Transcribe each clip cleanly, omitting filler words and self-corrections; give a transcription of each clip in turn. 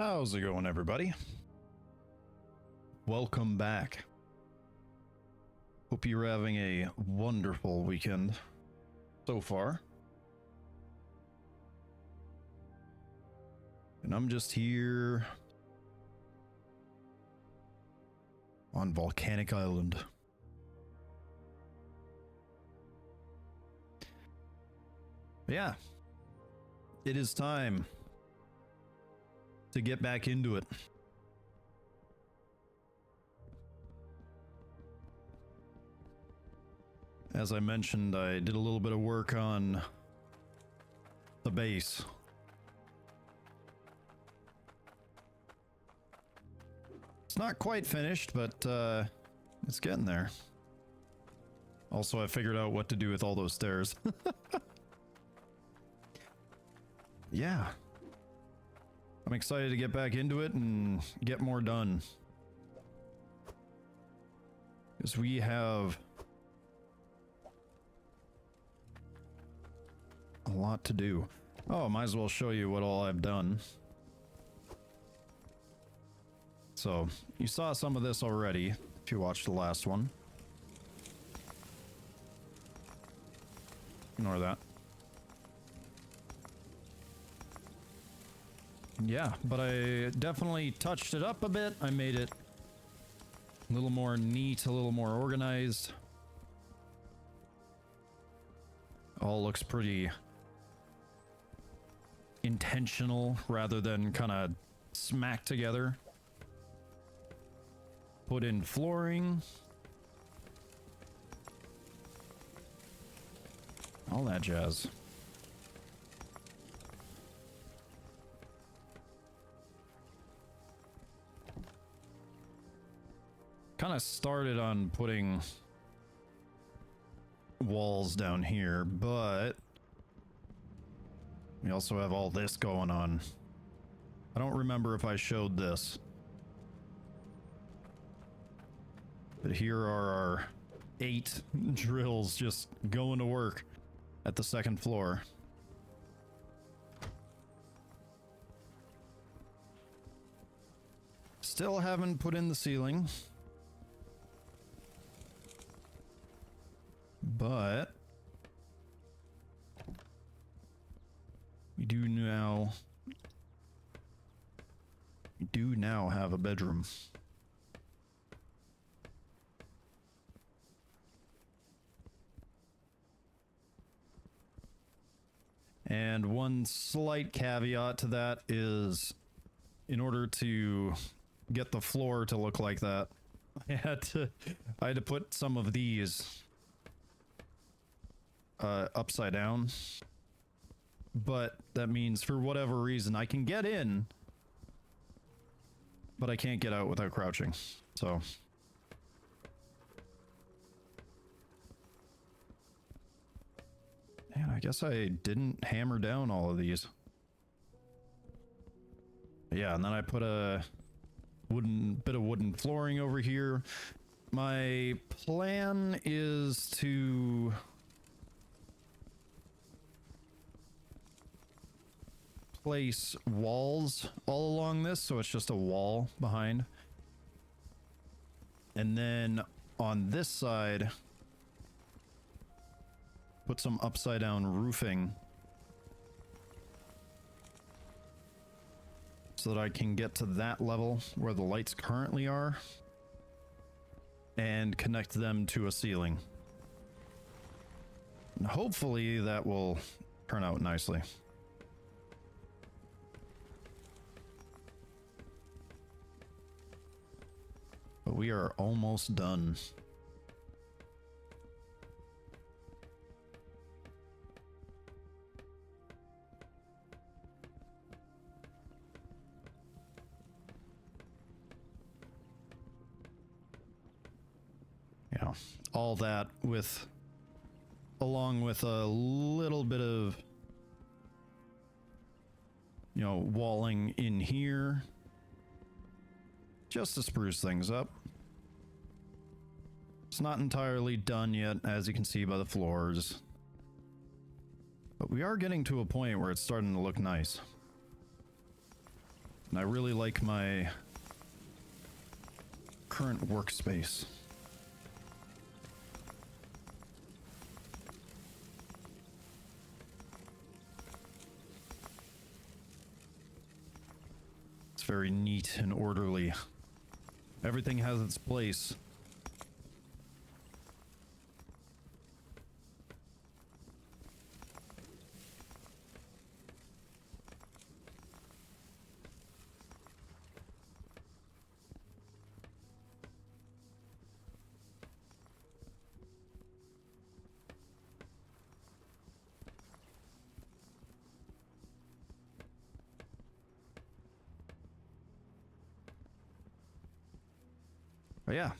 How's it going, everybody? Welcome back. Hope you're having a wonderful weekend so far. And I'm just here on Volcanic Island. Yeah, it is time to get back into it. As I mentioned, I did a little bit of work on the base. It's not quite finished, but it's getting there. Also, I figured out what to do with all those stairs. Yeah. I'm excited to get back into it and get more done. Because we have a lot to do. Oh, might as well show you what all I've done. So, you saw some of this already if you watched the last one. Ignore that. Yeah, but I definitely touched it up a bit. I made it a little more neat, a little more organized. All looks pretty intentional rather than kind of smacked together. Put in flooring. All that jazz. Kind of started on putting walls down here, but we also have all this going on. I don't remember if I showed this, but here are our 8 drills just going to work at the second floor. Still haven't put in the ceiling. But we do now have a bedroom. And one slight caveat to that is, in order to get the floor to look like that, I had to put some of these upside down, but that means for whatever reason I can get in, but I can't get out without crouching. So man, I guess I didn't hammer down all of these. Yeah, and then I put a bit of wooden flooring over here. My plan is to place walls all along this, so it's just a wall behind. And then on this side, put some upside down roofing so that I can get to that level where the lights currently are and connect them to a ceiling. And hopefully that will turn out nicely. But we are almost done. Yeah, all that along with a little bit of, walling in here, just to spruce things up. It's not entirely done yet, as you can see by the floors. But we are getting to a point where it's starting to look nice. And I really like my current workspace. It's very neat and orderly. Everything has its place. But yeah.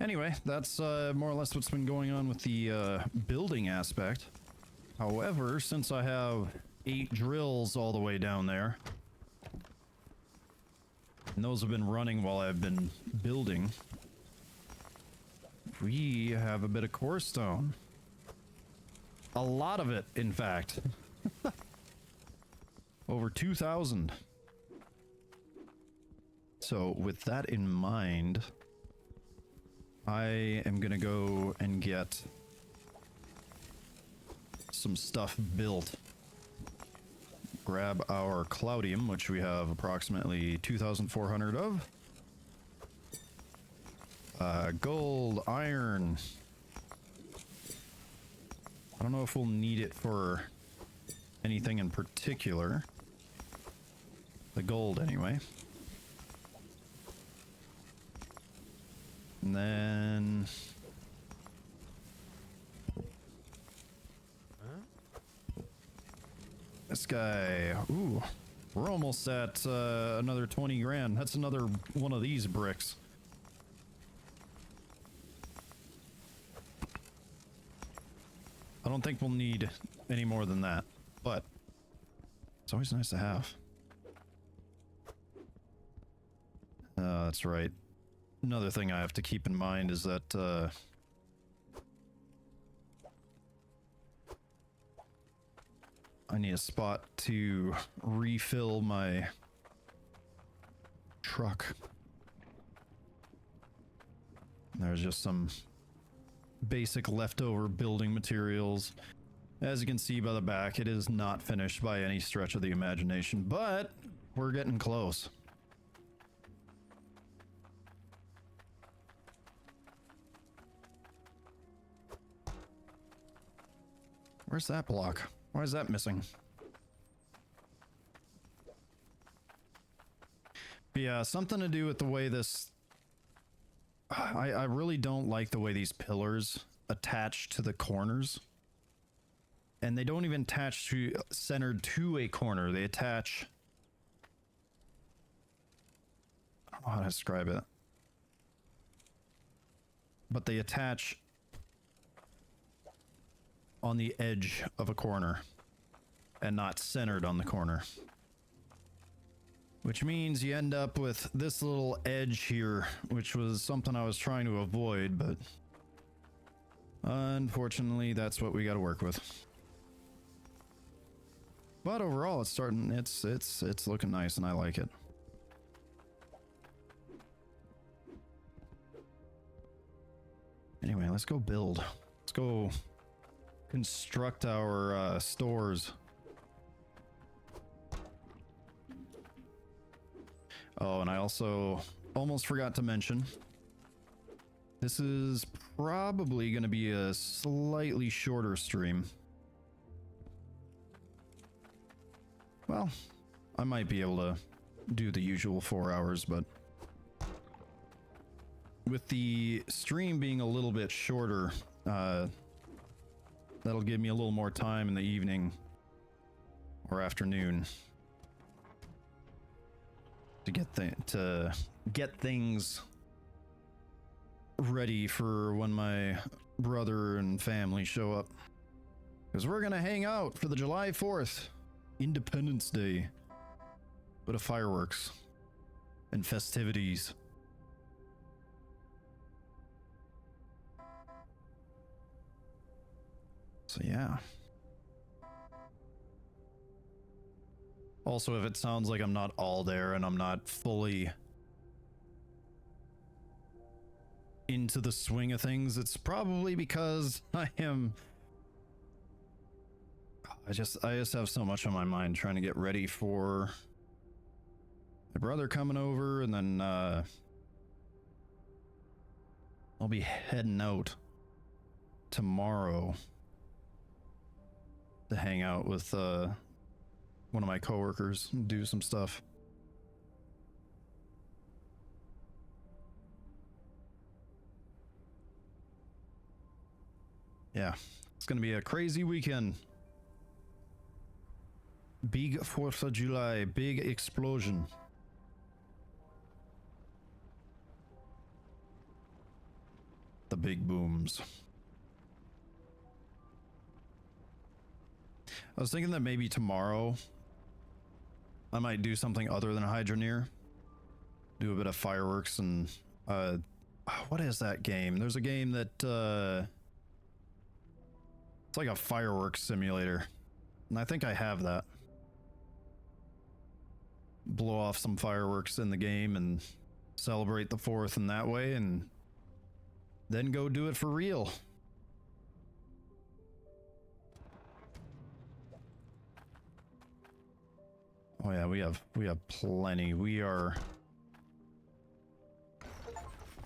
Anyway, that's more or less what's been going on with the building aspect. However, since I have 8 drills all the way down there, and those have been running while I've been building, we have a bit of core stone. A lot of it, in fact. Over 2,000. So with that in mind, I am gonna go and get some stuff built. Grab our Cloudium, which we have approximately 2,400 of. Gold, iron. I don't know if we'll need it for anything in particular. The gold, anyway. And then... this guy. Ooh. We're almost at another 20 grand. That's another one of these bricks. I don't think we'll need any more than that, but it's always nice to have. That's right. Another thing I have to keep in mind is that I need a spot to refill my truck. There's just some basic leftover building materials. As you can see by the back, it is not finished by any stretch of the imagination, but we're getting close. Where's that block? Why is that missing? But yeah, something to do with the way this... I really don't like the way these pillars attach to the corners. And they don't even attach to centered to a corner. They attach... I don't know how to describe it. But they attach on the edge of a corner and not centered on the corner, which means you end up with this little edge here, which was something I was trying to avoid, but unfortunately that's what we got to work with. But overall it's starting, it's looking nice and I like it. Anyway, let's go build. Let's go construct our stores. Oh, and I also almost forgot to mention, this is probably going to be a slightly shorter stream. Well, I might be able to do the usual 4 hours, but with the stream being a little bit shorter, that'll give me a little more time in the evening or afternoon to get things ready for when my brother and family show up. Because we're gonna hang out for the July 4th, Independence Day. Bit of fireworks and festivities. So yeah. Also, if it sounds like I'm not all there and I'm not fully into the swing of things, it's probably because I just have so much on my mind trying to get ready for my brother coming over, and then I'll be heading out tomorrow to hang out with one of my coworkers and do some stuff. Yeah, it's gonna be a crazy weekend. Big 4th of July, big explosion. The big booms. I was thinking that maybe tomorrow I might do something other than Hydroneer. Do a bit of fireworks and what is that game? There's a game that it's like a fireworks simulator. And I think I have that. Blow off some fireworks in the game and celebrate the 4th in that way, and then go do it for real. Oh yeah, we have plenty. We are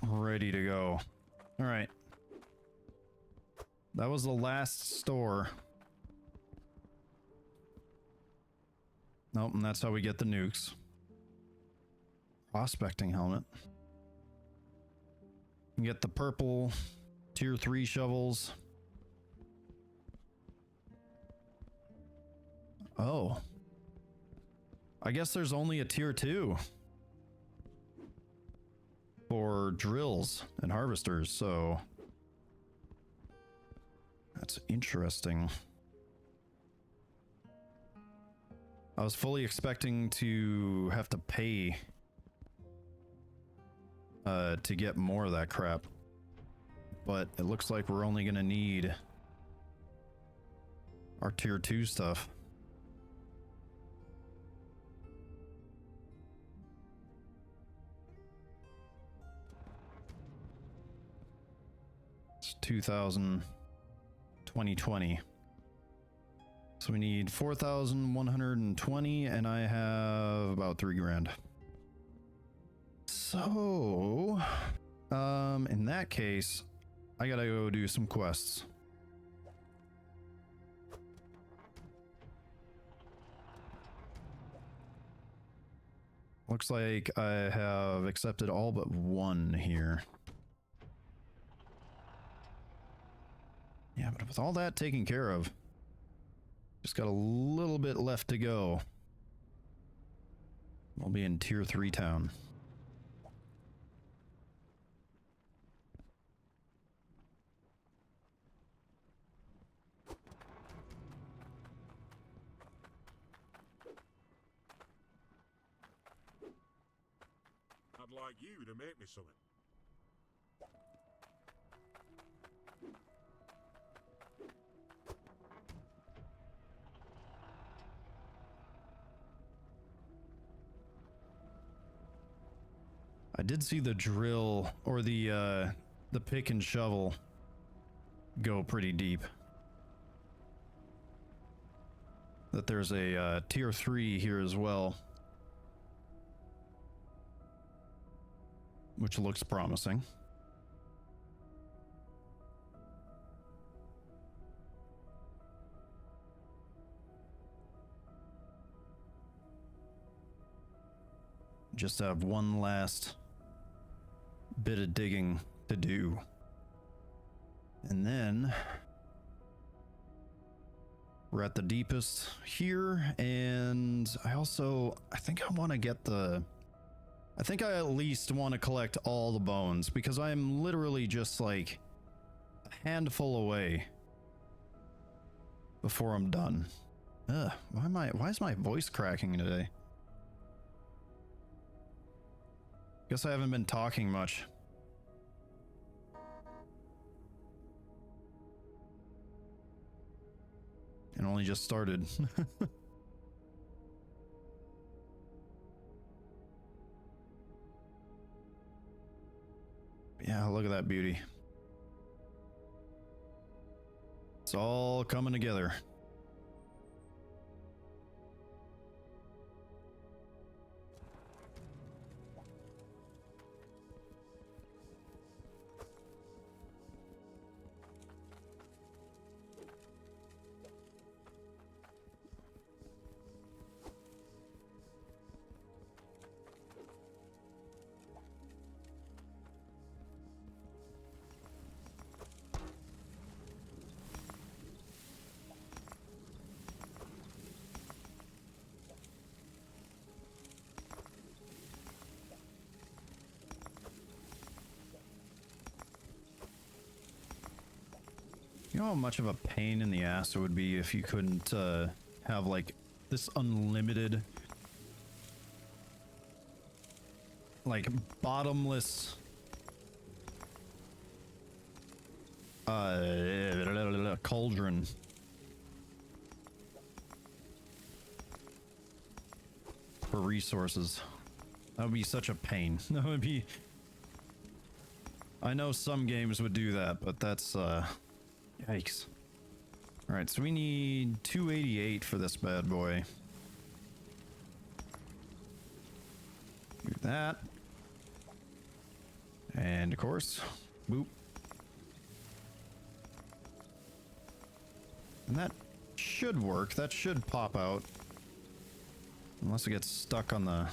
ready to go. All right. That was the last store. Nope, and that's how we get the nukes. Prospecting helmet. You can get the purple tier 3 shovels. Oh. I guess there's only a tier 2 for drills and harvesters, so that's interesting. I was fully expecting to have to pay to get more of that crap, but it looks like we're only gonna need our tier 2 stuff. It's 2020. So we need 4,120, and I have about 3 grand. So, in that case, I gotta go do some quests. Looks like I have accepted all but one here. Yeah, but with all that taken care of, just got a little bit left to go. We'll be in tier 3 town. I'd like you to make me something. I did see the drill, or the pick and shovel go pretty deep. That there's a tier 3 here as well, which looks promising. Just have one last bit of digging to do. And then we're at the deepest here, and I think I want to get I think I at least want to collect all the bones, because I'm literally just like a handful away before I'm done. Ugh, why is my voice cracking today? Guess I haven't been talking much. And only just started. Yeah, look at that beauty. It's all coming together. You know how much of a pain in the ass it would be if you couldn't have like this unlimited, like bottomless cauldron. For resources. That would be such a pain. That would be... I know some games would do that, but that's yikes. Alright, so we need 288 for this bad boy. Do that. And of course, boop. And that should work. That should pop out. Unless it gets stuck on the...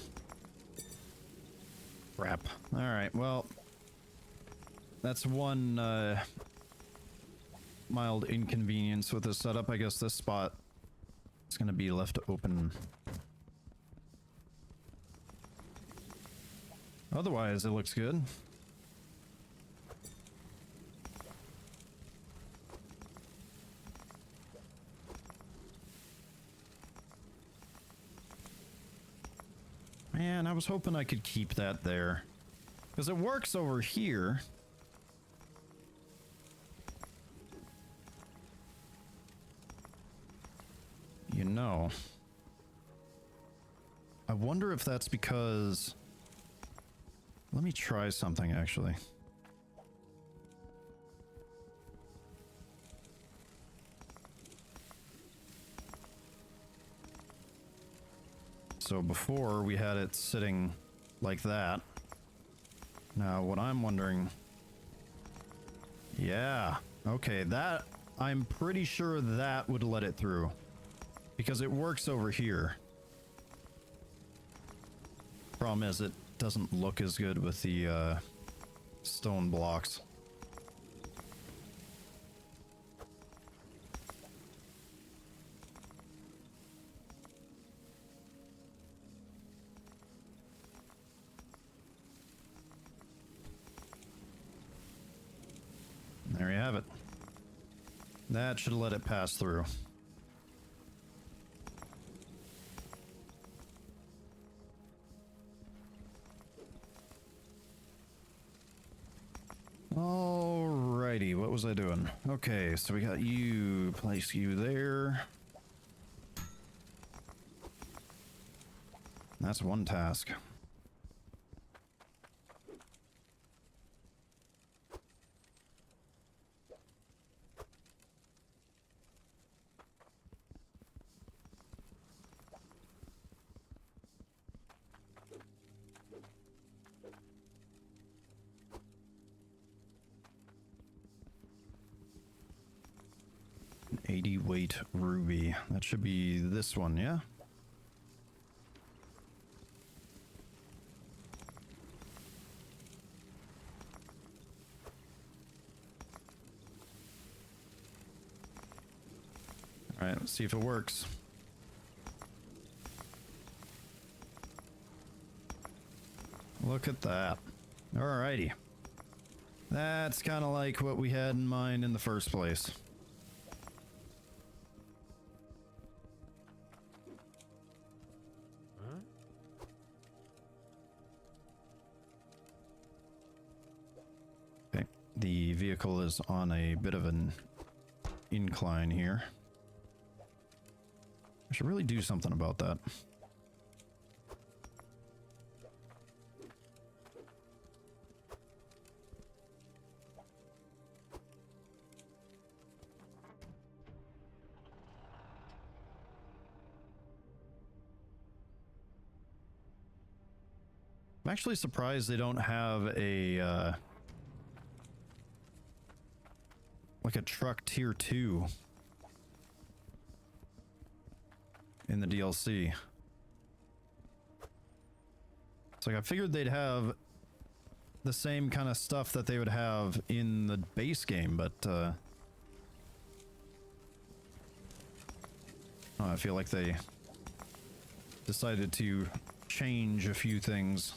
Crap. Alright, well... That's one mild inconvenience with this setup. I guess this spot is going to be left open. Otherwise, it looks good. Man, I was hoping I could keep that there. Because it works over here. You know. I wonder if that's because... Let me try something, actually. So before we had it sitting like that. Now what I'm wondering... Yeah, okay, that... I'm pretty sure that would let it through. Because it works over here. Problem is it doesn't look as good with the stone blocks. There you have it. That should let it pass through. Alrighty, what was I doing? Okay, so we got you, place you there. That's one task. An 80 weight ruby. That should be this one, yeah? Alright, let's see if it works. Look at that. Alrighty. That's kind of like what we had in mind in the first place. Okay, the vehicle is on a bit of an incline here. I should really do something about that. I'm actually surprised they don't have a like a truck tier 2 in the DLC. It's like I figured they'd have the same kind of stuff that they would have in the base game, but oh, I feel like they decided to change a few things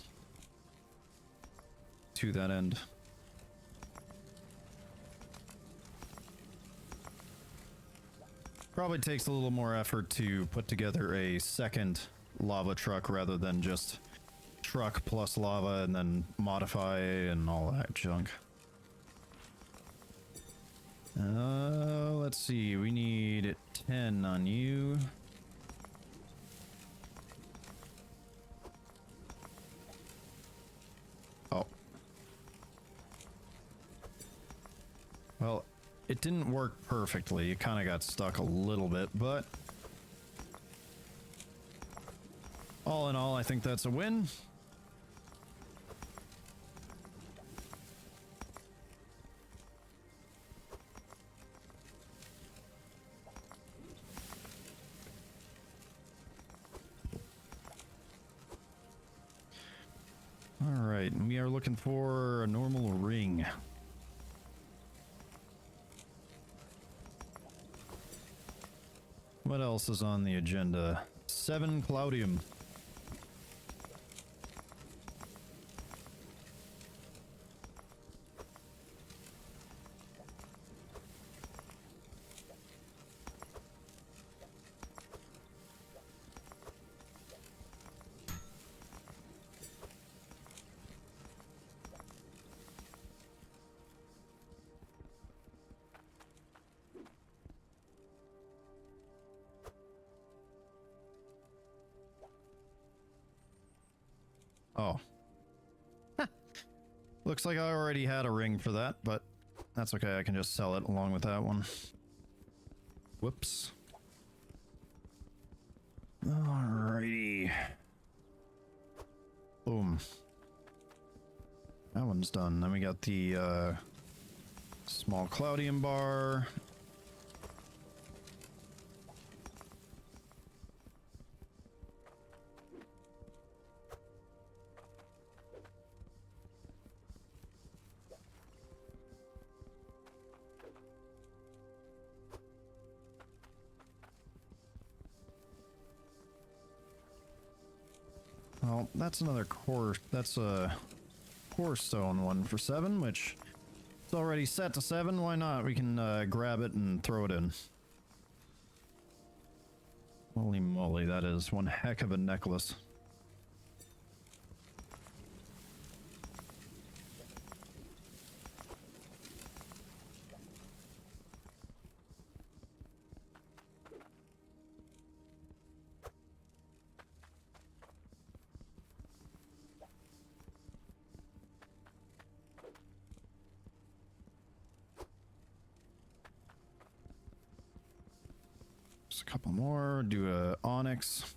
to that end. Probably takes a little more effort to put together a second lava truck rather than just truck plus lava and then modify and all that junk. Let's see, we need 10 on you. Oh. Well, it didn't work perfectly. It kind of got stuck a little bit, but all in all, I think that's a win. All right, we are looking for a normal ring. What else is on the agenda? 7 Cloudium. Oh. Looks like I already had a ring for that, but that's okay. I can just sell it along with that one. Whoops. Alrighty. Boom. That one's done. Then we got the small Cloudium bar. Well, that's another core. That's a core stone one for 7, which it's already set to 7. Why not? We can grab it and throw it in. Holy moly, that is one heck of a necklace. Just a couple more. Do a onyx.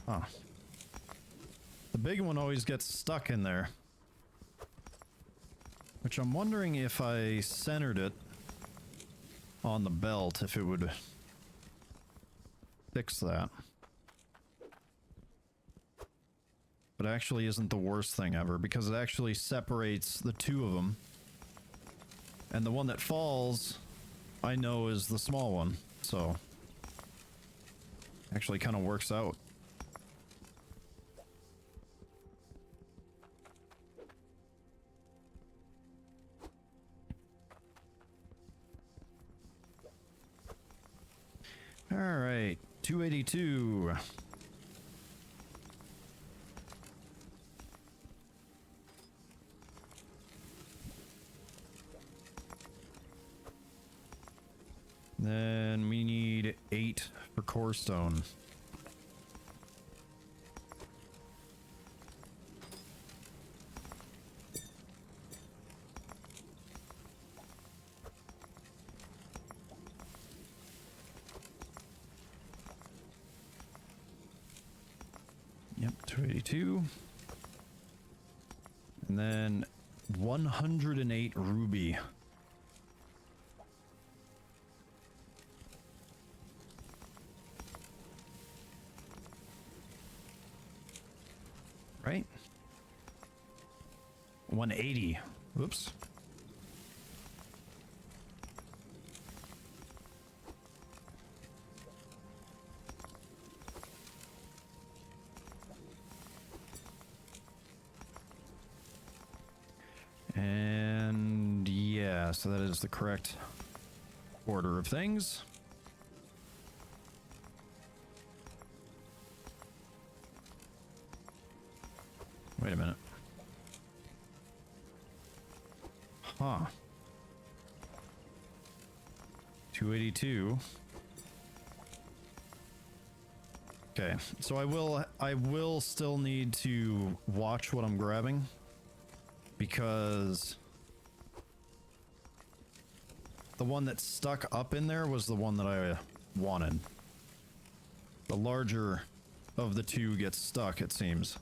Huh. The big one always gets stuck in there. Which I'm wondering if I centered it on the belt, if it would fix that. But it actually isn't the worst thing ever, because it actually separates the two of them. And the one that falls, I know is the small one, so actually kind of works out. All right, 282. Then we need 8 for core stone. Yep, 282. And then 108 ruby. Right? 180. Whoops. And yeah, so that is the correct order of things. Wait a minute. Huh. 282. Okay, so I will still need to watch what I'm grabbing, because the one that's stuck up in there was the one that I wanted. The larger of the two gets stuck, it seems.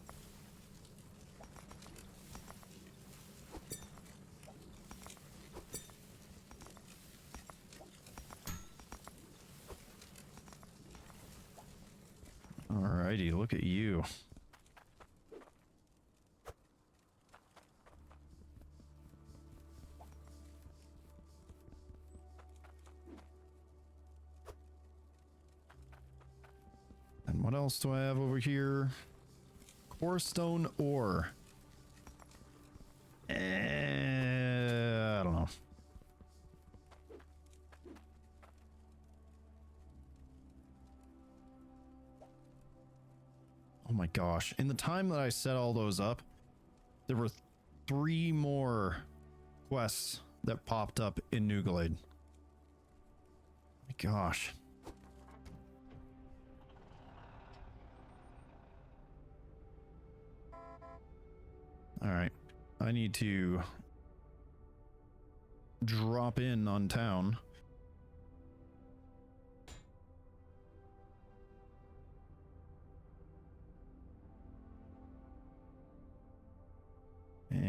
Alrighty, look at you. And what else do I have over here? Core stone ore. I don't know. Oh my gosh. In the time that I set all those up, there were 3 more quests that popped up in New Glade. My gosh. Alright. I need to drop in on town. And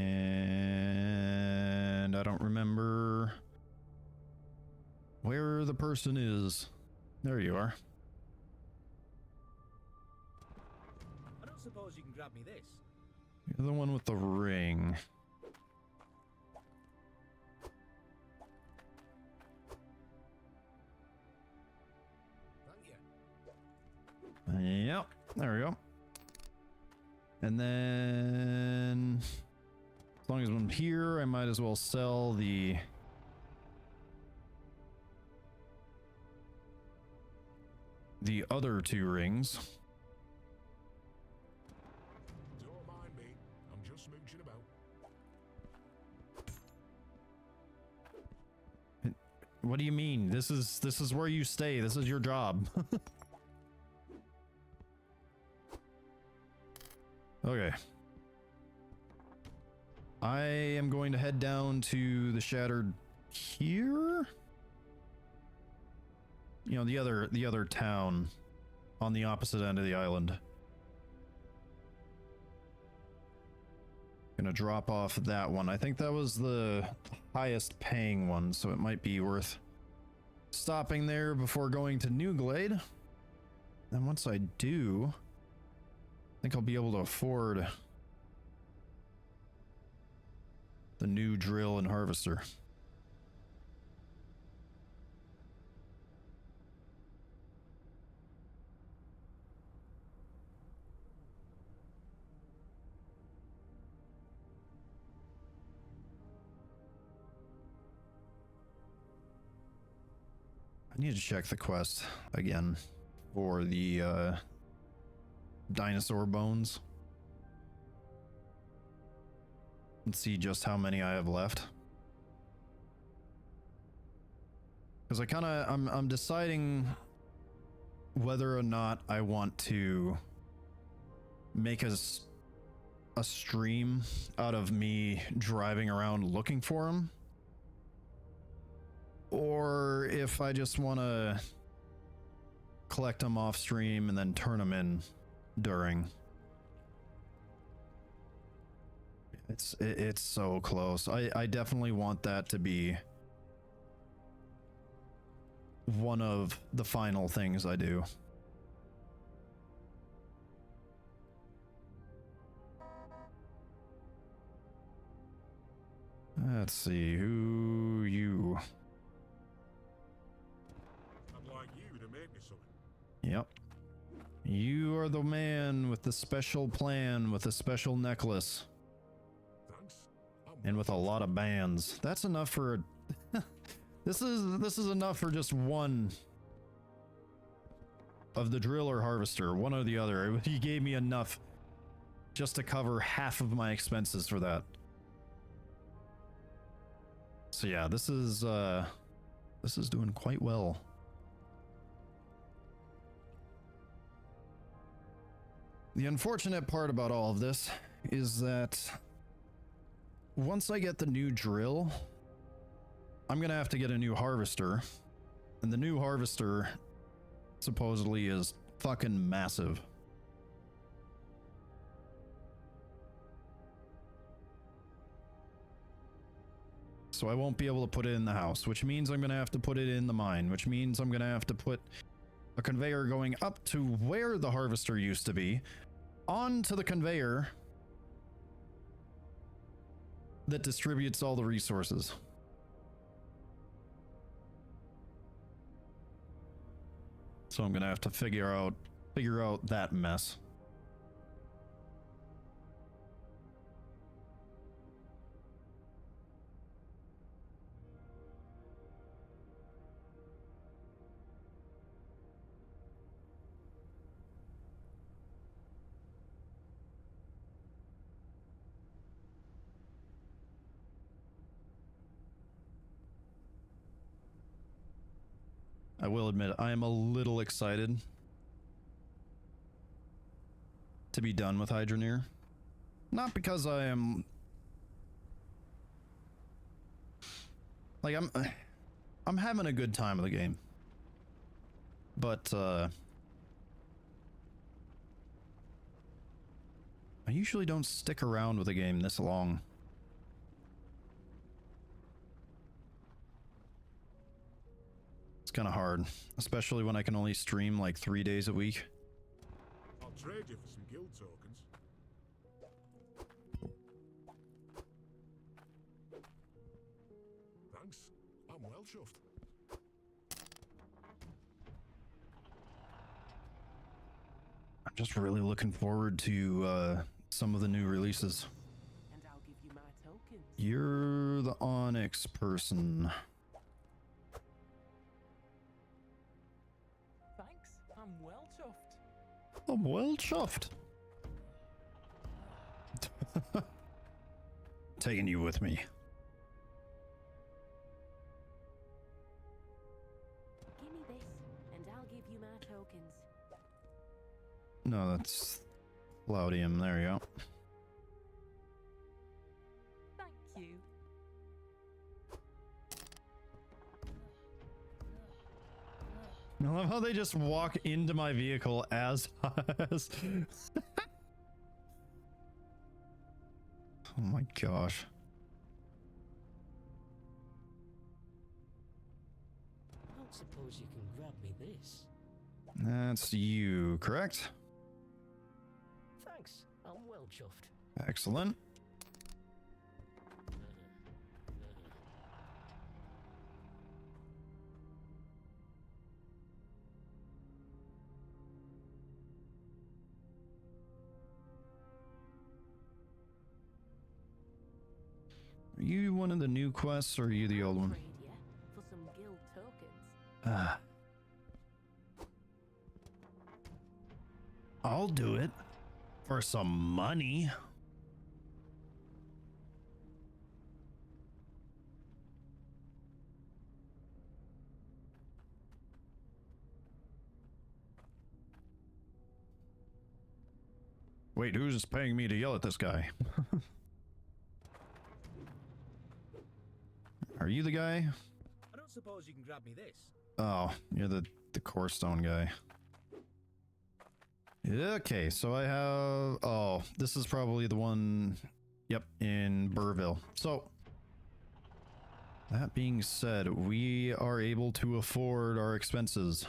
I don't remember where the person is. There you are. I don't suppose you can grab me this. You're the one with the ring. Thank you. Yep, there we go. And then, as long as I'm here, I might as well sell the other 2 rings. Don't mind me. I'm just mooching about. What do you mean? This is where you stay. This is your job. Okay. I am going to head down to the Shattered here. You know, the other town on the opposite end of the island. Gonna drop off that one. I think that was the highest paying one, so it might be worth stopping there before going to New Glade. And once I do, I think I'll be able to afford the new drill and harvester. I need to check the quest again for the dinosaur bones and see just how many I have left. Because I'm deciding whether or not I want to make a stream out of me driving around looking for him, or if I just want to collect them off stream and then turn them in during. It's so close. I definitely want that to be one of the final things I do. Let's see, who you? I'd like you to make me something. Yep. You are the man with the special plan with a special necklace. Thanks. And with a lot of bands. That's enough for this is enough for just one of the drill or harvester, one or the other. He gave me enough just to cover half of my expenses for that. So yeah, this is doing quite well. The unfortunate part about all of this is that once I get the new drill, I'm gonna have to get a new harvester, and the new harvester supposedly is fucking massive. So I won't be able to put it in the house, which means I'm gonna have to put it in the mine, which means I'm gonna have to put a conveyor going up to where the harvester used to be, onto the conveyor that distributes all the resources. So I'm gonna have to figure out that mess. I will admit, I am a little excited to be done with Hydroneer. Not because I am... like, I'm having a good time with the game. But, I usually don't stick around with a game this long. It's kind of hard, especially when I can only stream like 3 days a week. I'll trade you for some guild tokens. Thanks. I'm well chuffed. I'm just really looking forward to some of the new releases. And I'll give you my tokens. You're the Onyx person. Thanks. I'm well chuffed. I'm well chuffed. Taking you with me. Give me this, and I'll give you my tokens. No, that's Laudium. There you go. Thank you. I love how they just walk into my vehicle as us. Oh my gosh. I don't suppose you can grab me this. That's you, correct? Thanks, I'm well chuffed. Excellent. Are you one of the new quests or are you the old one? Trade ya for some guild tokens. I'll do it for some money. Wait, who's paying me to yell at this guy? Are you the guy? I don't suppose you can grab me this. Oh, you're the core stone guy. Okay, so I have... Oh, this is probably the one... Yep, in Burrville. So, that being said, we are able to afford our expenses.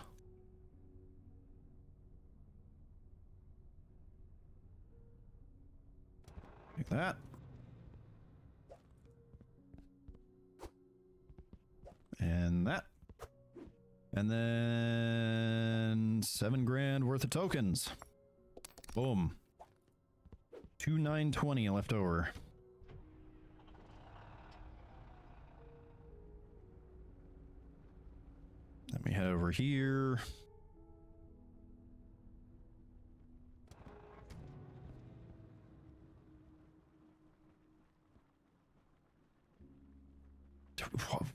Like that. And that. And then 7 grand worth of tokens. Boom. 2,920 left over. Let me head over here.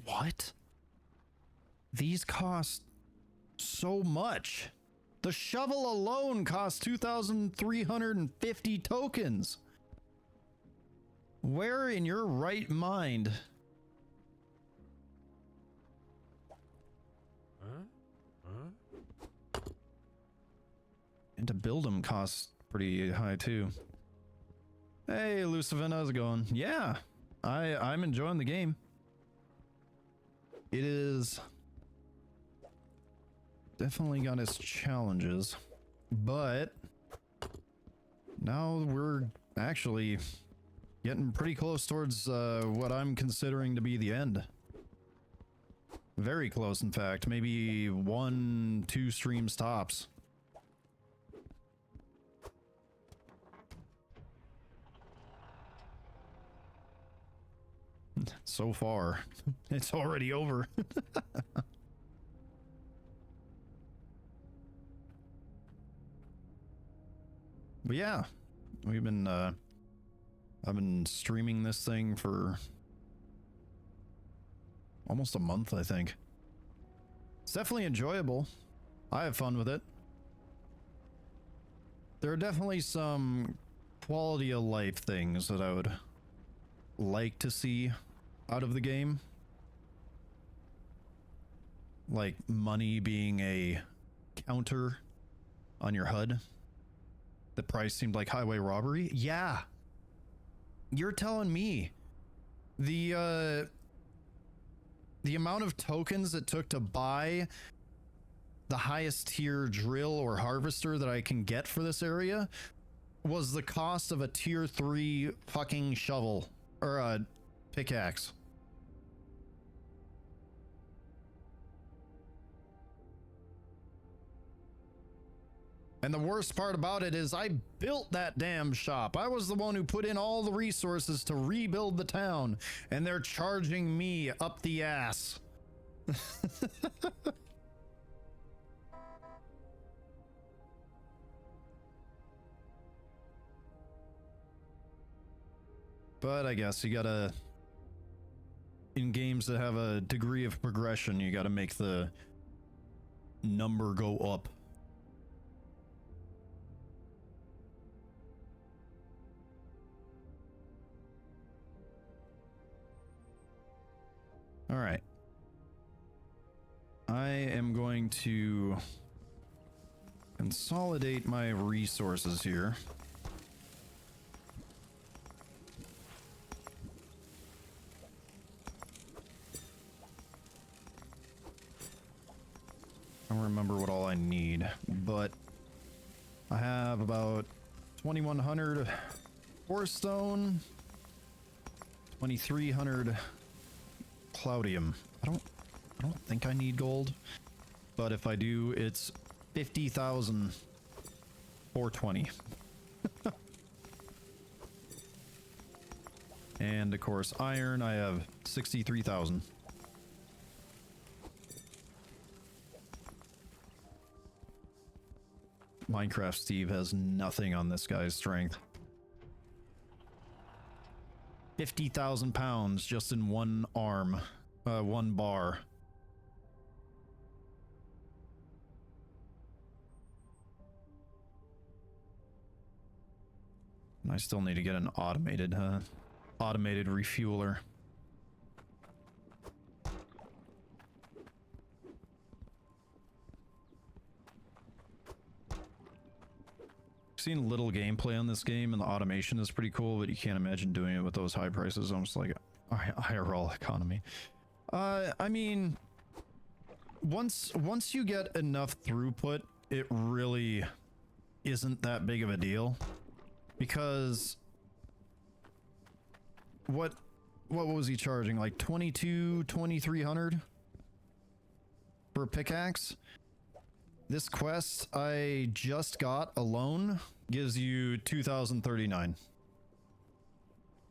What? These cost so much. The shovel alone costs 2,350 tokens. Where in your right mind? And to build them costs pretty high too. Hey, Lucifin, how's it going? Yeah, I'm enjoying the game. It is definitely got its challenges, but now we're actually getting pretty close towards what I'm considering to be the end. Very close, in fact. Maybe 1-2 streams tops. So far, it's already over. But yeah, we've been I've been streaming this thing for almost a month, I think. It's definitely enjoyable. I have fun with it. There are definitely some quality of life things that I would like to see out of the game. Like money being a counter on your HUD. The price seemed like highway robbery. Yeah. You're telling me the amount of tokens it took to buy the highest tier drill or harvester that I can get for this area was the cost of a tier 3 fucking shovel or a pickaxe. And the worst part about it is I built that damn shop. I was the one who put in all the resources to rebuild the town, and they're charging me up the ass. But I guess you gotta, in games that have a degree of progression, you gotta make the number go up. All right. I am going to consolidate my resources here. I don't remember what all I need, but I have about 2,100 ore stone, 2,300 Cloudium. I don't think I need gold, but if I do, it's 50,420. And of course, iron, I have 63,000. Minecraft Steve has nothing on this guy's strength. 50,000 pounds just in one arm, one bar. And I still need to get an automated refueler. Seen a little gameplay on this game, and the automation is pretty cool, but you can't imagine doing it with those high prices. Almost like IRL economy. I mean, once you get enough throughput, it really isn't that big of a deal, because what was he charging, like 2300 for a pickaxe? This quest I just got alone gives you 2039.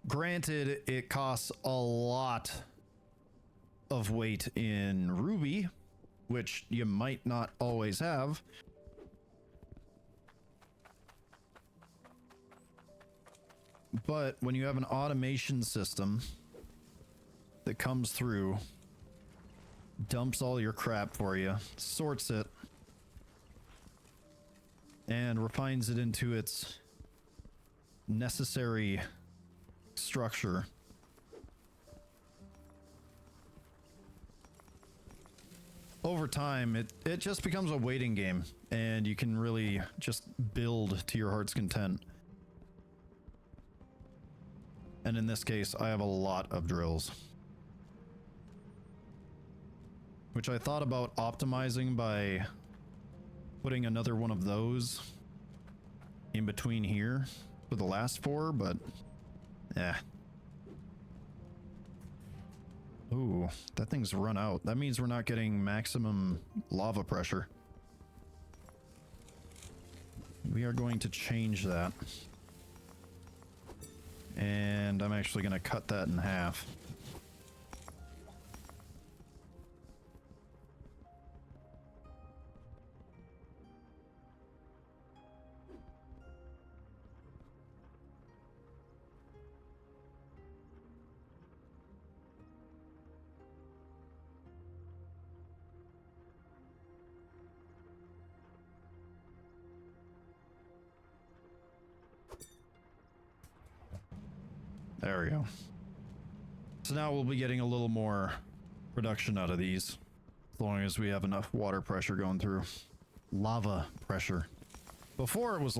Granted, it costs a lot of weight in ruby, which you might not always have. But when you have an automation system that comes through, dumps all your crap for you, sorts it, and refines it into its necessary structure, over time it just becomes a waiting game, and you can really just build to your heart's content. And in this case, I have a lot of drills, which I thought about optimizing by putting another one of those in between here for the last 4, but yeah. Ooh, that thing's run out. That means we're not getting maximum lava pressure. We are going to change that. And I'm actually going to cut that in half. There we go. So now we'll be getting a little more production out of these, as long as we have enough water pressure going through. Lava pressure. Before it was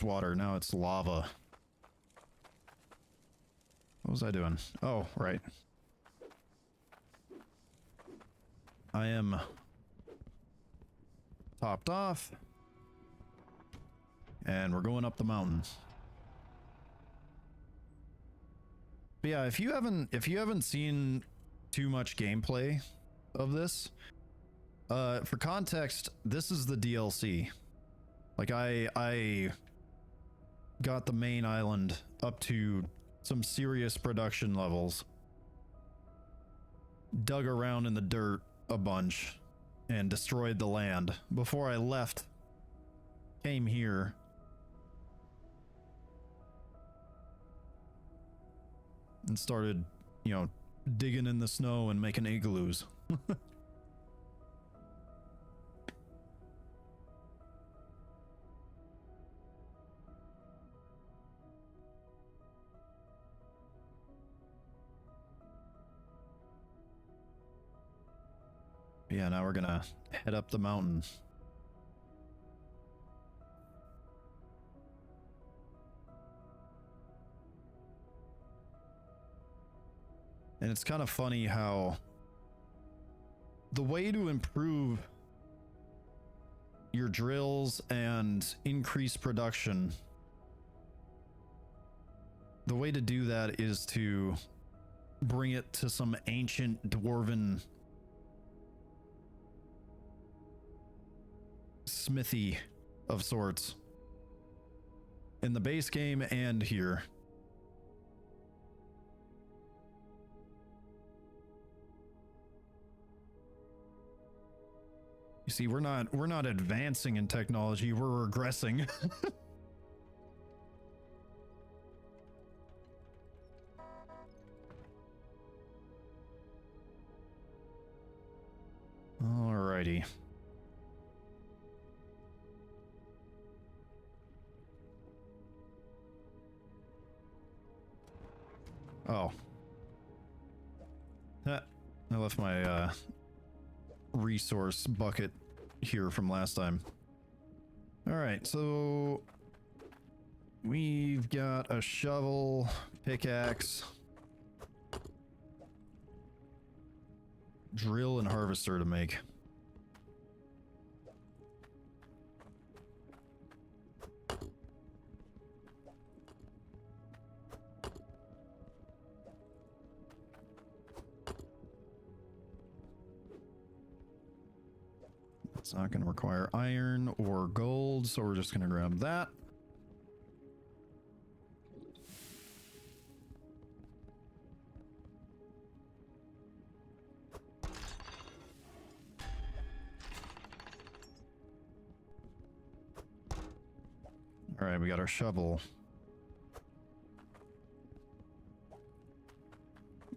water, now it's lava. What was I doing? Oh, right. I am topped off, and we're going up the mountains. But yeah, if you haven't seen too much gameplay of this, for context, this is the DLC. Like I got the main island up to some serious production levels, dug around in the dirt a bunch, and destroyed the land before I left. Came here. And started, you know, digging in the snow and making igloos. Yeah, now we're gonna head up the mountain. And it's kind of funny how the way to improve your drills and increase production, the way to do that is to bring it to some ancient dwarven smithy of sorts in the base game and here. You see, we're not advancing in technology, we're regressing. Alrighty. Oh. I left my resource bucket here from last time. Alright, so we've got a shovel, pickaxe, drill, and harvester to make. It's not going to require iron or gold, so we're just going to grab that. All right, we got our shovel.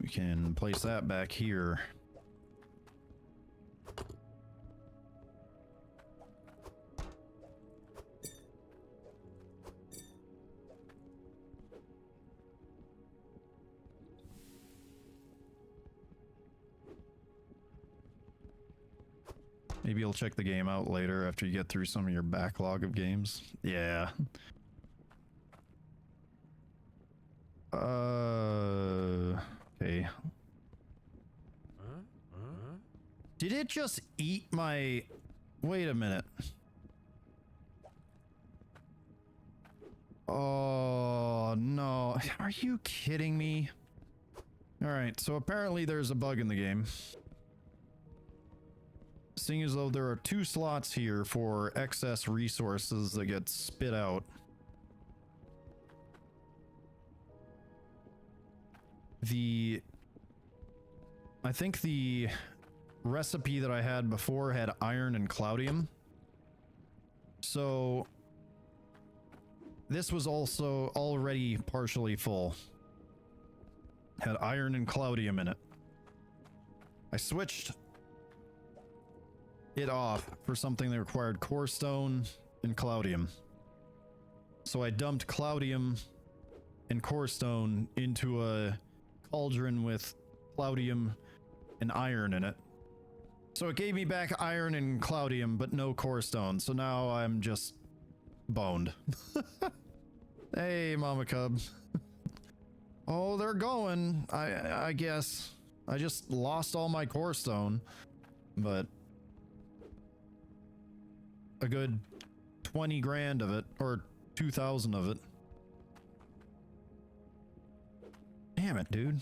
We can place that back here. Maybe you'll check the game out later after you get through some of your backlog of games. Yeah. Okay. Did it just eat my... Wait a minute. Oh, no. Are you kidding me? Alright, so apparently there's a bug in the game. Seeing as though there are 2 slots here for excess resources that get spit out. I think the recipe that I had before had iron and cloudium. So this was also already partially full. Had iron and cloudium in it. I switched it off for something that required core stone and cloudium. So I dumped cloudium and core stone into a cauldron with cloudium and iron in it. So it gave me back iron and cloudium, but no core stone. So now I'm just boned. Hey, Mama Cub. Oh, they're going. I guess. I just lost all my core stone, but a good 20 grand of it, or 2,000 of it. Damn it, dude.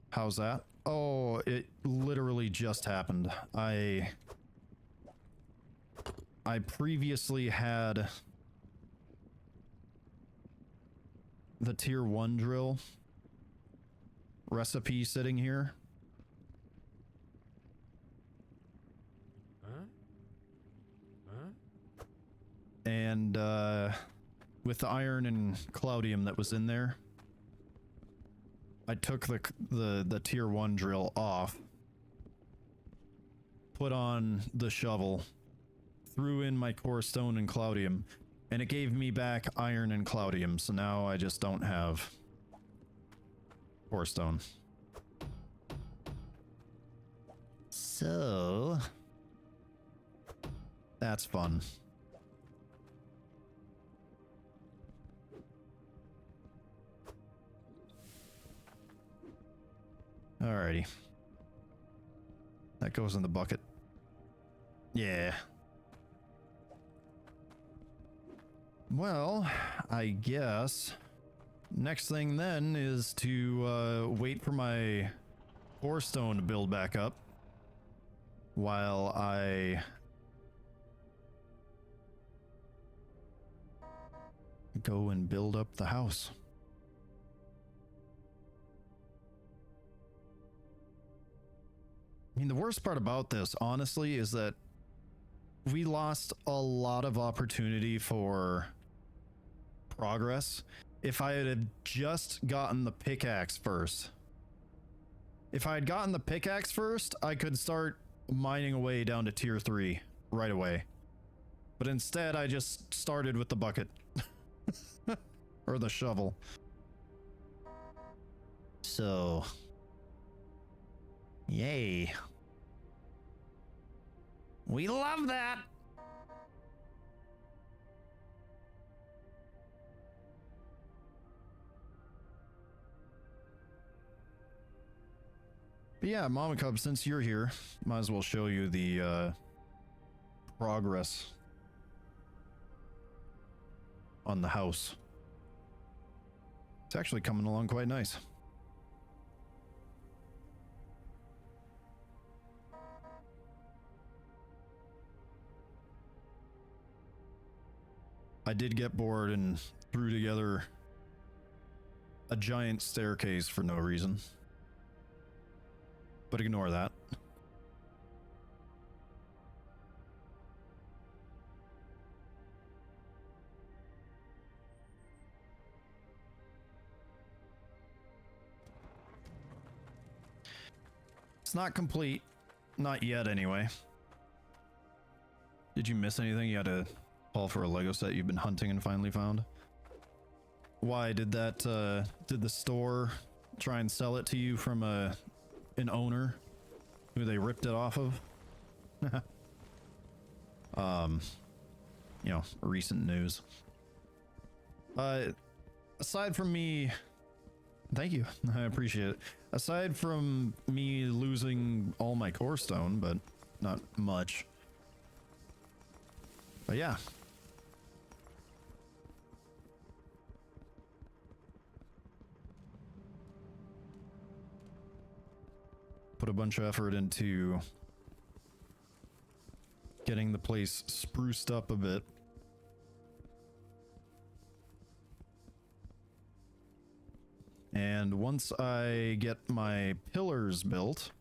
How's that? Oh, it literally just happened. I previously had the tier 1 drill recipe sitting here. And with the iron and cloudium that was in there, I took the tier 1 drill off, put on the shovel, threw in my core stone and cloudium, and it gave me back iron and cloudium, so now I just don't have core stone. So that's fun. Alrighty. That goes in the bucket. Yeah. Well, I guess next thing then is to wait for my core stone to build back up while I go and build up the house. I mean, the worst part about this, honestly, is that we lost a lot of opportunity for progress if I had just gotten the pickaxe first. If I had gotten the pickaxe first, I could start mining away down to tier 3 right away. But instead, I just started with the bucket. Or the shovel. So... yay. We love that! But yeah, Mama Cub, since you're here, might as well show you the progress on the house. It's actually coming along quite nice. I did get bored and threw together a giant staircase for no reason. But ignore that. It's not complete. Not yet, anyway. Did you miss anything? You had to call for a Lego set you've been hunting and finally found? Why did that, did the store try and sell it to you from an owner who they ripped it off of? You know, recent news. Aside from me, thank you, I appreciate it. Aside from me losing all my core stone, but not much. But yeah. Put a bunch of effort into getting the place spruced up a bit. And once I get my pillars built,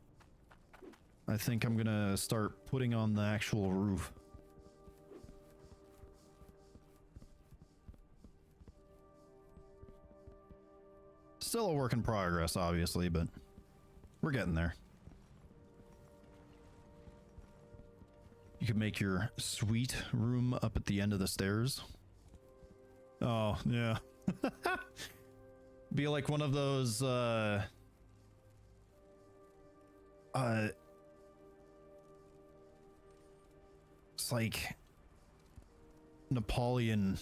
I think I'm gonna start putting on the actual roof. Still a work in progress, obviously, but we're getting there. You could make your suite room up at the end of the stairs. Oh, yeah. Be like one of those, it's like Napoleon.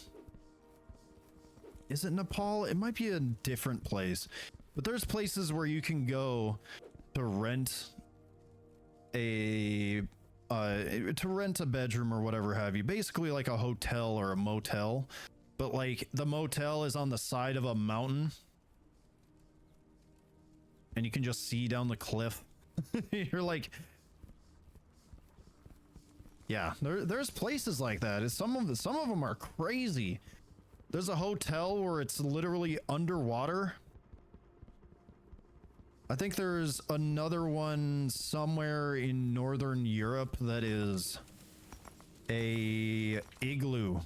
Is it Nepal? It might be a different place, but there's places where you can go to rent a bedroom or whatever have you. Basically like a hotel or a motel, but like the motel is on the side of a mountain and you can just see down the cliff. You're like, yeah, there's places like that. Some of them are crazy. There's a hotel where it's literally underwater. I think there's another one somewhere in Northern Europe that is a igloo.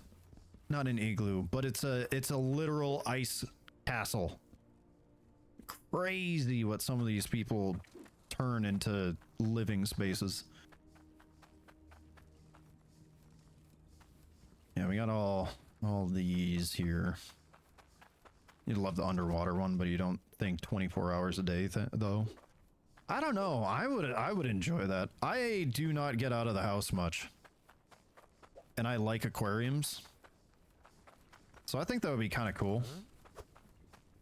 Not an igloo, but it's a literal ice castle. Crazy what some of these people turn into living spaces. Yeah, we got all these here. You'd love the underwater one, but you don't think 24 hours a day though. I don't know. I would enjoy that. I do not get out of the house much, and I like aquariums, so I think that would be kind of cool.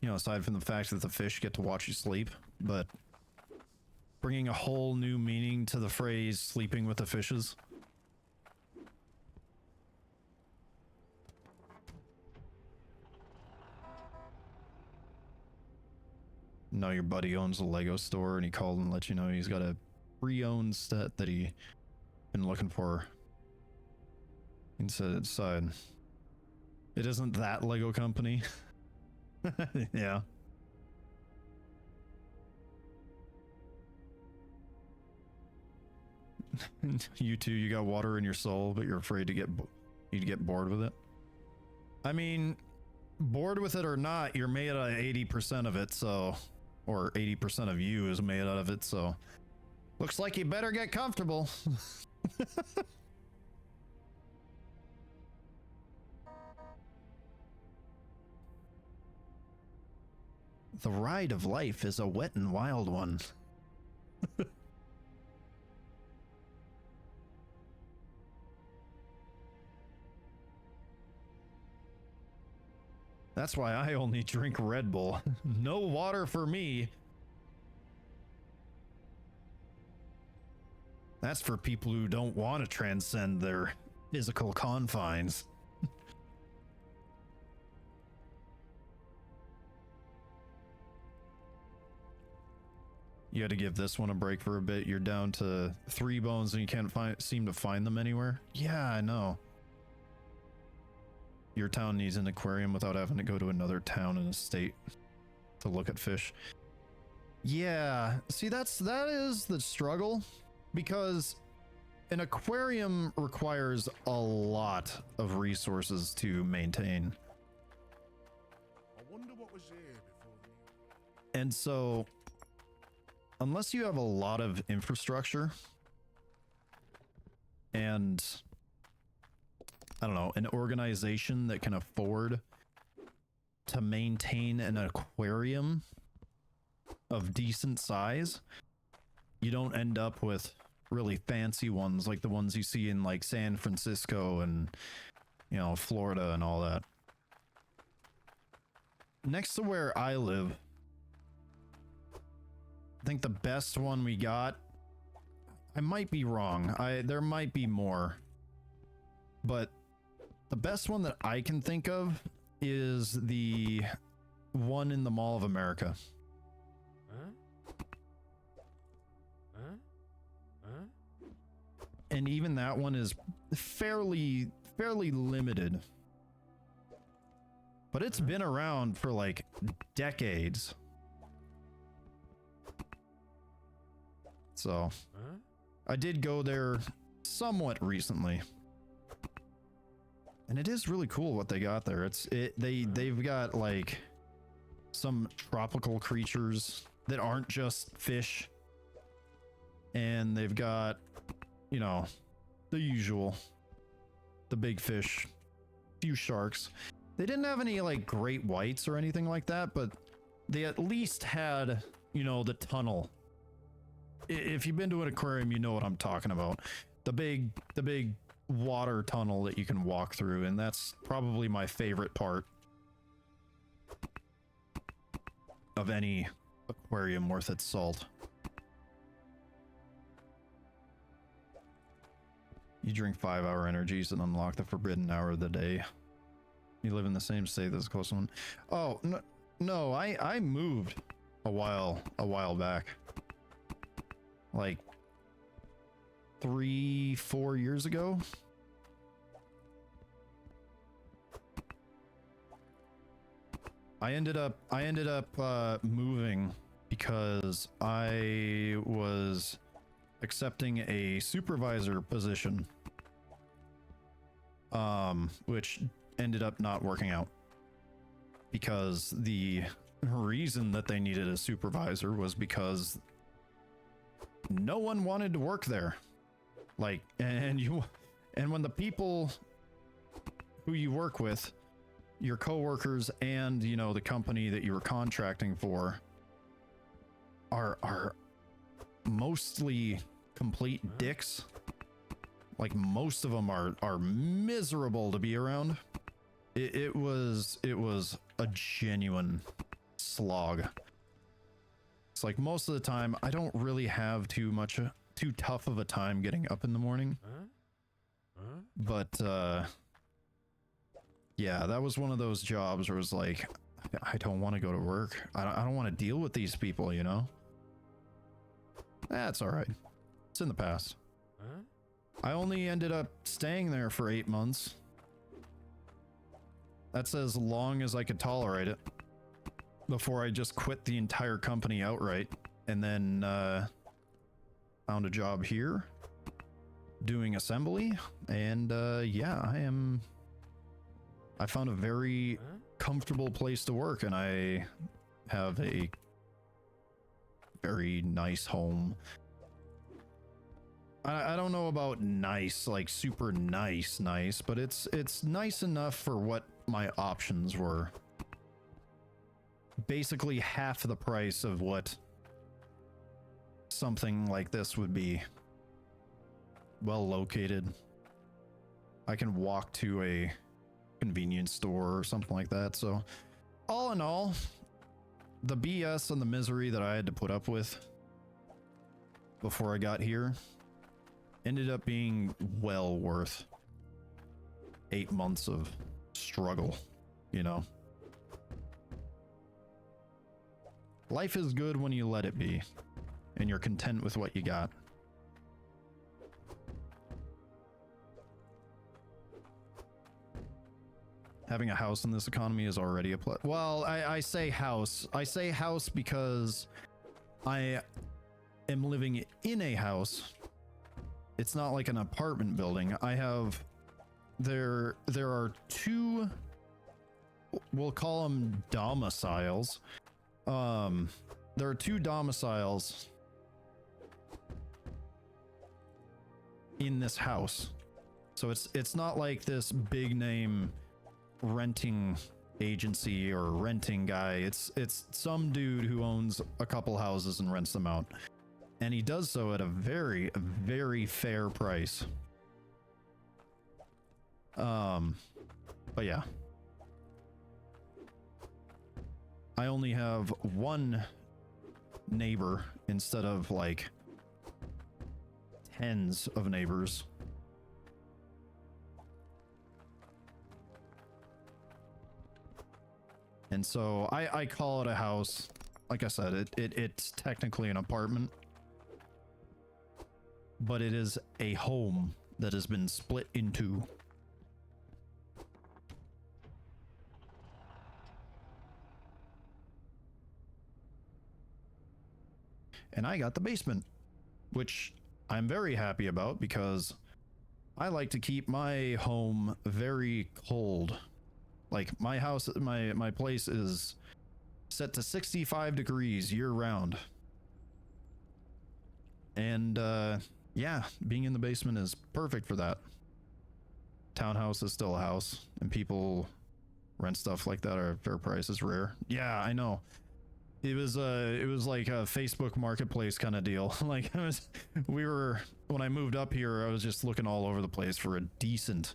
You know, aside from the fact that the fish get to watch you sleep, but bringing a whole new meaning to the phrase "sleeping with the fishes." No, your buddy owns a Lego store and he called and let you know he's got a pre-owned set that he been looking for. And set it aside. It isn't that Lego company. Yeah. You too, you got water in your soul, but you're afraid to you'd get bored with it. I mean, bored with it or not, you're made out of 80% of it, so... Or 80% of you is made out of it, so... Looks like you better get comfortable. The ride of life is a wet and wild one. That's why I only drink Red Bull. No water for me. That's for people who don't want to transcend their physical confines. You had to give this one a break for a bit. You're down to 3 bones and you can't seem to find them anywhere. Yeah, I know. Your town needs an aquarium without having to go to another town in a state to look at fish. Yeah, see, that is the struggle, because an aquarium requires a lot of resources to maintain. I wonder what was here before the... And so, unless you have a lot of infrastructure and, I don't know, an organization that can afford to maintain an aquarium of decent size, you don't end up with really fancy ones like the ones you see in like San Francisco and, you know, Florida and all that. Next to where I live, I think the best one we got, I might be wrong, there might be more, but the best one that I can think of is the one in the Mall of America. And even that one is fairly limited. But it's been around for like decades. So I did go there somewhat recently. And it is really cool what they got there. They've got like some tropical creatures that aren't just fish. And they've got, you know, the usual, the big fish, few sharks. They didn't have any like great whites or anything like that, but they at least had, you know, the tunnel. If you've been to an aquarium, you know what I'm talking about. The big water tunnel that you can walk through, and that's probably my favorite part of any aquarium worth its salt. You drink 5-hour energies and unlock the forbidden hour of the day. You live in the same state as the close one. Oh, no, I moved a while back. Like 3-4 years ago. I ended up moving because I was accepting a supervisor position, which ended up not working out because the reason that they needed a supervisor was because no one wanted to work there. Like, and when the people who you work with, your coworkers and, you know, the company that you were contracting for are mostly complete dicks. Like, most of them are miserable to be around. It was a genuine slog. It's like most of the time I don't really have too tough of a time getting up in the morning. But yeah, that was one of those jobs where it was like, I don't want to go to work. I don't want to deal with these people, you know? That's all right. It's in the past. I only ended up staying there for 8 months. That's as long as I could tolerate it before I just quit the entire company outright and then found a job here doing assembly. And yeah, I found a very comfortable place to work, and I have a very nice home. I don't know about nice, like super nice, but it's nice enough for what my options were. basically half the price of what something like this would be. Well located. I can walk to a convenience store or something like that. So all in all, the BS and the misery that I had to put up with before I got here ended up being well worth 8 months of struggle, you know. Life is good when you let it be and you're content with what you got. Having a house in this economy is already a plus. Well, I say house. I say house because I am living in a house. It's not like an apartment building. I have there are two, we'll call them domiciles. There are two domiciles in this house. So it's not like this big name renting agency or renting guy. It's some dude who owns a couple houses and rents them out, and he does so at a very, very fair price. But yeah, I only have one neighbor instead of like tens of neighbors. And so I call it a house. Like I said, it's technically an apartment, but it is a home that has been split into. And I got the basement, which I'm very happy about because I like to keep my home very cold. Like my house, my place is set to 65 degrees year round. And yeah, being in the basement is perfect for that. Townhouse is still a house, and people rent stuff like that at fair price is rare. Yeah, I know. It was like a Facebook marketplace kind of deal. Like when I moved up here, I was just looking all over the place for a decent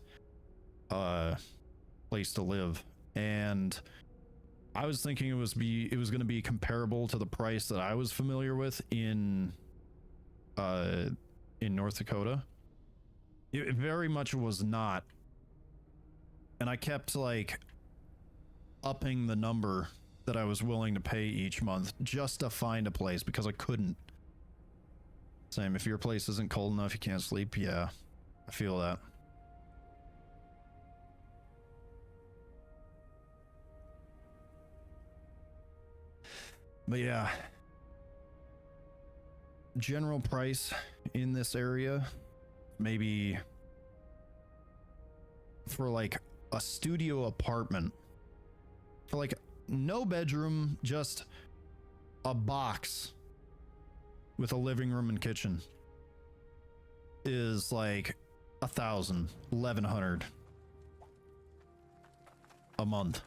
place to live, and I was thinking it was going to be comparable to the price that I was familiar with in North Dakota. It very much was not, and I kept like upping the number that I was willing to pay each month just to find a place because I couldn't. Same, if your place isn't cold enough you can't sleep, yeah, I feel that. But yeah, general price in this area, maybe for like a studio apartment, for like no bedroom, just a box with a living room and kitchen, is like 1,000, 1,100 a month.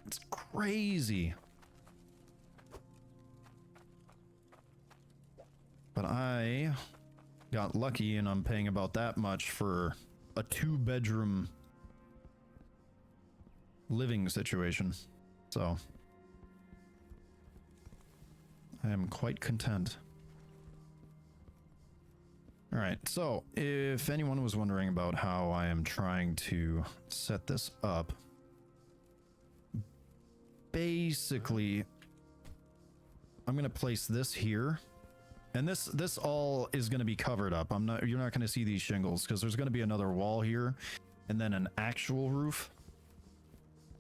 It's crazy. But I got lucky and I'm paying about that much for a 2-bedroom living situation. So I am quite content. All right, so if anyone was wondering about how I am trying to set this up, basically I'm going to place this here. And this all is going to be covered up. You're not going to see these shingles because there's going to be another wall here and then an actual roof.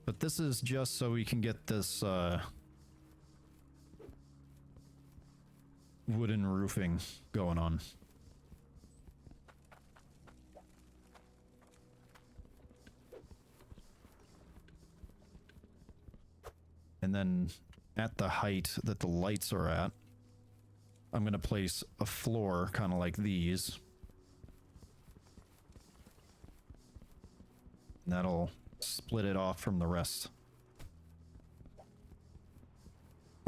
But this is just so we can get this wooden roofing going on. And then at the height that the lights are at, I'm going to place a floor kind of like these. And that'll split it off from the rest.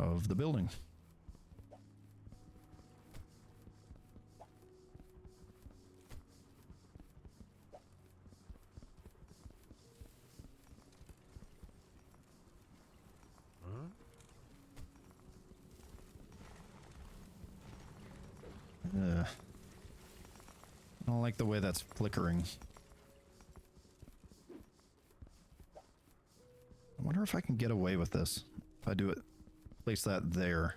of the building. Huh? I don't like the way that's flickering. I wonder if I can get away with this. If I do it, place that there.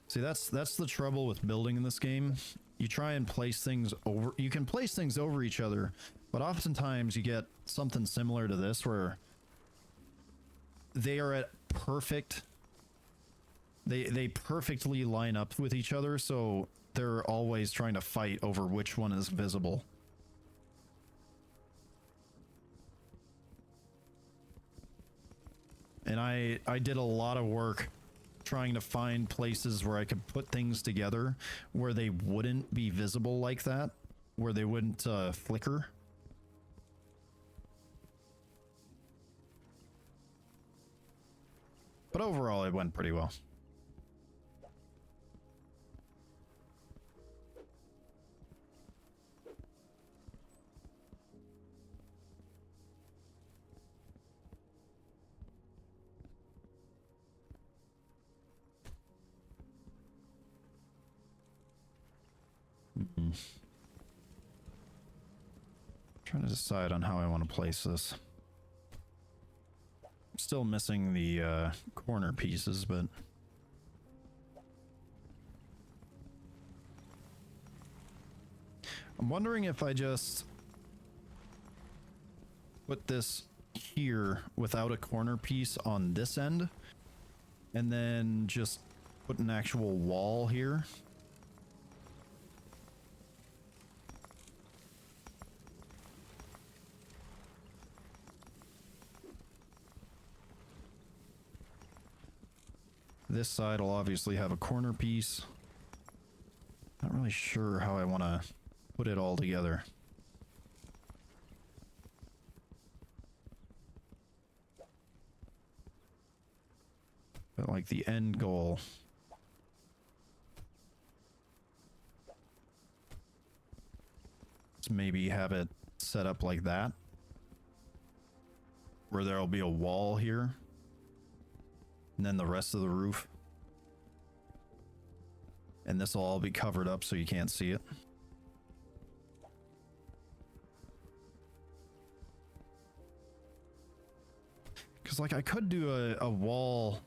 See, that's the trouble with building in this game. You try and place things over, you can place things over each other, but oftentimes you get something similar to this where they are at perfect, they perfectly line up with each other, so they're always trying to fight over which one is visible. And I did a lot of work trying to find places where I could put things together where they wouldn't be visible like that, where they wouldn't flicker. But overall, it went pretty well. Trying to decide on how I want to place this. Still missing the corner pieces, but I'm wondering if I just put this here without a corner piece on this end, and then just put an actual wall here. This side will obviously have a corner piece. Not really sure how I want to put it all together. But like the end goal is maybe have it set up like that, where there'll be a wall here. And then the rest of the roof. And this will all be covered up so you can't see it. Because like I could do a wall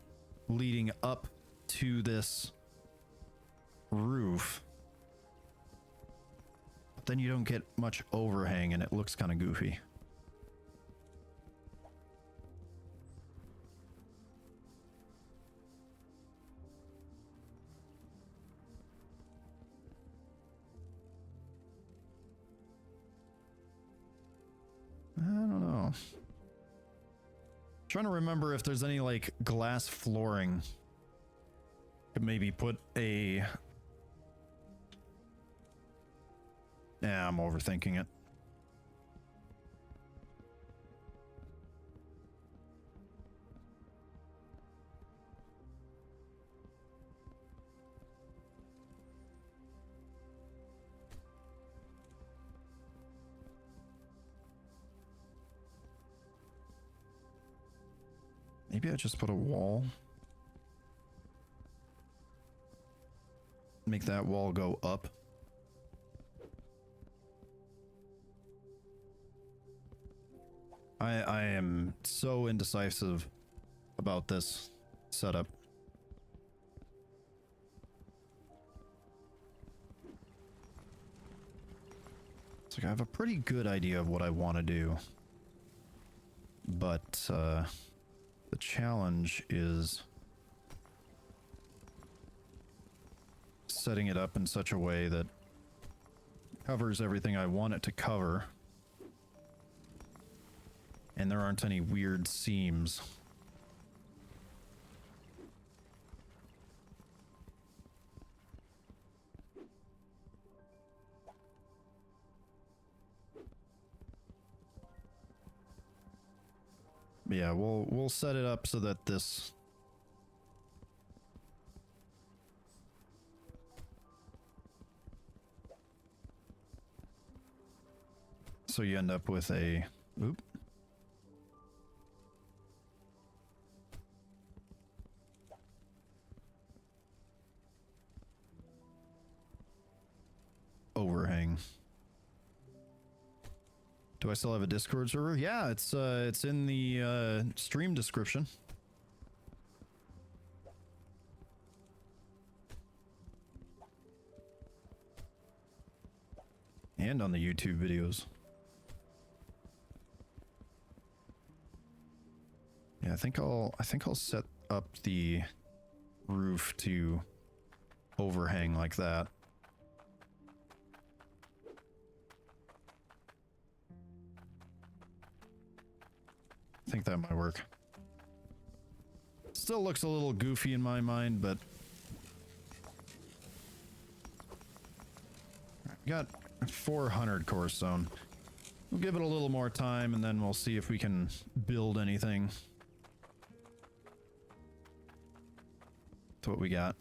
leading up to this roof. But then you don't get much overhang and it looks kind of goofy. I don't know. Trying to remember if there's any like glass flooring. Could maybe put a... Yeah, I'm overthinking it. Maybe I just put a wall. Make that wall go up. I am so indecisive about this setup. It's like I have a pretty good idea of what I want to do. But the challenge is setting it up in such a way that covers everything I want it to cover. And there aren't any weird seams. Yeah, we'll set it up so that this. So you end up with a. Oop. Overhang. Do I still have a Discord server? Yeah, it's in the stream description. And on the YouTube videos. Yeah, I think I'll set up the roof to overhang like that. I think that might work. Still looks a little goofy in my mind, but we got 400 core stone. We'll give it a little more time and then we'll see if we can build anything. That's what we got.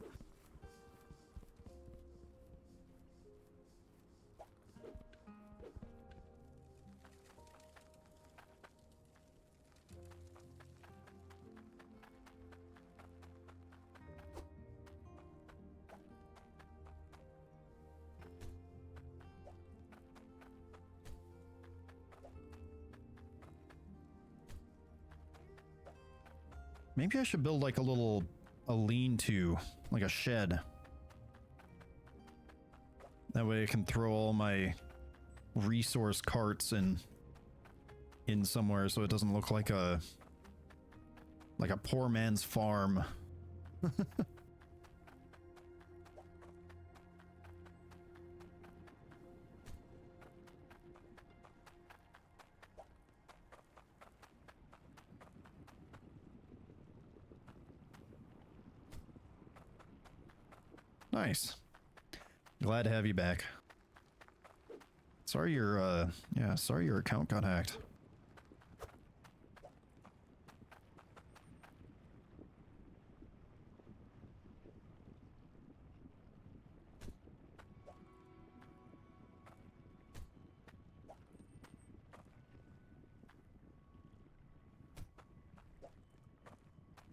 Maybe I should build like a lean-to, like a shed. That way I can throw all my resource carts in somewhere so it doesn't look like a poor man's farm. Nice. Glad to have you back. Sorry your sorry your account got hacked.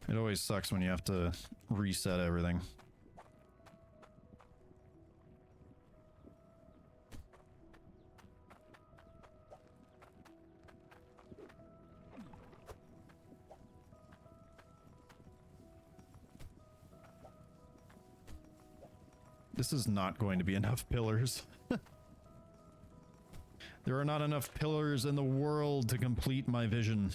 It always sucks when you have to reset everything. This is not going to be enough pillars. There are not enough pillars in the world to complete my vision.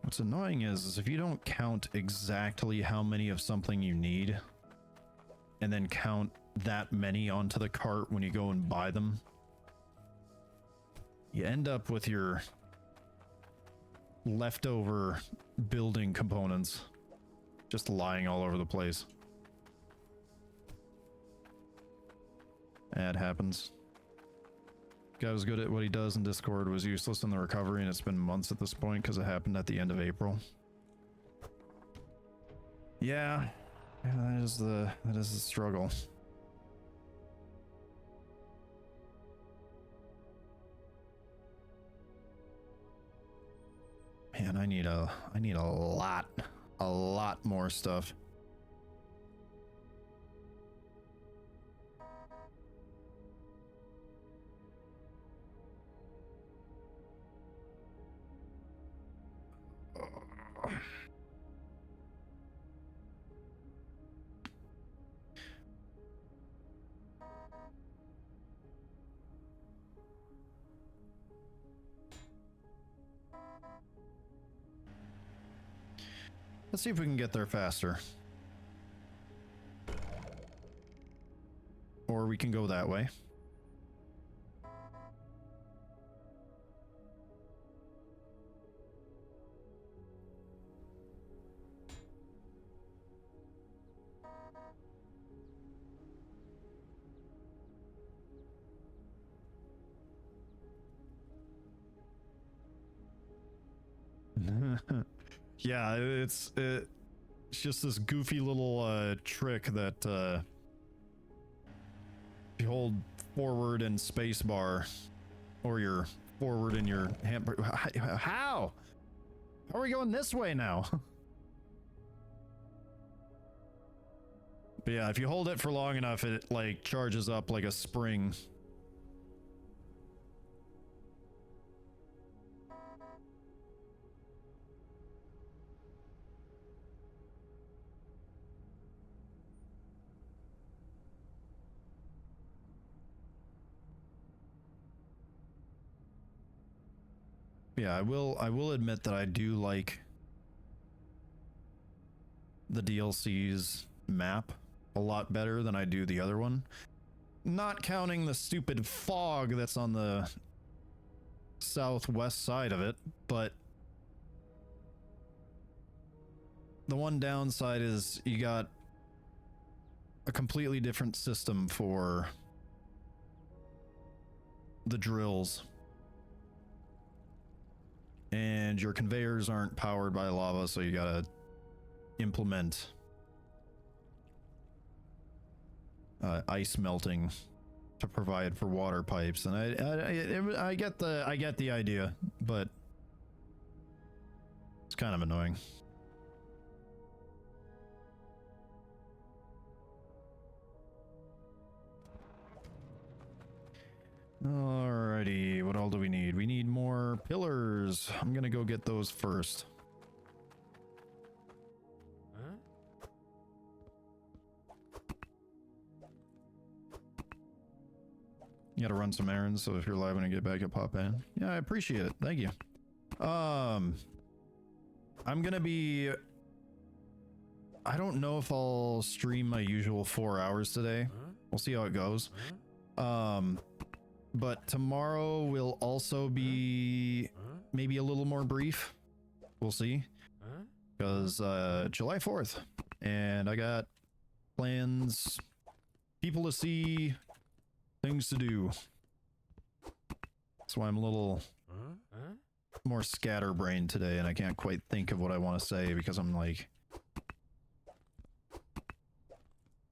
What's annoying is if you don't count exactly how many of something you need, and then count that many onto the cart when you go and buy them, you end up with your leftover building components just lying all over the place. That happens. Guy was good at what he does in Discord, was useless in the recovery, and it's been months at this point because it happened at the end of April. Yeah, that is the struggle. Man, I need a lot more stuff. Let's see if we can get there faster. Or we can go that way. Yeah, it's just this goofy little trick that if you hold forward and space bar, or your forward and your hand. How are we going this way now? But yeah, if you hold it for long enough, it like charges up like a spring. Yeah, I will admit that I do like the DLC's map a lot better than I do the other one. Not counting the stupid fog that's on the southwest side of it, but the one downside is you got a completely different system for the drills. And your conveyors aren't powered by lava, so you gotta implement ice melting to provide for water pipes. And I get the idea, but it's kind of annoying. Alrighty, what all do we need? We need more pillars. I'm gonna go get those first. Huh? You gotta run some errands, so if you're live when I get back, you'll pop in. Yeah, I appreciate it. Thank you. I'm gonna be... I don't know if I'll stream my usual 4 hours today. We'll see how it goes. But tomorrow will also be maybe a little more brief. We'll see. Because July 4th. And I got plans, people to see, things to do. That's why I'm a little more scatterbrained today, and I can't quite think of what I want to say because I'm like...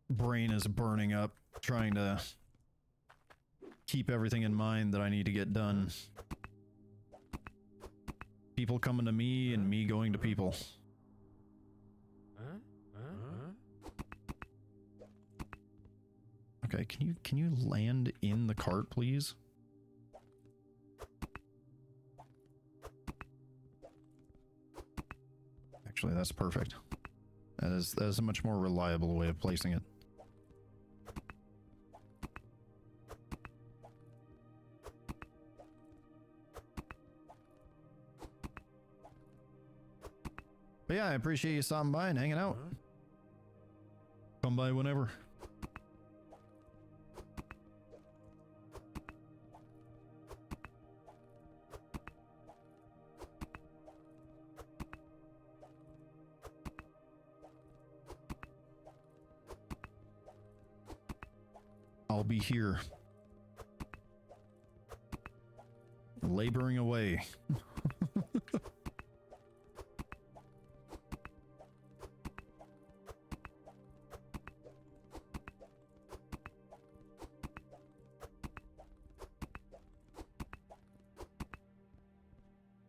brain is burning up trying to keep everything in mind that I need to get done. People coming to me and me going to people. Okay, can you land in the cart, please? Actually, that's perfect. That is a much more reliable way of placing it. But yeah, I appreciate you stopping by and hanging out. Come by whenever. I'll be here. Laboring away.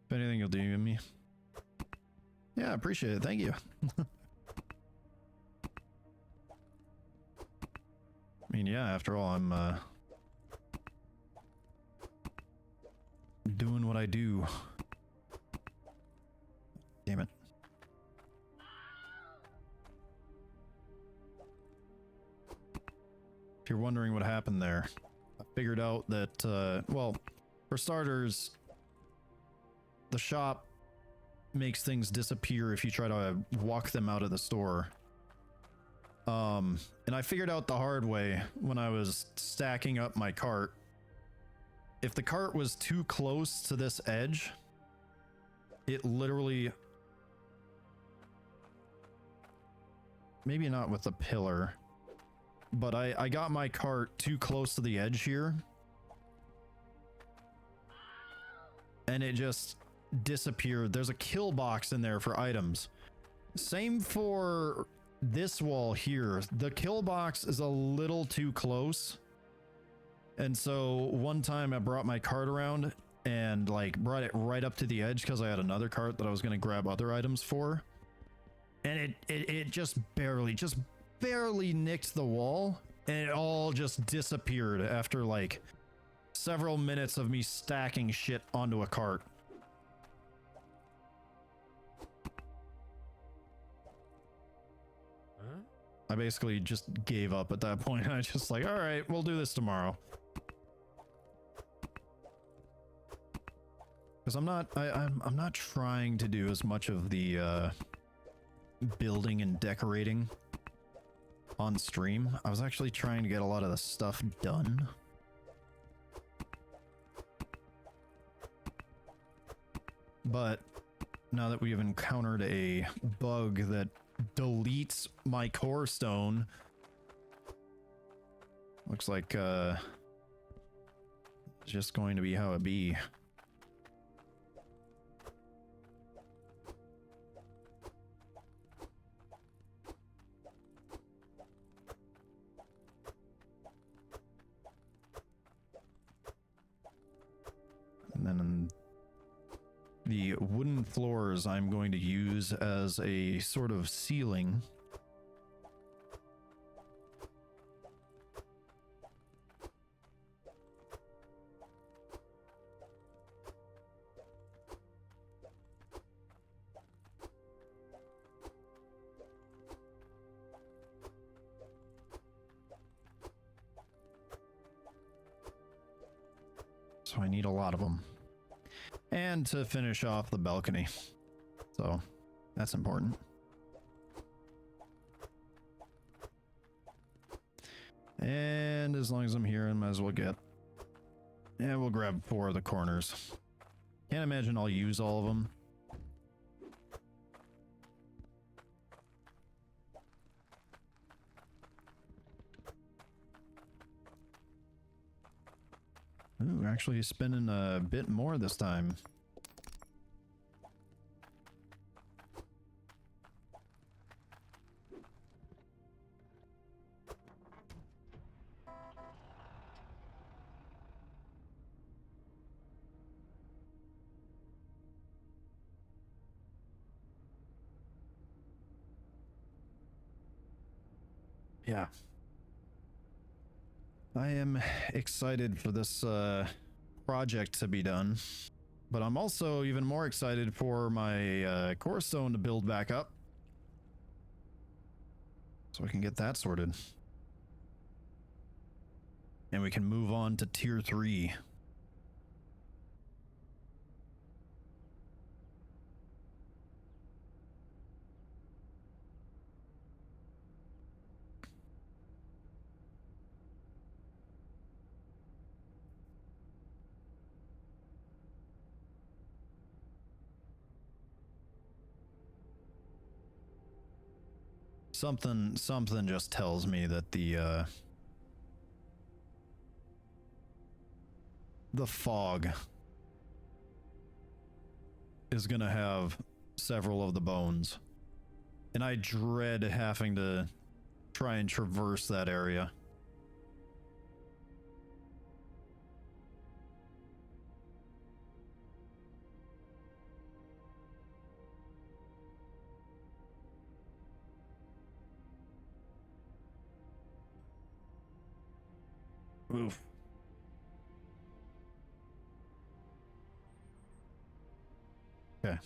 If anything, you'll DM me. Yeah, I appreciate it. Thank you. I mean, yeah, after all, I'm doing what I do. Damn it. If you're wondering what happened there, I figured out that, well, for starters, the shop makes things disappear if you try to walk them out of the store. And I figured out the hard way when I was stacking up my cart. If the cart was too close to this edge, it literally... Maybe not with the pillar, but I got my cart too close to the edge here. And it just disappeared. There's a kill box in there for items. Same for this wall here. The kill box is a little too close. And so one time I brought my cart around and like brought it right up to the edge because I had another cart that I was going to grab other items for. And it just barely nicked the wall, and it all just disappeared after like several minutes of me stacking shit onto a cart. Huh? I basically just gave up at that point. I just like, all right, we'll do this tomorrow. Because I'm not trying to do as much of the building and decorating on stream. I was actually trying to get a lot of the stuff done. But now that we have encountered a bug that deletes my core stone, looks like it's just going to be how it be. And then the wooden floors I'm going to use as a sort of ceiling. So I need a lot of them. And to finish off the balcony. So that's important. And as long as I'm here, I might as well get... Yeah, we'll grab 4 of the corners. Can't imagine I'll use all of them. Ooh, we're actually spending a bit more this time. Yeah. I am excited for this project to be done, but I'm also even more excited for my core stone to build back up so I can get that sorted. And we can move on to tier 3. Something just tells me that the fog is gonna have several of the bones, and I dread having to try and traverse that area. Oof. Okay.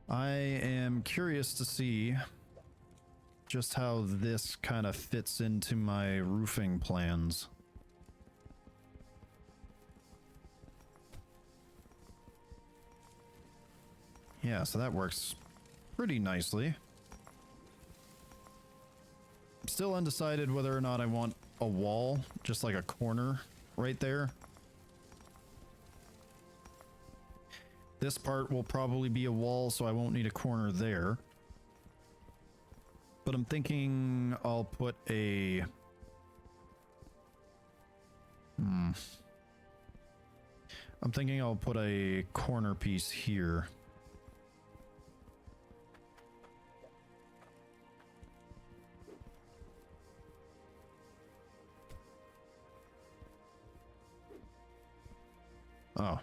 I am curious to see just how this kind of fits into my roofing plans. Yeah, so that works pretty nicely. Still undecided whether or not I want a wall, just like a corner right there. This part will probably be a wall, so I won't need a corner there. But I'm thinking I'll put a... I'm thinking I'll put a corner piece here. Oh.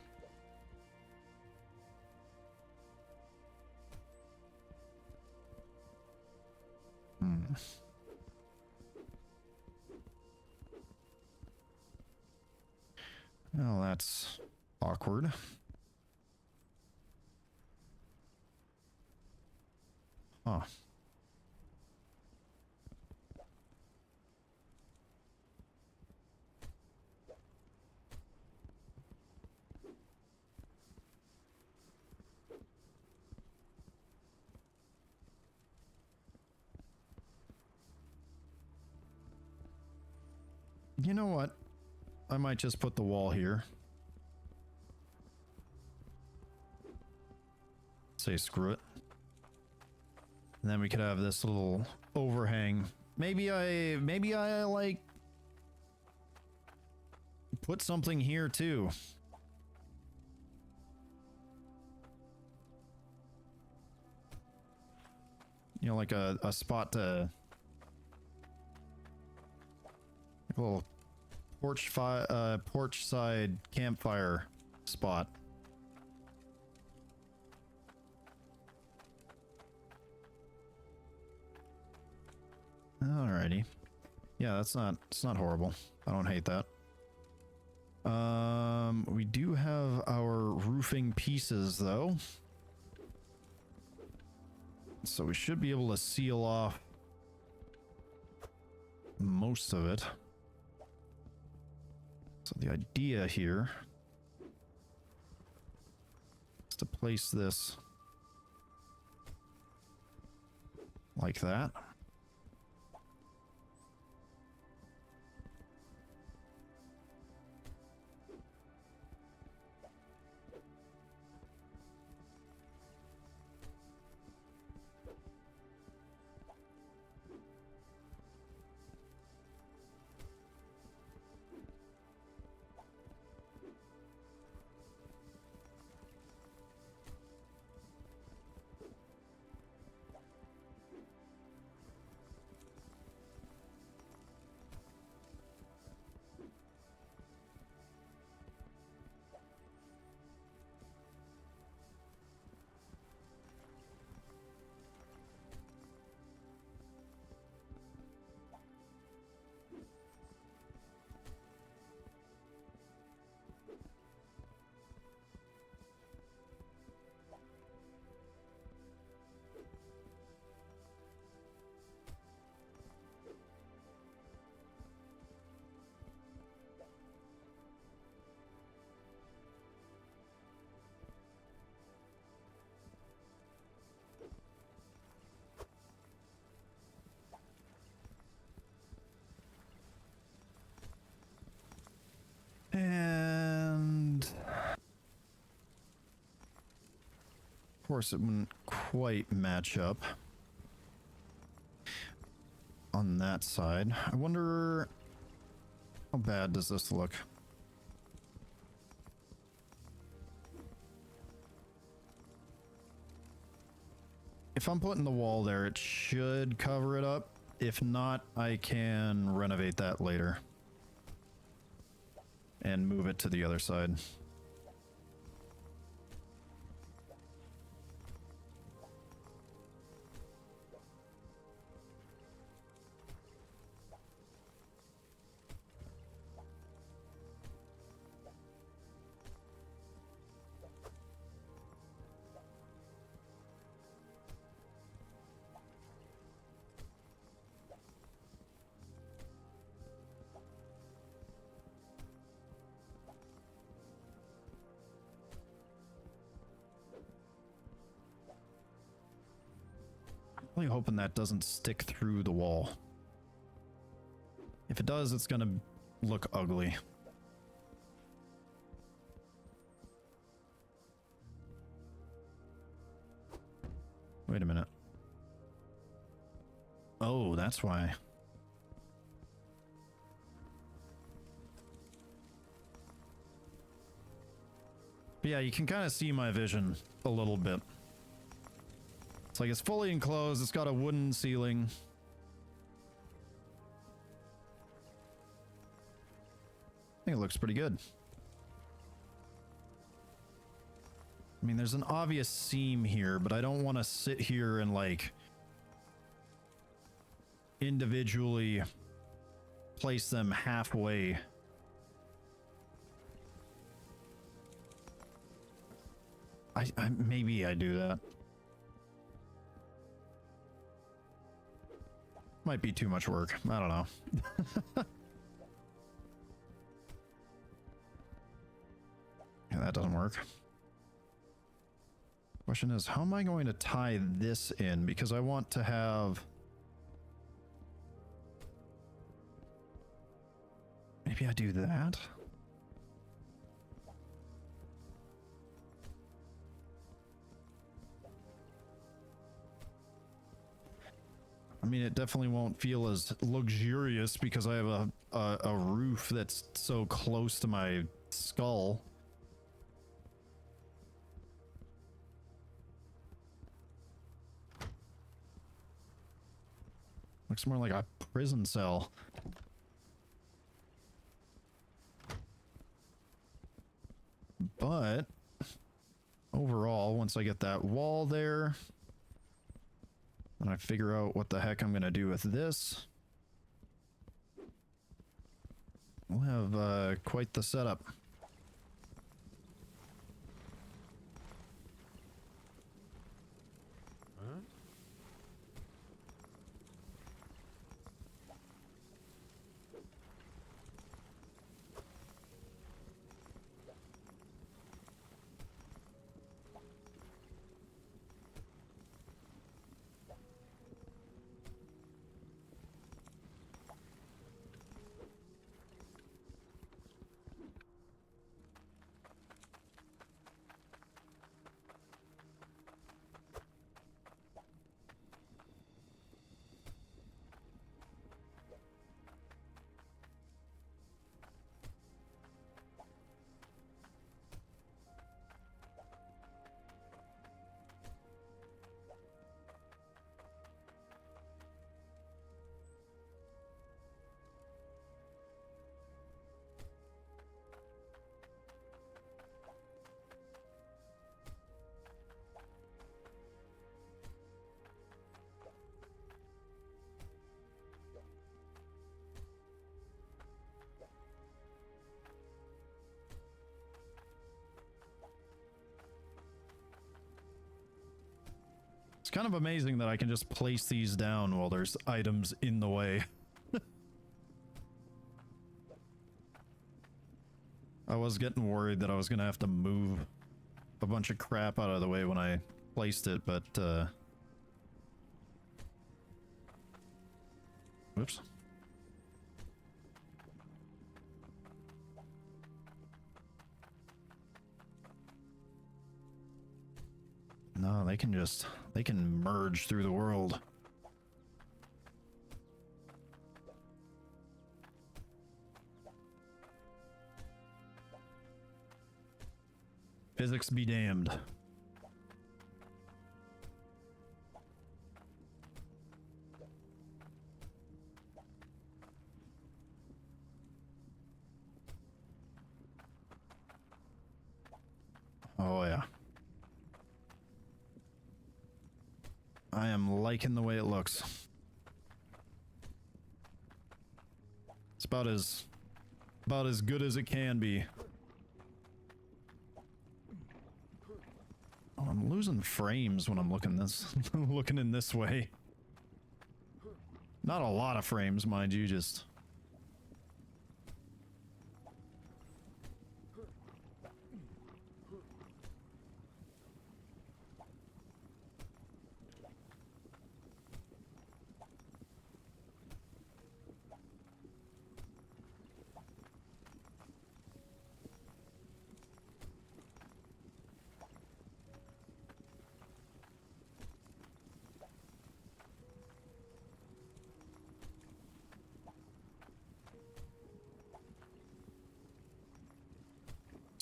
Well, that's awkward. Huh. You know what? I might just put the wall here. Say screw it. And then we could have this little overhang. Maybe I like put something here too. You know, like a spot to, like a little porch side campfire spot. Alrighty. Yeah, it's not horrible. I don't hate that. We do have our roofing pieces though. So we should be able to seal off most of it. So the idea here is to place this like that. And of course it wouldn't quite match up on that side. I wonder how bad does this look? If I'm putting the wall there, it should cover it up. If not, I can renovate that later and move it to the other side. Really hoping that doesn't stick through the wall. If it does, it's gonna look ugly. Wait a minute. Oh, that's why. But yeah, you can kind of see my vision a little bit. It's like it's fully enclosed, it's got a wooden ceiling. I think it looks pretty good. I mean, there's an obvious seam here, but I don't want to sit here and like individually place them halfway. Maybe I do that. Might be too much work. I don't know. Yeah, that doesn't work. Question is, how am I going to tie this in? Because I want to have... Maybe I do that? I mean, it definitely won't feel as luxurious because I have a roof that's so close to my skull. Looks more like a prison cell. But overall, once I get that wall there, and I figure out what the heck I'm gonna do with this, we'll have quite the setup. It's kind of amazing that I can just place these down while there's items in the way. I was getting worried that I was gonna have to move a bunch of crap out of the way when I placed it, but whoops. No, they can merge through the world. Physics be damned. Oh yeah. I am liking the way it looks. It's about as good as it can be. Oh, I'm losing frames when I'm looking looking in this way. Not a lot of frames, mind you, just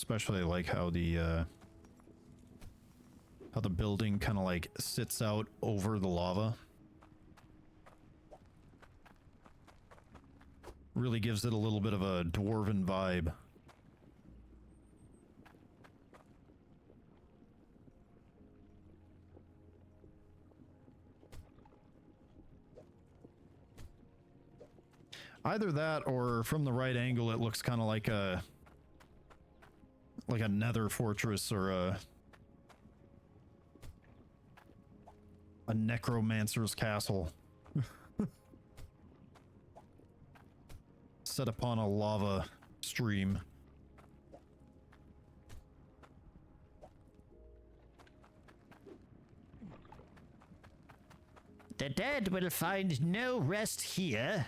especially like how the building kind of like sits out over the lava. Really gives it a little bit of a dwarven vibe. Either that, or from the right angle, it looks kind of like a nether fortress or a necromancer's castle set upon a lava stream. The dead will find no rest here.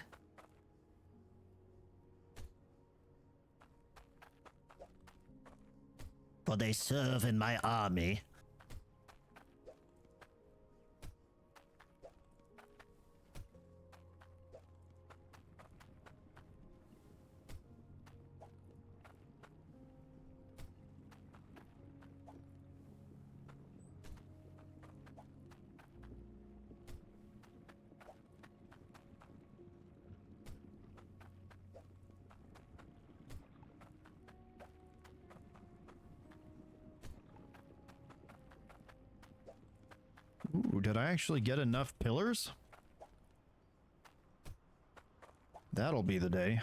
For they serve in my army. Ooh, did I actually get enough pillars? That'll be the day.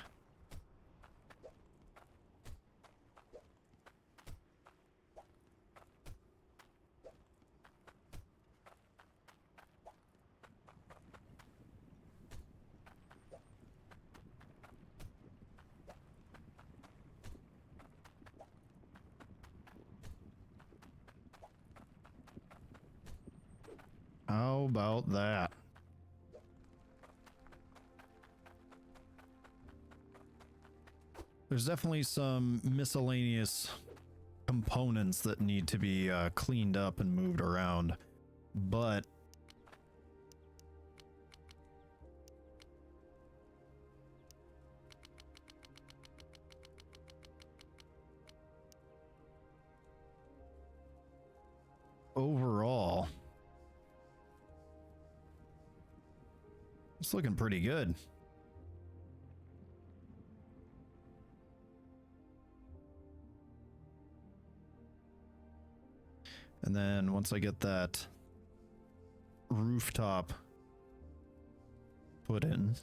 How about that? There's definitely some miscellaneous components that need to be cleaned up and moved around, but overall, it's looking pretty good. And then once I get that rooftop put in,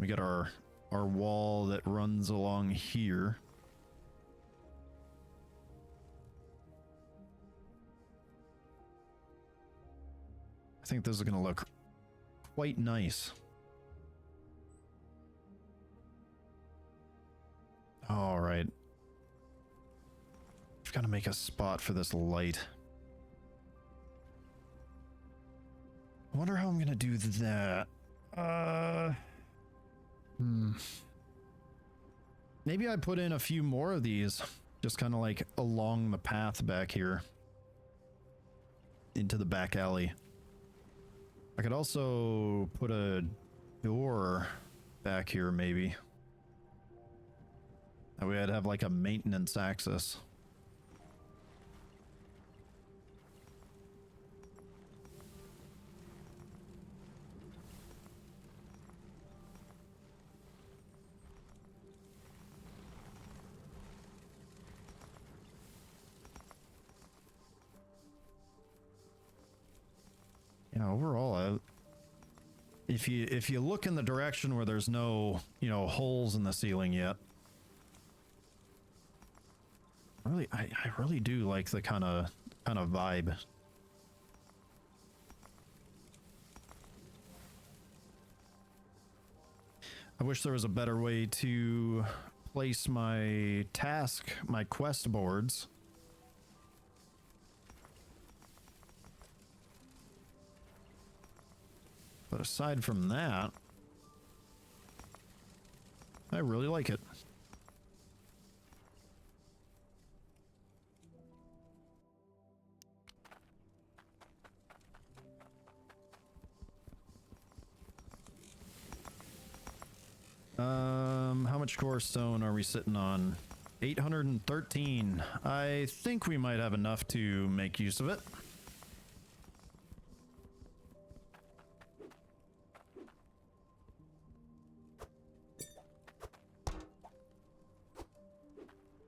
we got our wall that runs along here. I think this is going to look quite nice. All right. I've got to make a spot for this light. I wonder how I'm going to do that. Maybe I put in a few more of these, just kind of like along the path back here into the back alley. I could also put a door back here, maybe. That way I'd have like a maintenance access. Yeah, overall, if you look in the direction where there's no, holes in the ceiling yet, really, I really do like the kind of vibe. I wish there was a better way to place my quest boards. But aside from that, I really like it. How much core stone are we sitting on? 813. I think we might have enough to make use of it.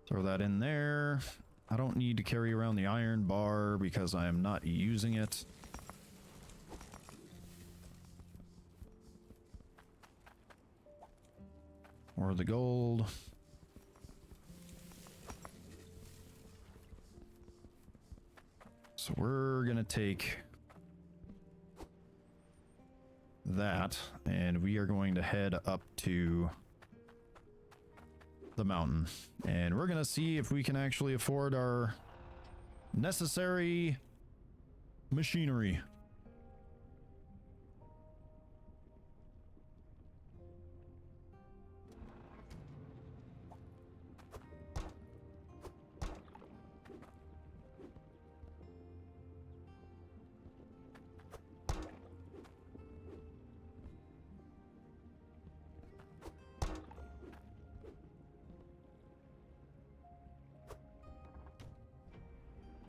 Throw that in there. I don't need to carry around the iron bar because I am not using it. Or the gold. So we're gonna take that and we are going to head up to the mountain, and we're gonna see if we can actually afford our necessary machinery.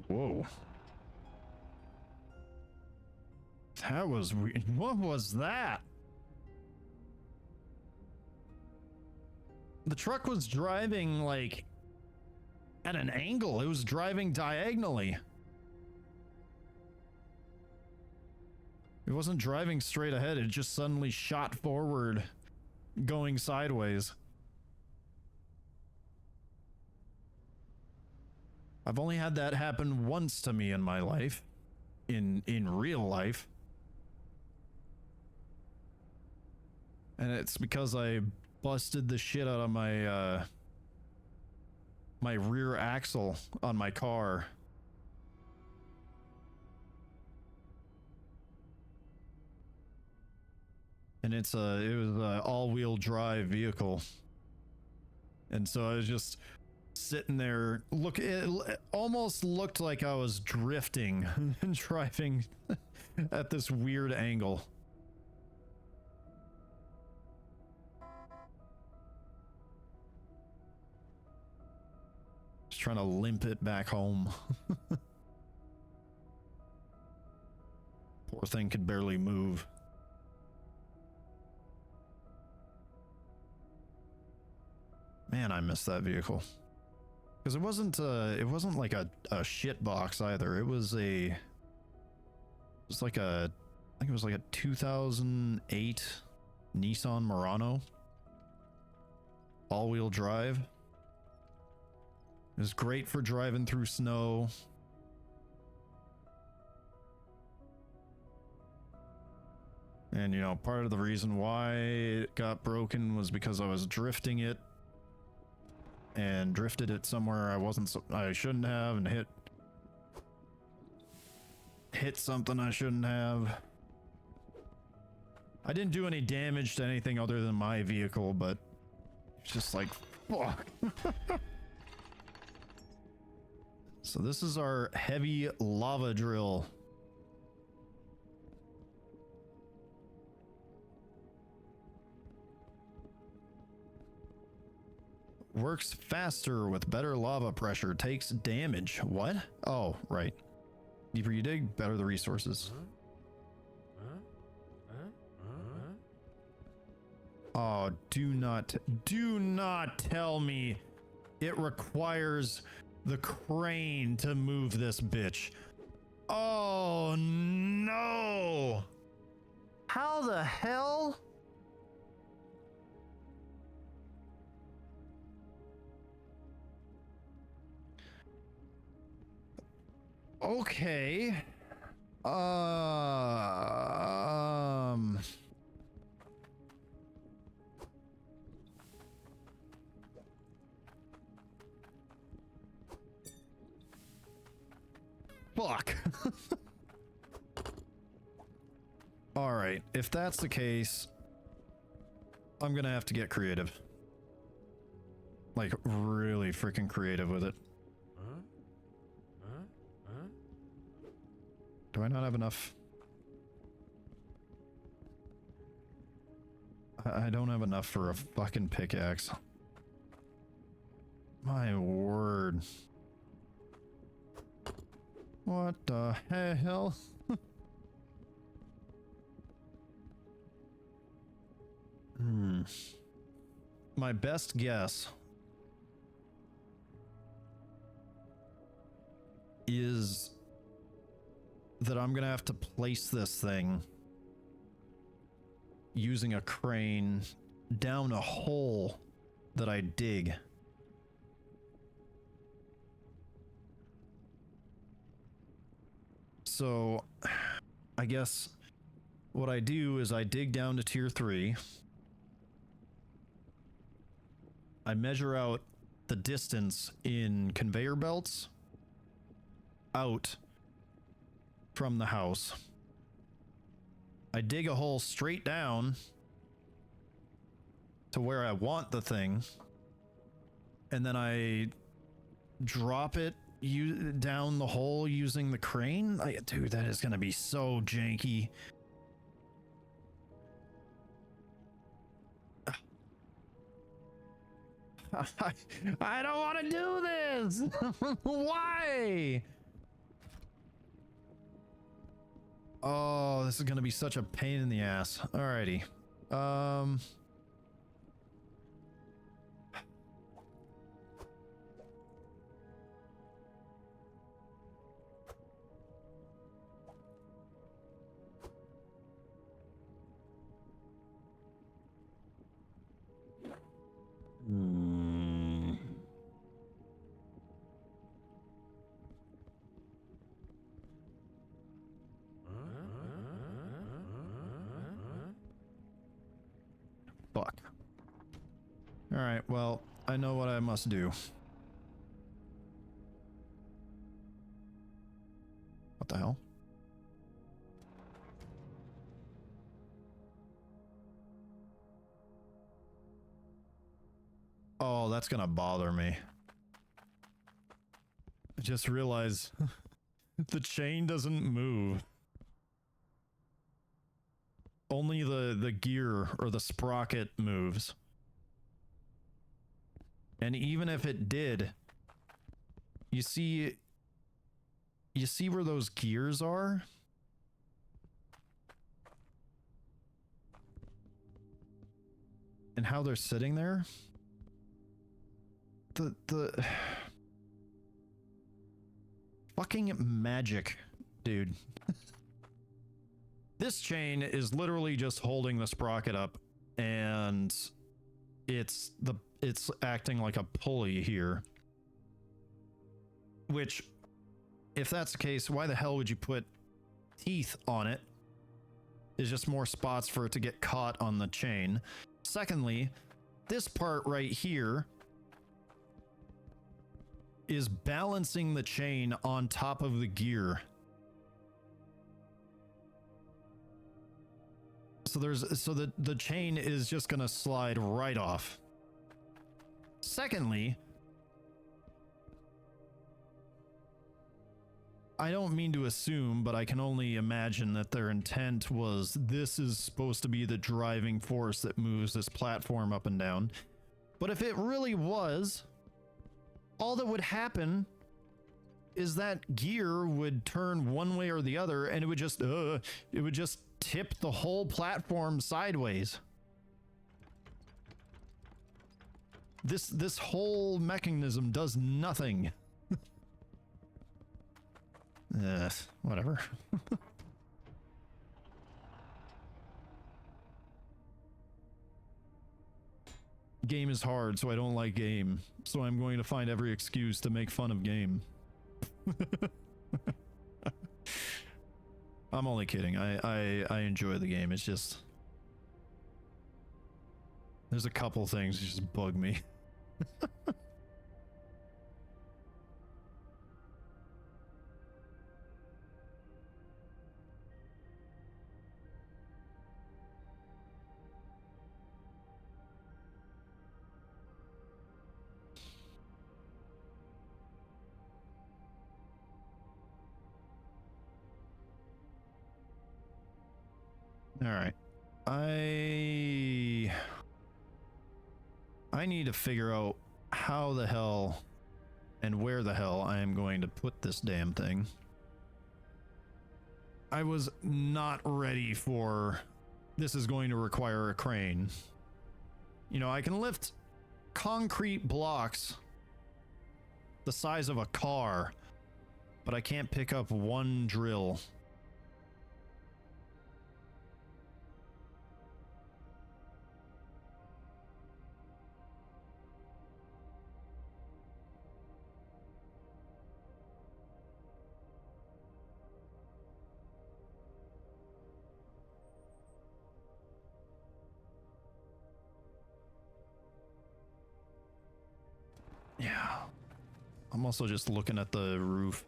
Whoa. That was weird. What was that? The truck was driving like at an angle. It was driving diagonally. It wasn't driving straight ahead. It just suddenly shot forward, going sideways. I've only had that happen once to me in my life, in real life. And it's because I busted the shit out of my my rear axle on my car. And it was a all-wheel drive vehicle. And so I was just sitting there, it almost looked like I was drifting and driving at this weird angle. Just trying to limp it back home. Poor thing could barely move. Man, I missed that vehicle. Because it wasn't like a shit box either. It was like a, I think it was like a 2008 Nissan Murano. All-wheel drive. It was great for driving through snow. And you know, part of the reason why it got broken was because I was drifting it. And drifted it somewhere I shouldn't have, and hit something I shouldn't have. I didn't do any damage to anything other than my vehicle, but it's just like, fuck. So this is our heavy lava drill. Works faster with better lava pressure. Takes damage. What? Oh, right. Deeper you dig, better the resources. Oh, do not tell me it requires the crane to move this bitch. Oh, no. How the hell? Okay. Fuck. All right, if that's the case, I'm gonna have to get creative. Like, really freaking creative with it. Do I not have enough? I don't have enough for a fucking pickaxe. My word. What the hell? My best guess is that I'm gonna have to place this thing using a crane down a hole that I dig. So I guess what I do is I dig down to tier 3. I measure out the distance in conveyor belts out from the house. I dig a hole straight down to where I want the thing, and then I drop it down the hole using the crane. Dude, that is gonna be so janky. I don't want to do this. Why? Oh, this is gonna be such a pain in the ass. Alrighty. Fuck. Alright, well, I know what I must do. What the hell? Oh, that's gonna bother me. I just realized the chain doesn't move. Only the gear or the sprocket moves. And even if it did, you see where those gears are? And how they're sitting there? The fucking magic, dude. This chain is literally just holding the sprocket up, and it's acting like a pulley here. Which, if that's the case, why the hell would you put teeth on it? There's just more spots for it to get caught on the chain. Secondly, this part right here is balancing the chain on top of the gear. So the chain is just gonna slide right off. Secondly, I don't mean to assume, but I can only imagine that their intent was this is supposed to be the driving force that moves this platform up and down. But if it really was, all that would happen is that gear would turn one way or the other, and it would just tip the whole platform sideways. This whole mechanism does nothing. Whatever. Game is hard, so I don't like game. So I'm going to find every excuse to make fun of game. I'm only kidding. I enjoy the game. It's just there's a couple things that just bug me. All right. I need to figure out how the hell and where the hell I am going to put this damn thing. I was not ready for this is going to require a crane. You know, I can lift concrete blocks the size of a car, but I can't pick up one drill. Yeah. I'm also just looking at the roof,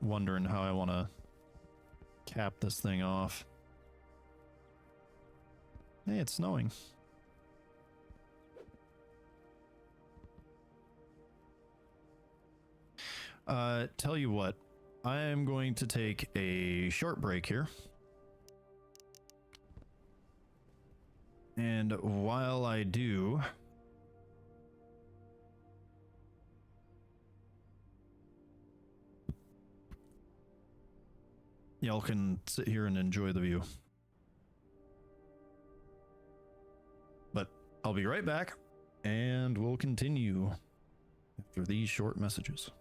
wondering how I want to cap this thing off. Hey, it's snowing. Tell you what, I am going to take a short break here. And while I do, y'all can sit here and enjoy the view. But I'll be right back, and we'll continue after these short messages.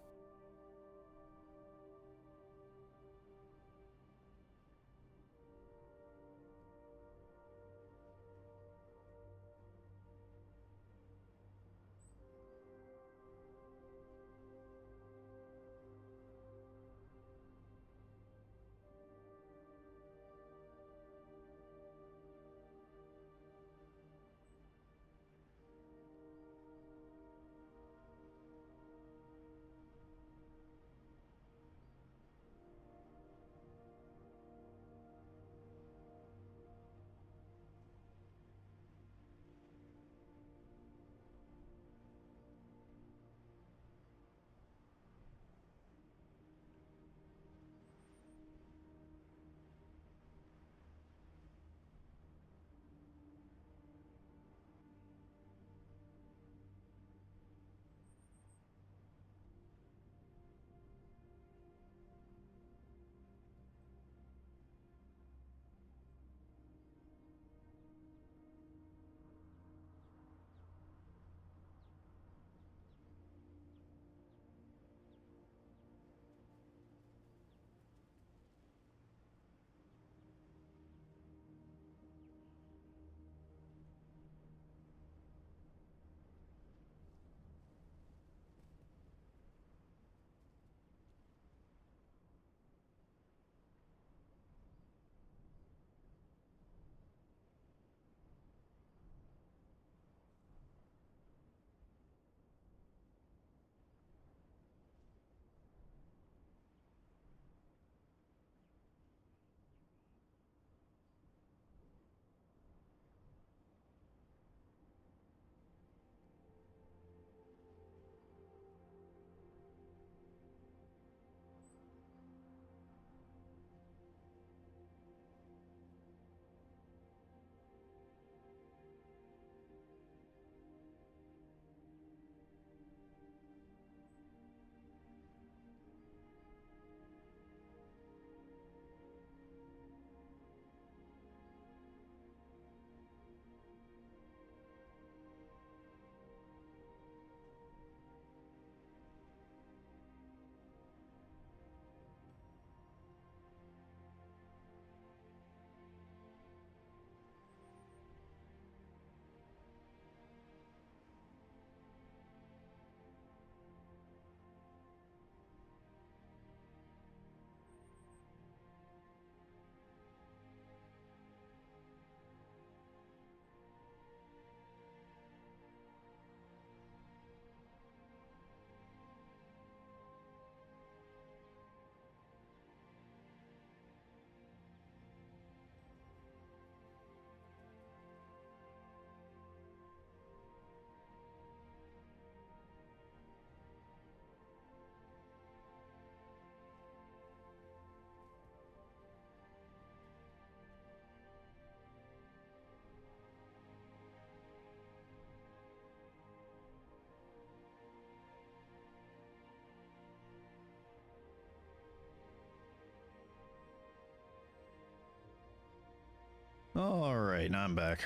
All right, now I'm back.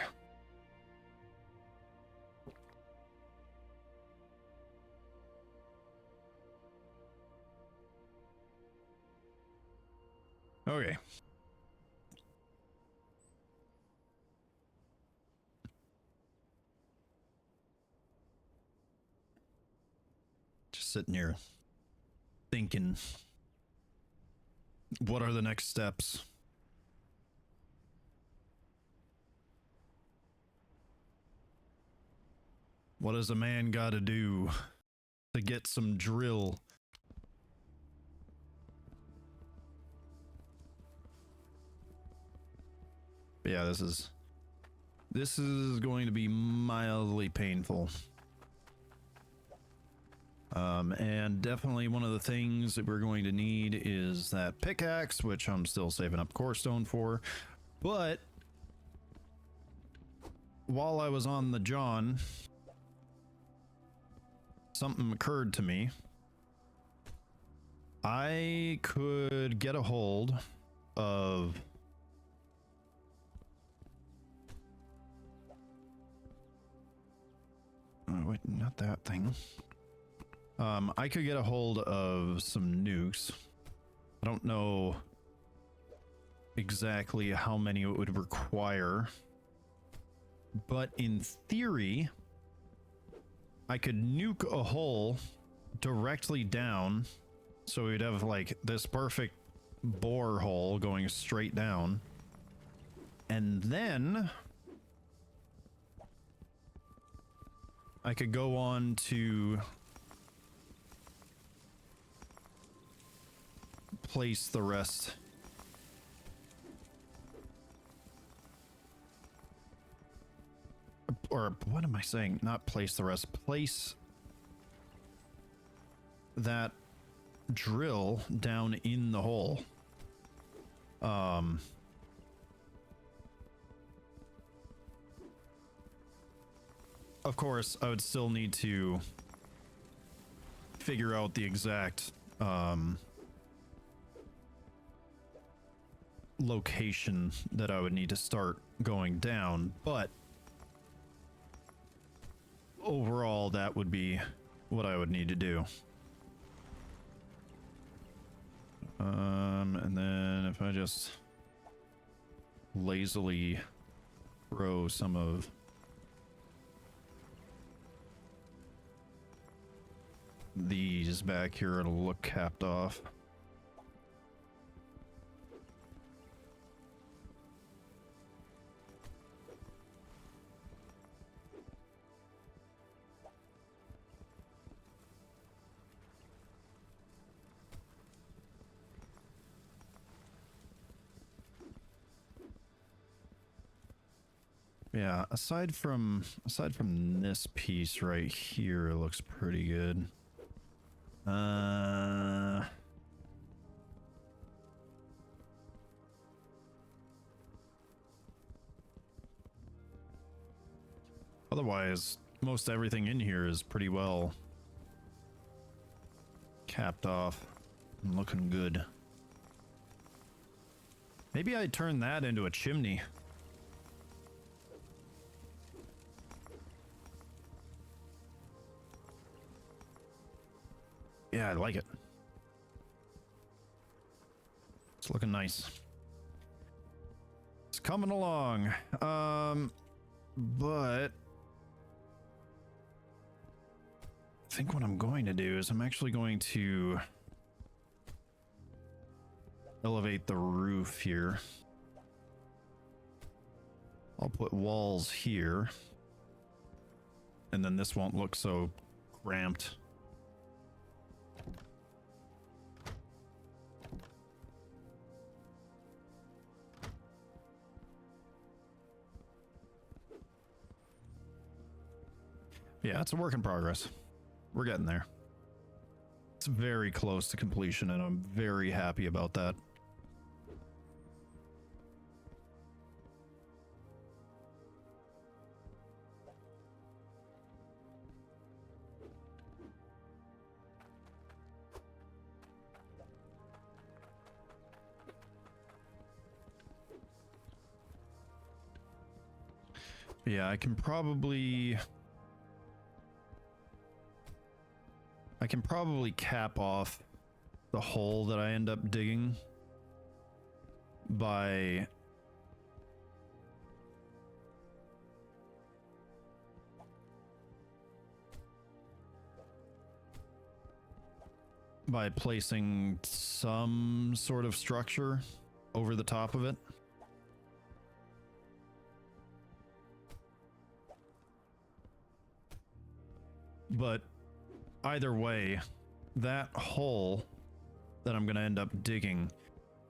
Okay. Just sitting here thinking, what are the next steps? What does a man got to do to get some drill? But yeah, this is going to be mildly painful. And definitely one of the things that we're going to need is that pickaxe, which I'm still saving up core stone for. But while I was on the John, something occurred to me. I could get a hold of oh, wait, not that thing. I could get a hold of some nukes. I don't know exactly how many it would require, but in theory, I could nuke a hole directly down, so we'd have like this perfect bore hole going straight down, and then I could go on to place the rest. Or what am I saying? Not place the rest. Place that drill down in the hole. Of course, I would still need to figure out the exact location that I would need to start going down, but overall that would be what I would need to do. And then if I just lazily throw some of these back here, it'll look capped off. Yeah, aside from this piece right here, it looks pretty good. Otherwise, most everything in here is pretty well capped off and looking good. Maybe I'd turn that into a chimney. Yeah, I like it. It's looking nice. It's coming along. But I think what I'm going to do is I'm actually going to elevate the roof here. I'll put walls here, and then this won't look so cramped. Yeah, it's a work in progress. We're getting there. It's very close to completion, and I'm very happy about that. Yeah, I can probably cap off the hole that I end up digging by placing some sort of structure over the top of it. But either way, that hole that I'm going to end up digging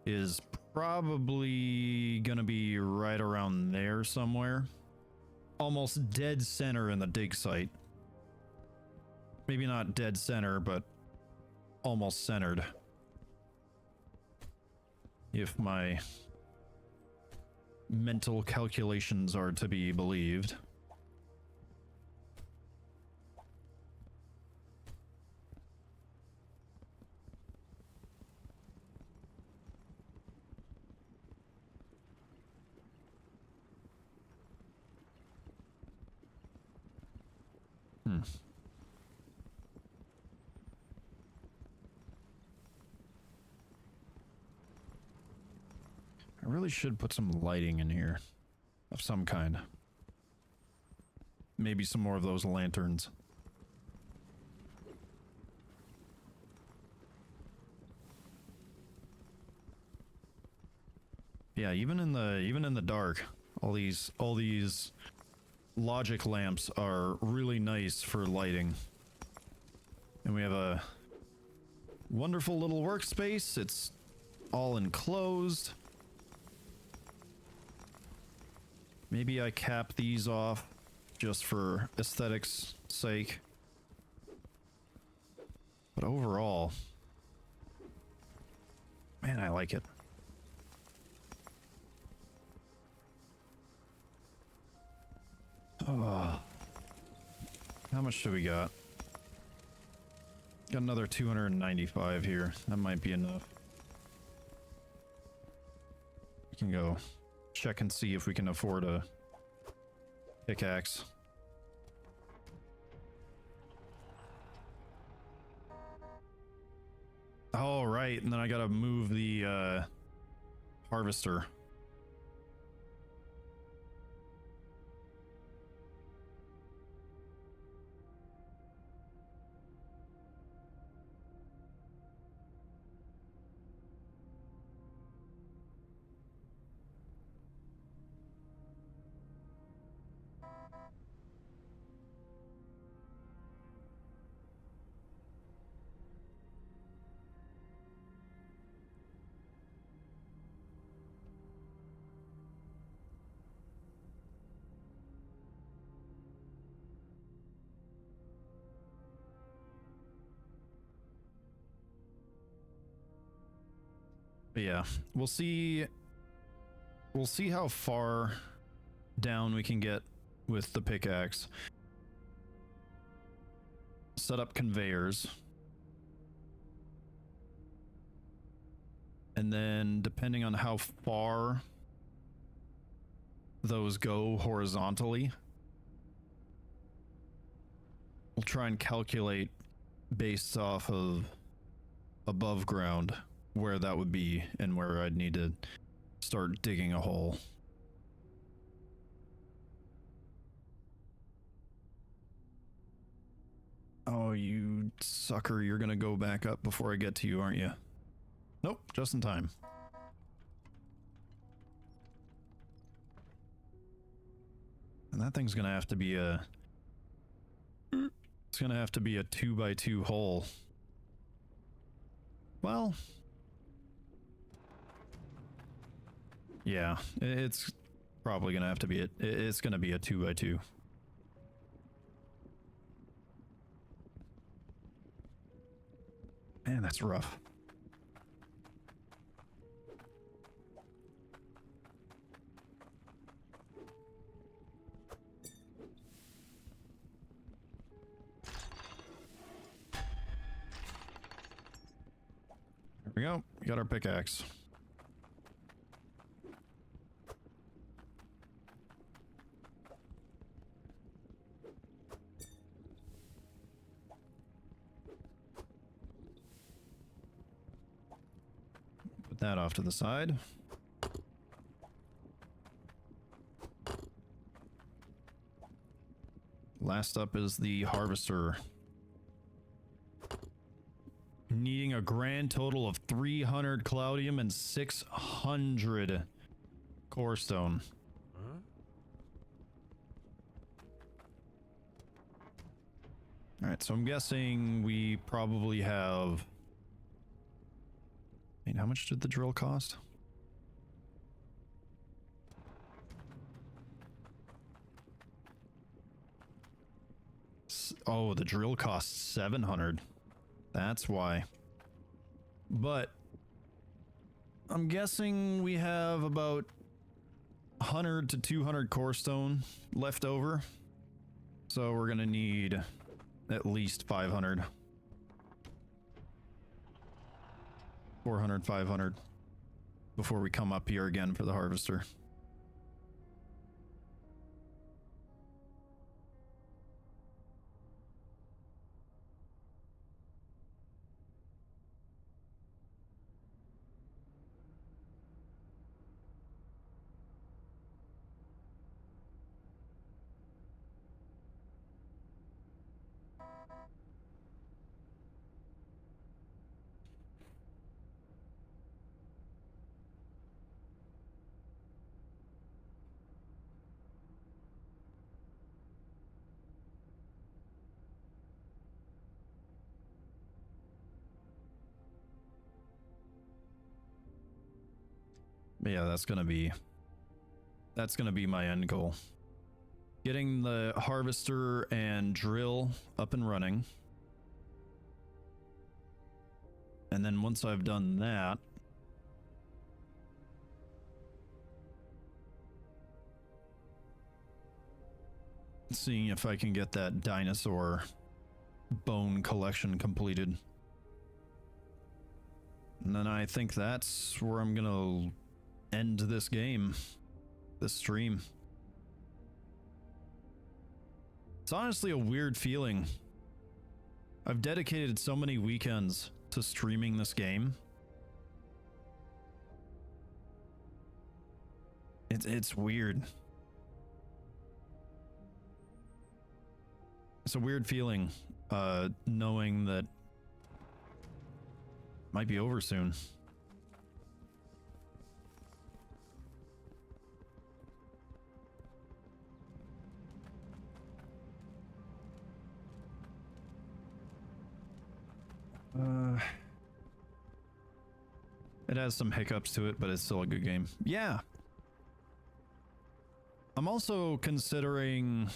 is probably going to be right around there somewhere. Almost dead center in the dig site. Maybe not dead center, but almost centered. If my mental calculations are to be believed. I really should put some lighting in here of some kind. Maybe some more of those lanterns. Yeah, even in the dark, all these logic lamps are really nice for lighting. And we have a wonderful little workspace. It's all enclosed. Maybe I cap these off just for aesthetics' sake. But overall, man, I like it. Oh. How much do we got? Got another 295 here. That might be enough. We can go check and see if we can afford a pickaxe. Oh, right. And then I gotta move the harvester. But yeah, we'll see how far down we can get with the pickaxe. Set up conveyors. And then depending on how far those go horizontally, we'll try and calculate based off of above ground where that would be and where I'd need to start digging a hole. Oh, you sucker, you're gonna go back up before I get to you, aren't you? Nope, just in time. And that thing's gonna have to be it's gonna have to be a 2x2 hole. Well, yeah, it's probably gonna have to be it's gonna be a 2x2. Man, that's rough. There we go. We got our pickaxe. Put that off to the side. Last up is the harvester. Needing a grand total of 300 Cloudium and 600 core stone. Huh? Alright, so I'm guessing we probably have... Wait, how much did the drill cost? Oh, the drill costs 700. That's why. But I'm guessing we have about 100 to 200 core stone left over. So we're going to need at least 500. 400, 500 before we come up here again for the harvester. But yeah, that's gonna be my end goal. Getting the harvester and drill up and running. And then once I've done that, seeing if I can get that dinosaur bone collection completed. And then I think that's where I'm gonna end this game, this stream. It's honestly a weird feeling. I've dedicated so many weekends to streaming this game. It's weird. It's a weird feeling, knowing that it might be over soon. It has some hiccups to it, but it's still a good game. Yeah. I'm also considering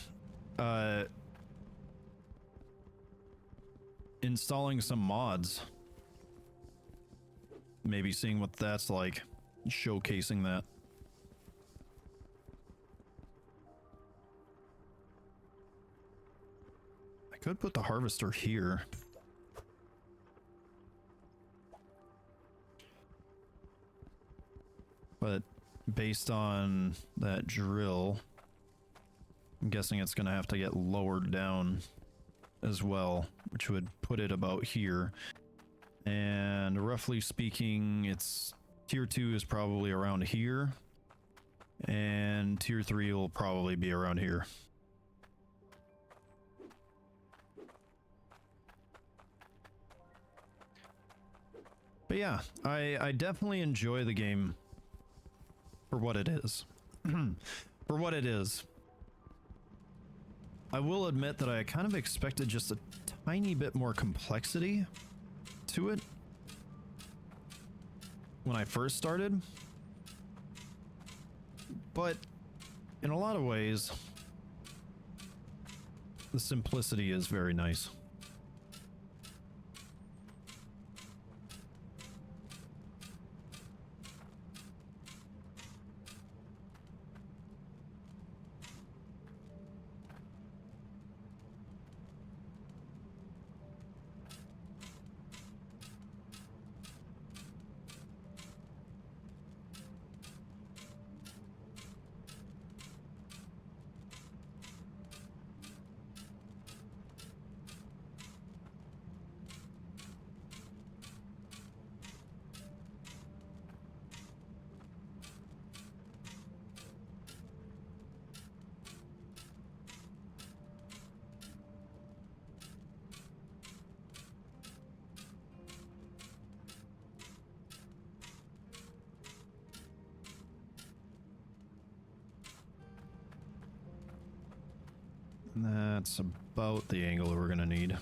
installing some mods. Maybe seeing what that's like, showcasing that. I could put the harvester here. But based on that drill, I'm guessing it's going to have to get lowered down as well, which would put it about here. And roughly speaking, it's tier 2 is probably around here. And tier 3 will probably be around here. But yeah, I definitely enjoy the game. For what it is. For what it is. I will admit that I kind of expected just a tiny bit more complexity to it when I first started. But in a lot of ways, the simplicity is very nice. That's about the angle we're gonna need.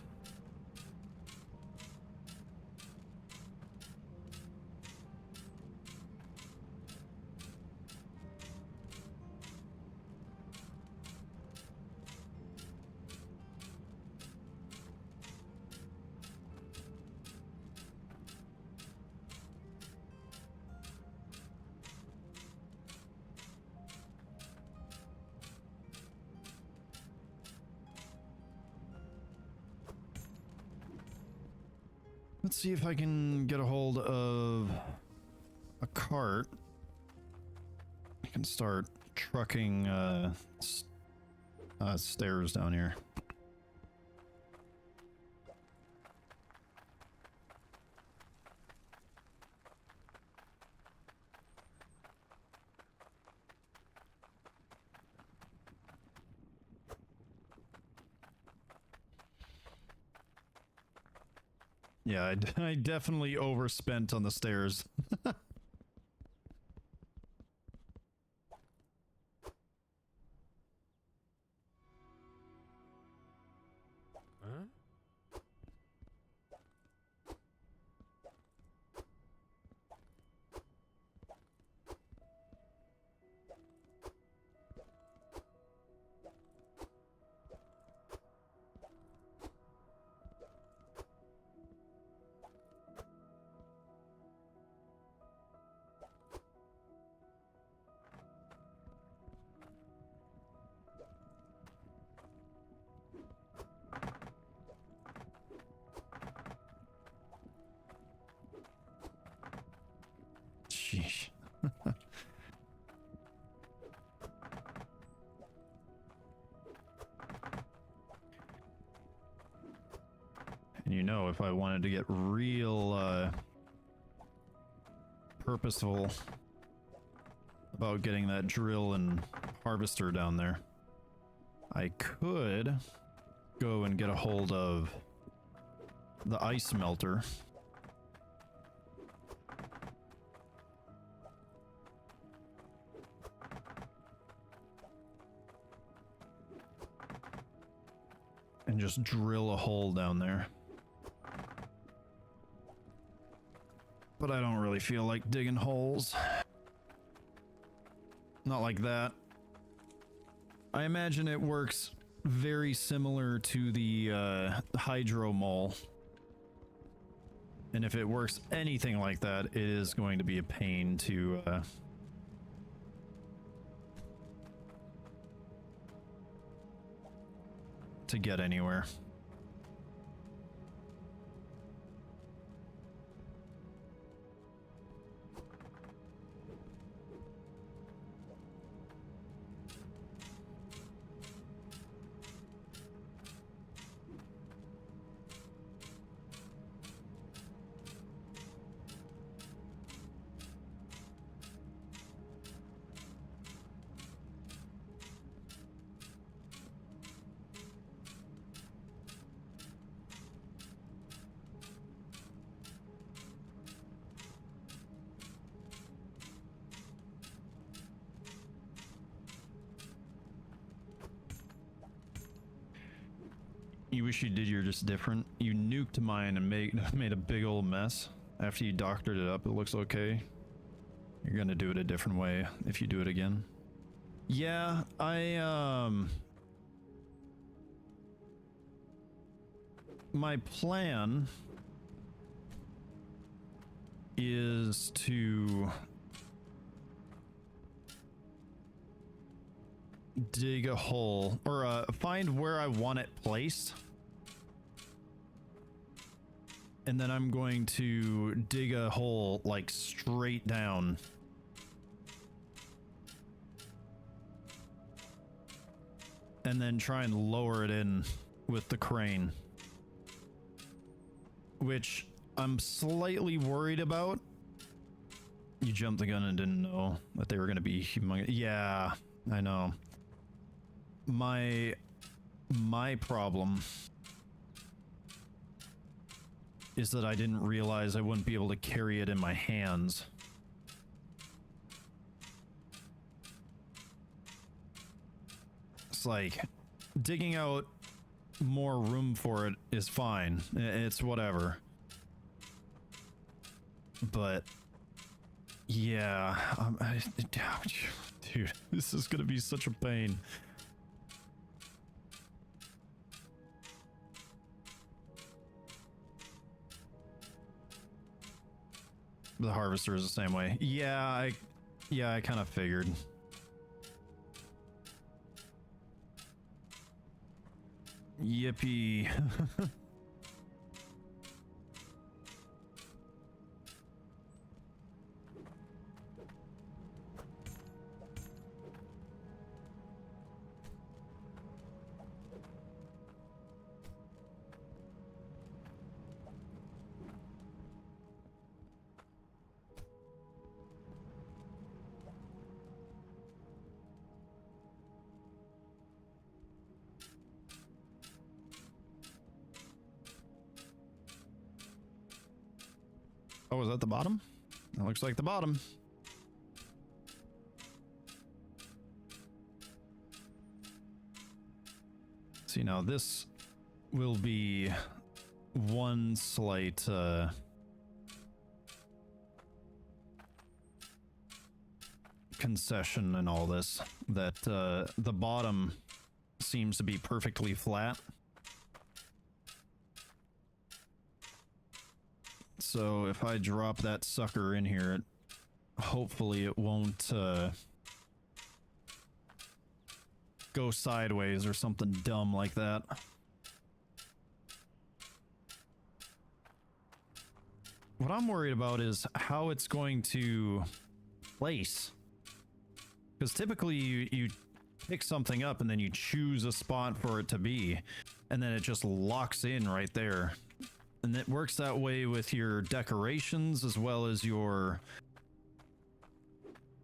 Let's see if I can get a hold of a cart. I can start trucking stairs down here. Yeah, I definitely overspent on the stairs. Huh? Sheesh. And you know, if I wanted to get real purposeful about getting that drill and harvester down there, I could go and get a hold of the ice melter. And just drill a hole down there. But I don't really feel like digging holes. Not like that. I imagine it works very similar to the hydro mole. And if it works anything like that, it is going to be a pain to get anywhere. You wish you did yours just different. You nuked mine and made a big old mess. After you doctored it up, it looks okay. You're gonna do it a different way if you do it again. Yeah, my plan is to dig a hole or find where I want it placed, and then I'm going to dig a hole like straight down, and then try and lower it in with the crane, which I'm slightly worried about. You jumped the gun and didn't know that they were going to be humongous. Yeah, I know. My problem is that I didn't realize I wouldn't be able to carry it in my hands. It's like digging out more room for it is fine. It's whatever. But yeah, dude, this is gonna be such a pain. The harvester is the same way. Yeah, I kind of figured. Yippee. Oh, is that the bottom? That looks like the bottom. See, now this will be one slight concession in all this, that the bottom seems to be perfectly flat. So if I drop that sucker in here, hopefully it won't go sideways or something dumb like that. What I'm worried about is how it's going to place. Because typically you pick something up and then you choose a spot for it to be, and then it just locks in right there. And it works that way with your decorations as well as your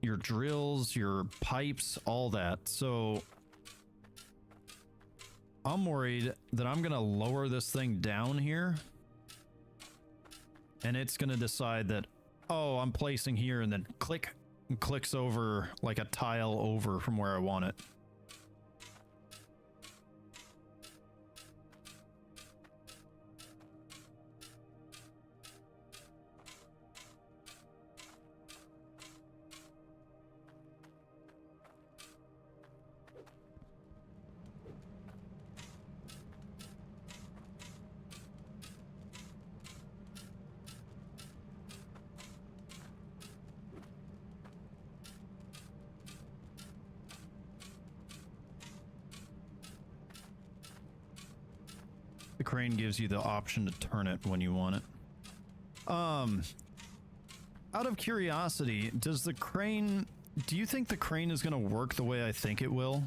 drills, your pipes, all that. So I'm worried that I'm gonna lower this thing down here and it's gonna decide that, oh, I'm placing here, and then clicks over like a tile over from where I want it. The crane gives you the option to turn it when you want it. Out of curiosity, do you think the crane is going to work the way I think it will?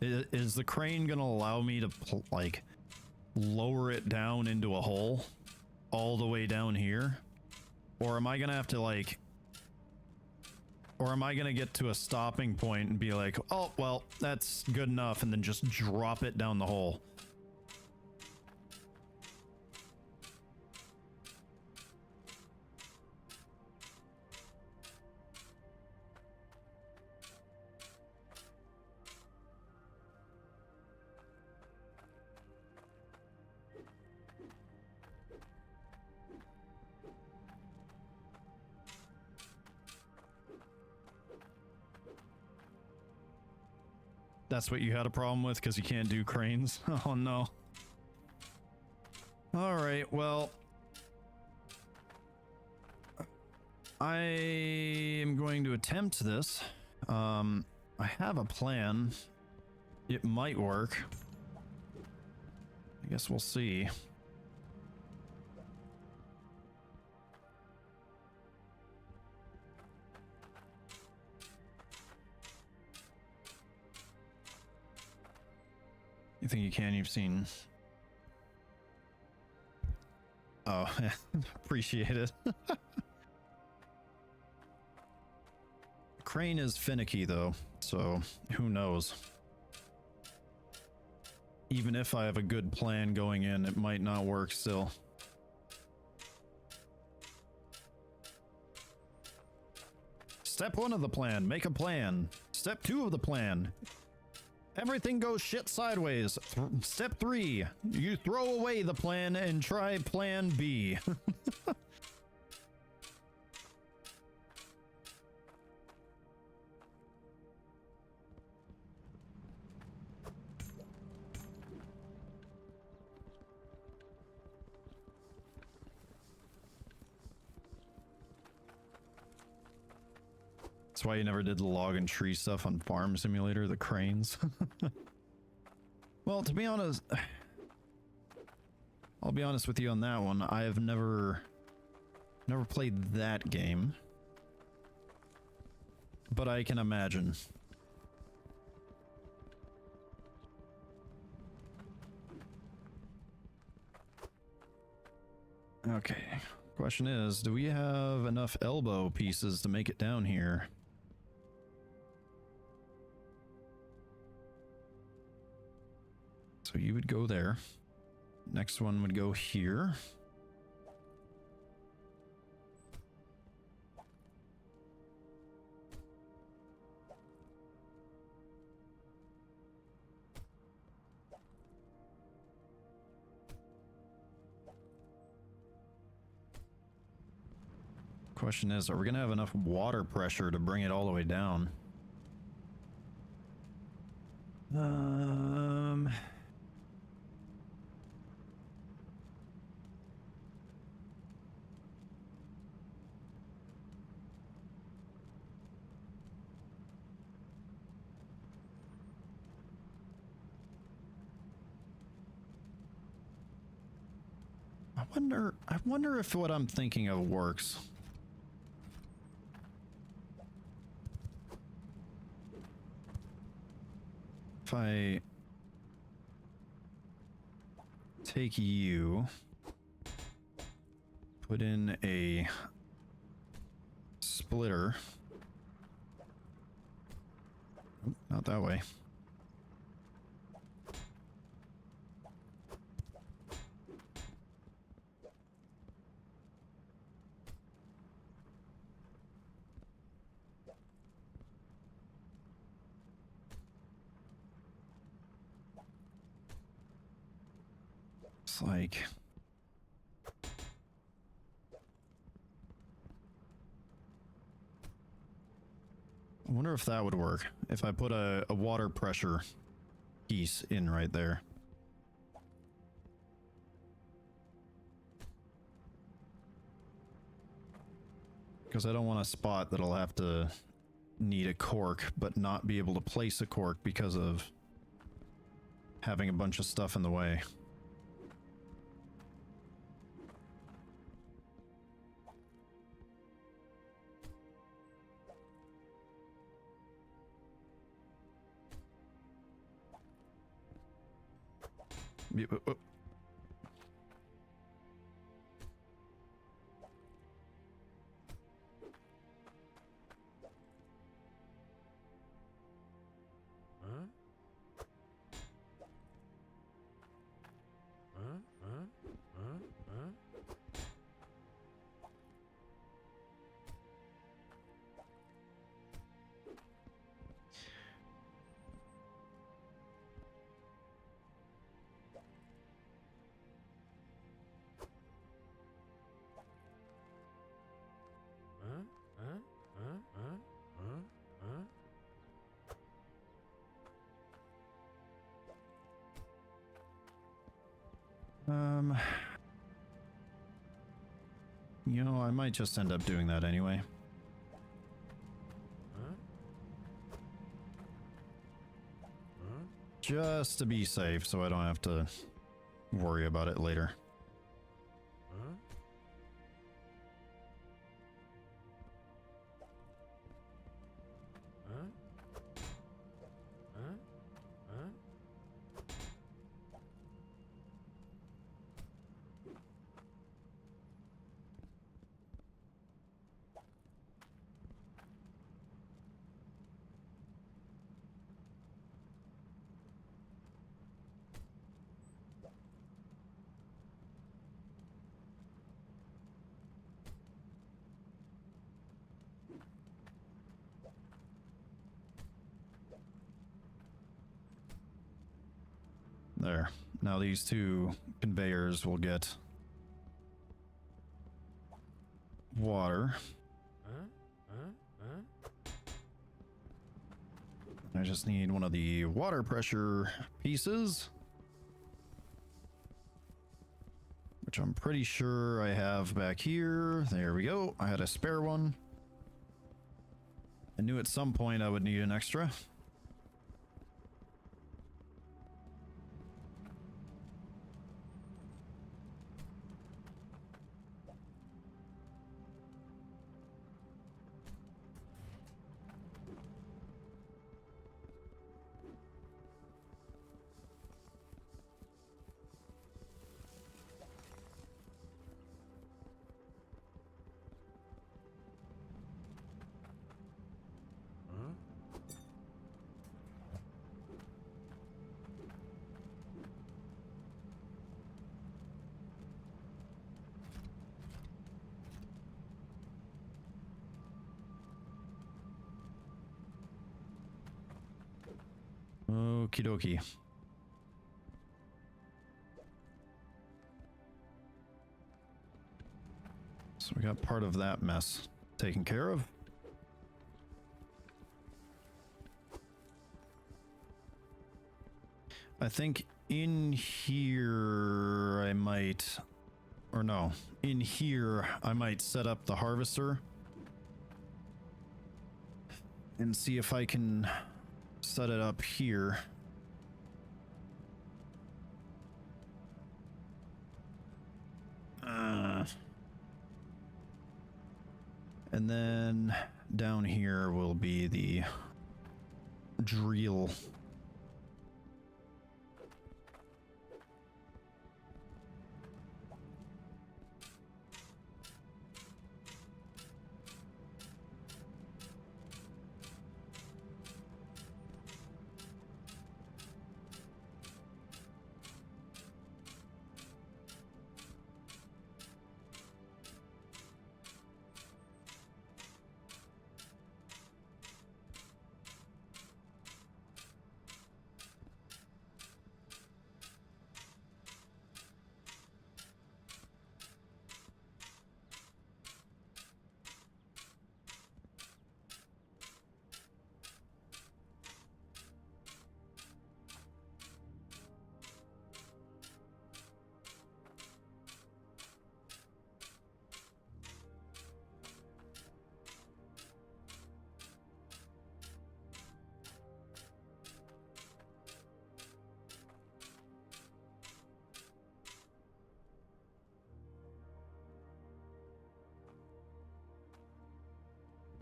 Is the crane going to allow me to like lower it down into a hole all the way down here? Or am I going to have to or am I going to get to a stopping point and be like, oh, well, that's good enough, and then just drop it down the hole? That's what you had a problem with because you can't do cranes? Oh no. Alright, well, I am going to attempt this. I have a plan. It might work. I guess we'll see. You think you can? You've seen. Oh, appreciate it. Crane is finicky though, so who knows? Even if I have a good plan going in, it might not work still. Step 1 of the plan, make a plan. Step 2 of the plan, everything goes shit sideways. Step 3, you throw away the plan and try plan B. That's why you never did the log and tree stuff on Farm Simulator, the cranes. Well, to be honest, I'll be honest with you on that one. I have never played that game, but I can imagine. Okay, question is, do we have enough elbow pieces to make it down here? So you would go there. Next one would go here. Question is, are we gonna have enough water pressure to bring it all the way down? I wonder if what I'm thinking of works. If I take you, put in a splitter. Not that way. It's like, I wonder if that would work if I put a water pressure piece in right there. Because I don't want a spot that'll have to need a cork but not be able to place a cork because of having a bunch of stuff in the way. You know, I might just end up doing that anyway. Just to be safe, so I don't have to worry about it later. There. Now these two conveyors will get water. I just need one of the water pressure pieces, which I'm pretty sure I have back here. There we go. I had a spare one. I knew at some point I would need an extra. Okie dokie. So we got part of that mess taken care of. I think in here I might, or no, in here I might set up the harvester and see if I can set it up here. And then down here will be the drill.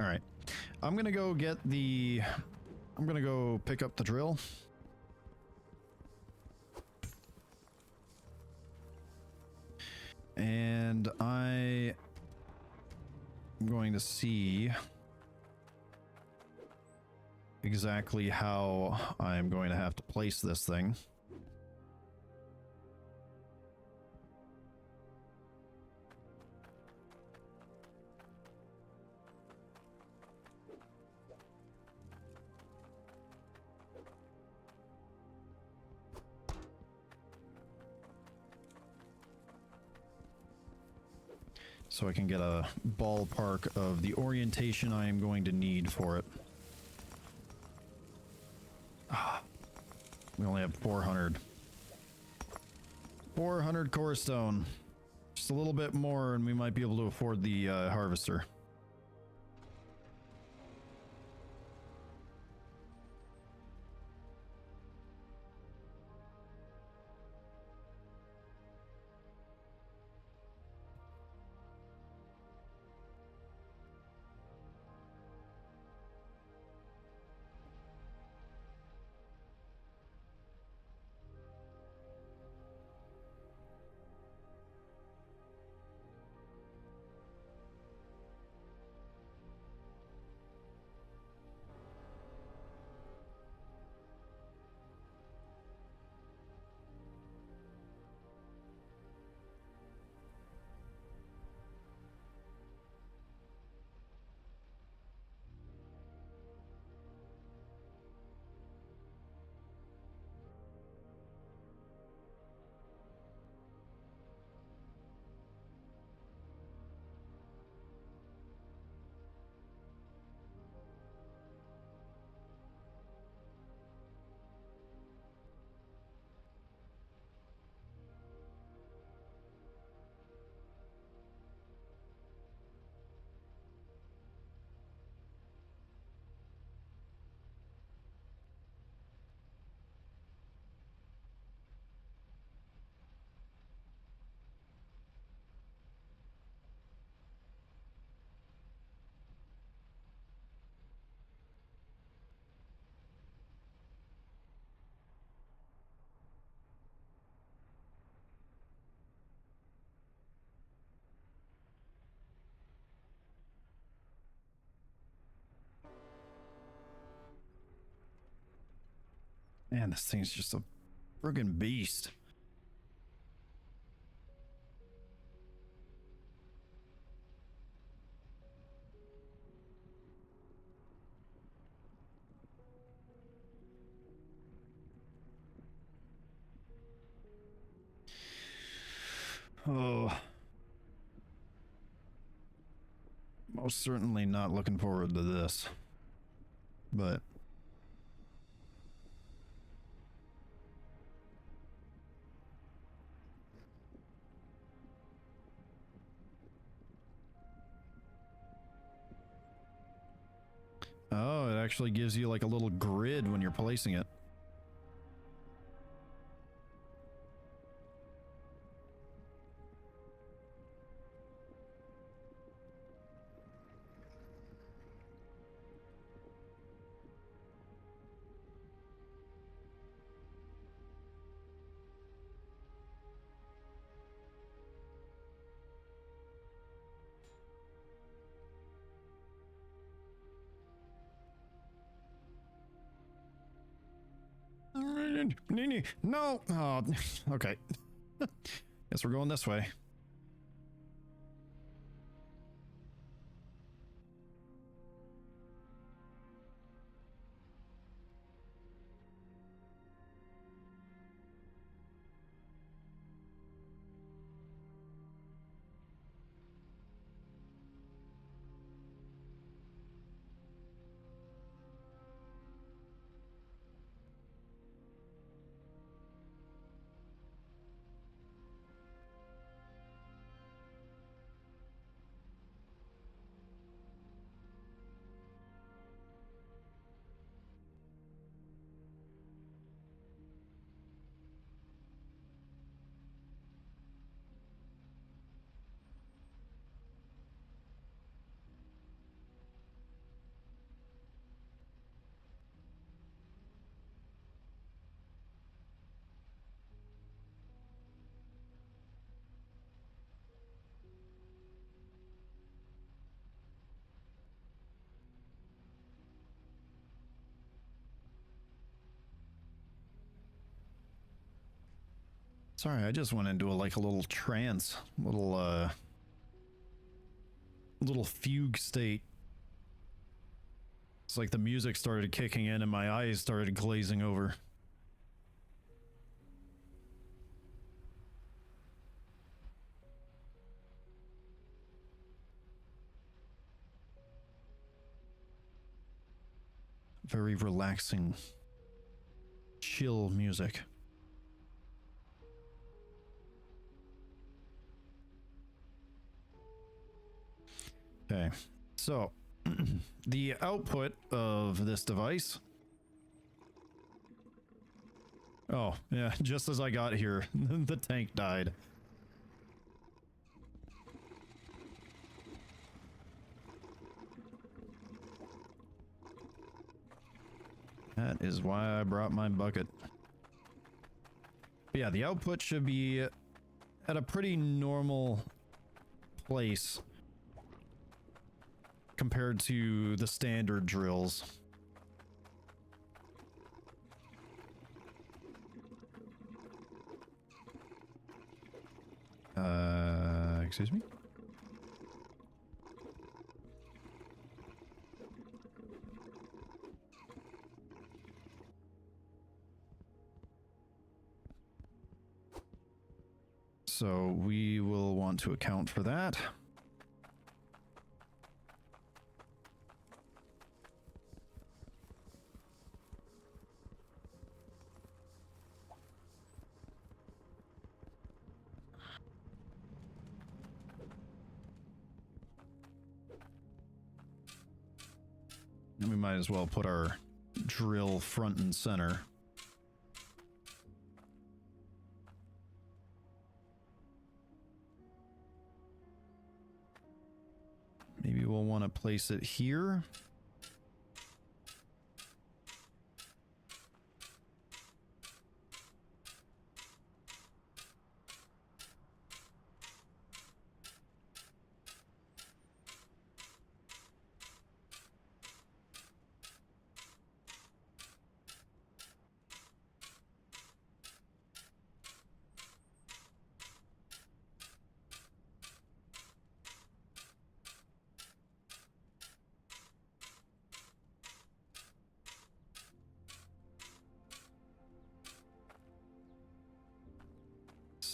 All right, I'm gonna go pick up the drill. And I am going to see exactly how I'm going to have to place this thing. So I can get a ballpark of the orientation I am going to need for it. We only have 400. 400 core stone. Just a little bit more and we might be able to afford the harvester. Man, this thing's just a friggin' beast. Oh. Most certainly not looking forward to this. But oh, it actually gives you like a little grid when you're placing it. No. Oh, okay. Guess we're going this way. Sorry, I just went into like a little trance, little fugue state. It's like the music started kicking in and my eyes started glazing over. Very relaxing, chill music. Okay, so the output of this device. Oh, yeah, just as I got here, the tank died. That is why I brought my bucket. But yeah, the output should be at a pretty normal place compared to the standard drills. Excuse me? So we will want to account for that. And we might as well put our drill front and center. Maybe we'll want to place it here.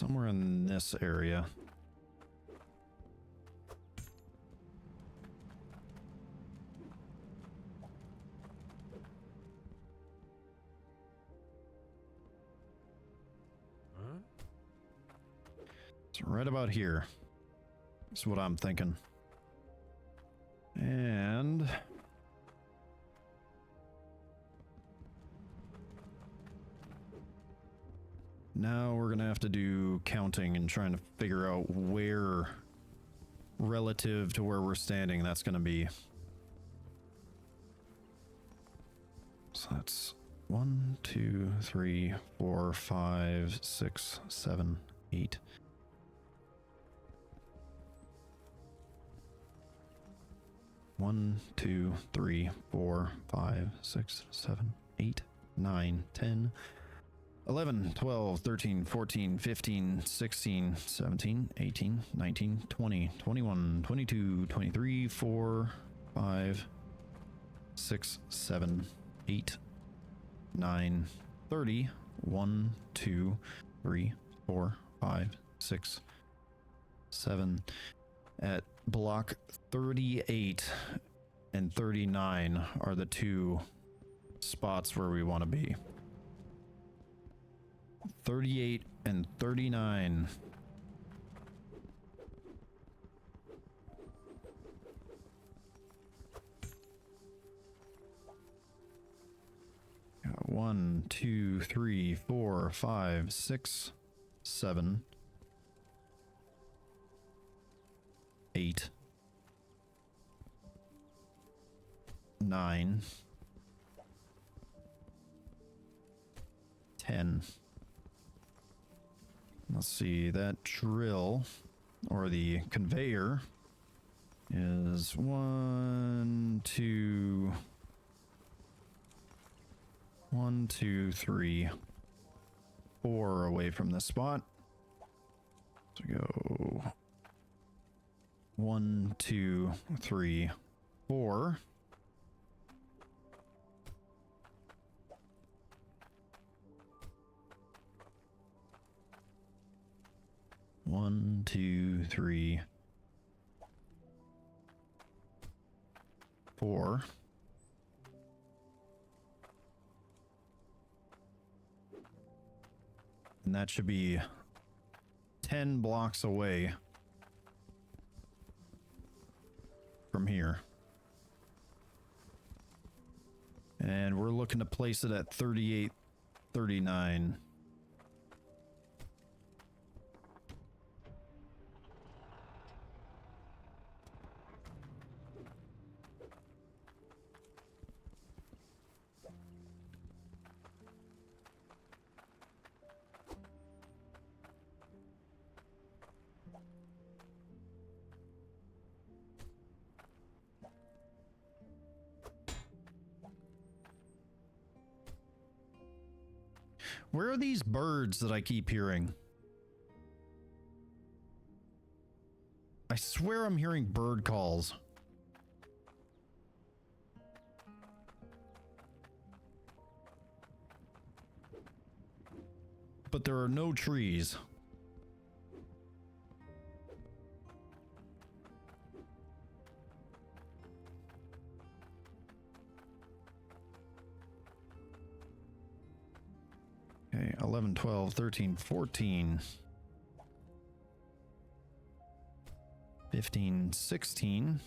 somewhere in this area. Huh? It's right about here. That's what I'm thinking. And now we're gonna have to do counting and trying to figure out where relative to where we're standing that's gonna be. So that's 1, 2, 3, 4, 5, 6, 7, 8. One, 2, 3, 4, 5, 6, 7, 8, 9, 10, 11, 12, 13, 14, 15, 16, 17, 18, 19, 20, 21, 22, 23, 4, 5, 6, 7, 8, 9, 30, 1, 2, 3, 4, 5, 6, 7. At block 38 and 39 are the two spots where we want to be. 38 and 39. Got 1, 2, 3, 4, 5, 6, 7, 8, 9, 10. Let's see, that drill or the conveyor is 1, 2, 3, 4 away from this spot. So go 1, 2, 3, 4. One, 2, 3, 4. And that should be 10 blocks away from here. And we're looking to place it at 38, 39. Where are these birds that I keep hearing? I swear I'm hearing bird calls. But there are no trees. Okay, 11, 12, 13, 14, 15, 16,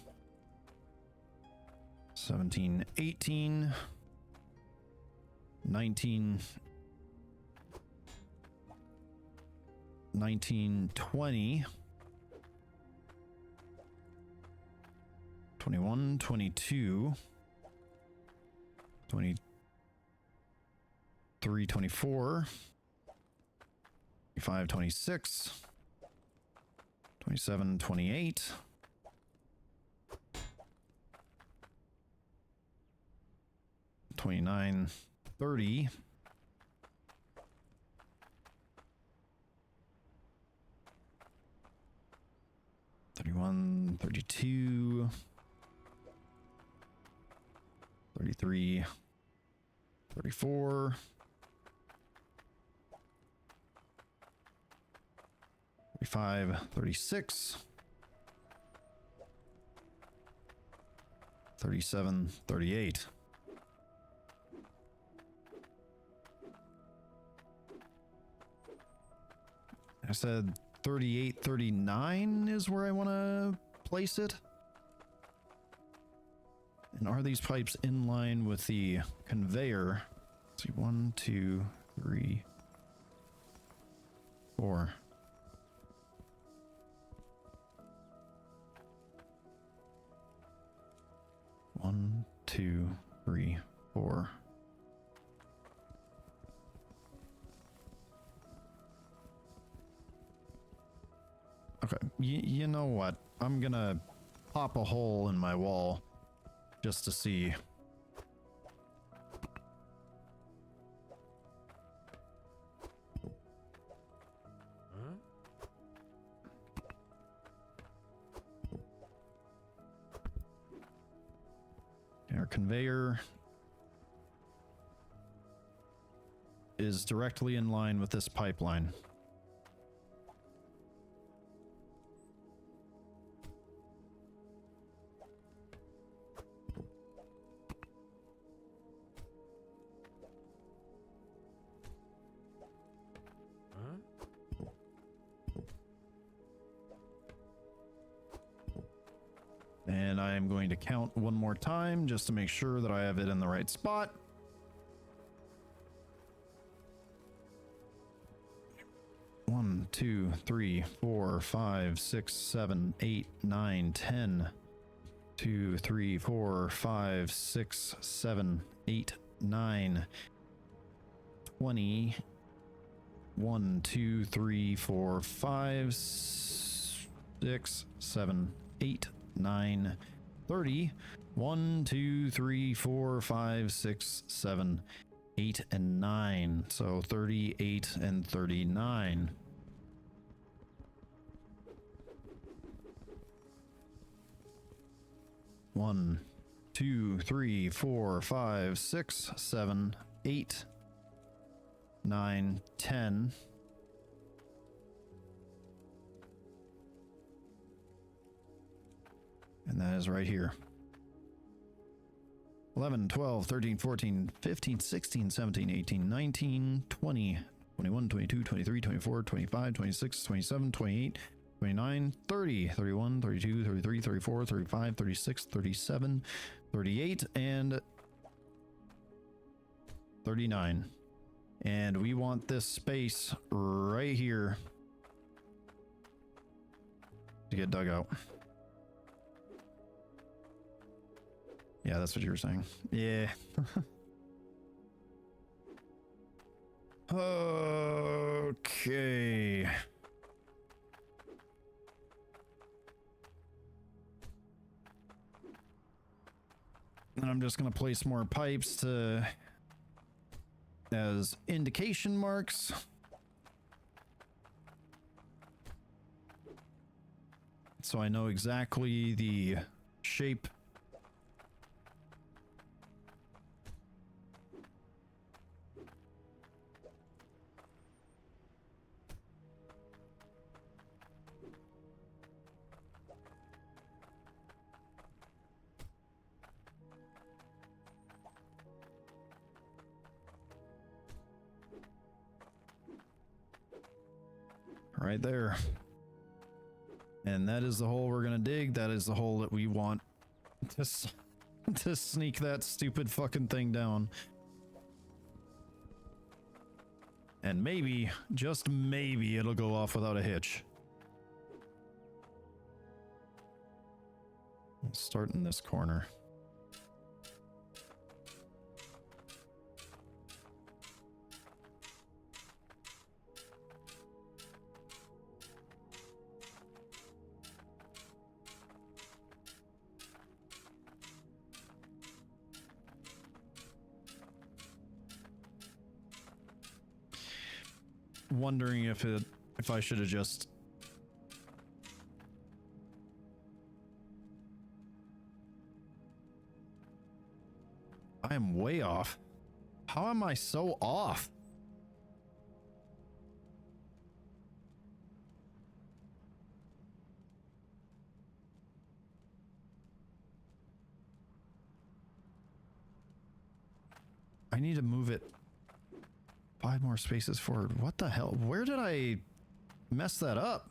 17, 18, 19, 20, 21, 22, 23, 24, 25, 26, 27, 28, 29, 30, 31, 32, 33, 34, 35, 36, 37, 38. I said 38, 39 is where I want to place it. And are these pipes in line with the conveyor? Let's see, 1, 2, 3, 4. One, two, three, 4. Okay, you know what? I'm gonna pop a hole in my wall just to see. Our conveyor is directly in line with this pipeline. And I am going to count one more time just to make sure that I have it in the right spot. One, 2, 3, 4, 5, 6, 7, 8, 9, 10. 2, 3, 4, 5, 6, 7, 8, 9, 20. 1, 2, 3, 4, 5, 6, 7, 8, 9, 30. 1, 2, 3, 4, 5, 6, 7, 8, and 9. So 38 and 39. One, 2, 3, 4, 5, 6, 7, 8, 9, 10. And that is right here. 11, 12, 13, 14, 15, 16, 17, 18, 19, 20, 21, 22, 23, 24, 25, 26, 27, 28, 29, 30, 31, 32, 33, 34, 35, 36, 37, 38, and 39. And we want this space right here to get dug out. Yeah, that's what you were saying. Yeah. Okay. And I'm just going to place more pipes to as indication marks. So I know exactly the shape . Right there. And that is the hole we're gonna dig. That is the hole that we want to sneak that stupid fucking thing down. And maybe, just maybe, it'll go off without a hitch. Let's start in this corner. Wondering if I should have just I am way off. How am I so off? I need to move it 5 more spaces forward. What the hell? Where did I mess that up?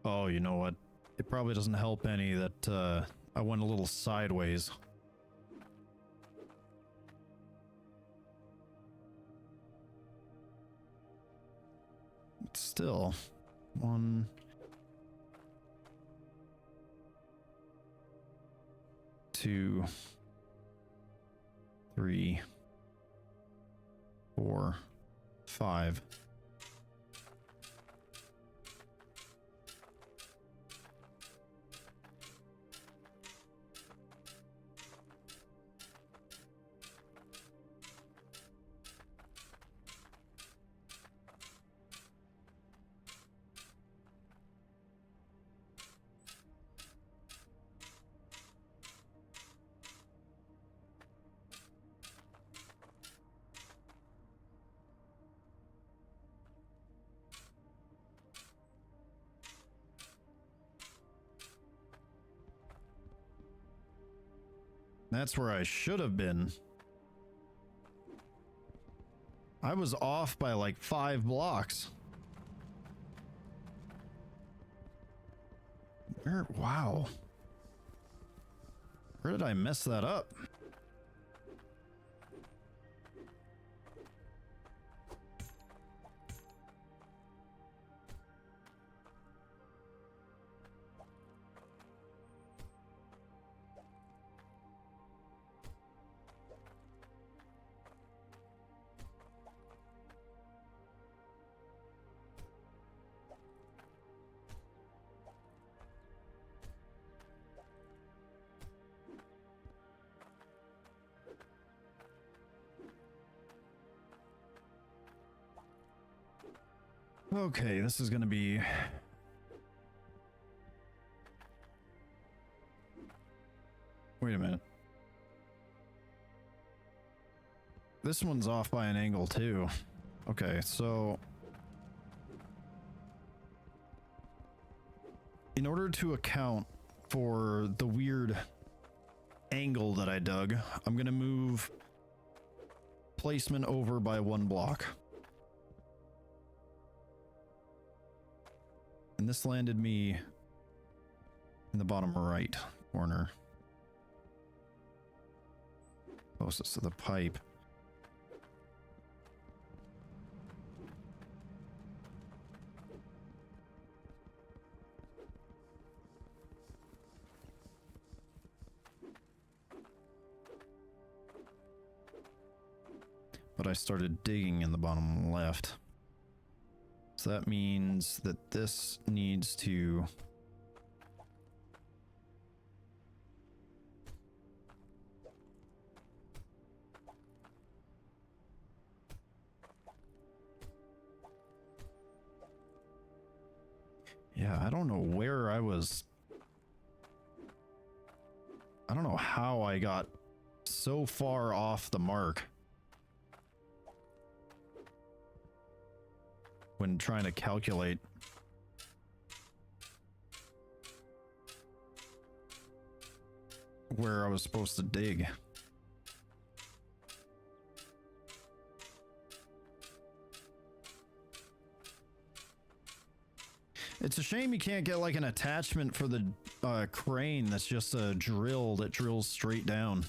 Oh, you know what? It probably doesn't help any that I went a little sideways. But still, 1, 2, 3, 4, 5. That's where I should have been. I was off by like 5 blocks. Where? Wow. Where did I mess that up? Okay, this is gonna be... Wait a minute. This one's off by an angle too. Okay, so... in order to account for the weird angle that I dug, I'm gonna move placement over by 1 block. And this landed me in the bottom right corner, closest to the pipe. But I started digging in the bottom left. So that means that this needs to... Yeah, I don't know where I was... I don't know how I got so far off the mark when trying to calculate where I was supposed to dig. It's a shame you can't get like an attachment for the crane that's just a drill that drills straight down.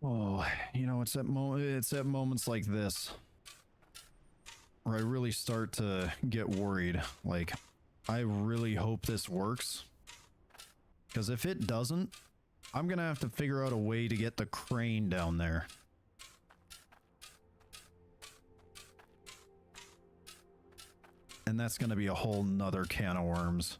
Oh, you know, it's at moments like this where I really start to get worried. Like, I really hope this works. Because if it doesn't, I'm gonna have to figure out a way to get the crane down there. And that's gonna be a whole nother can of worms.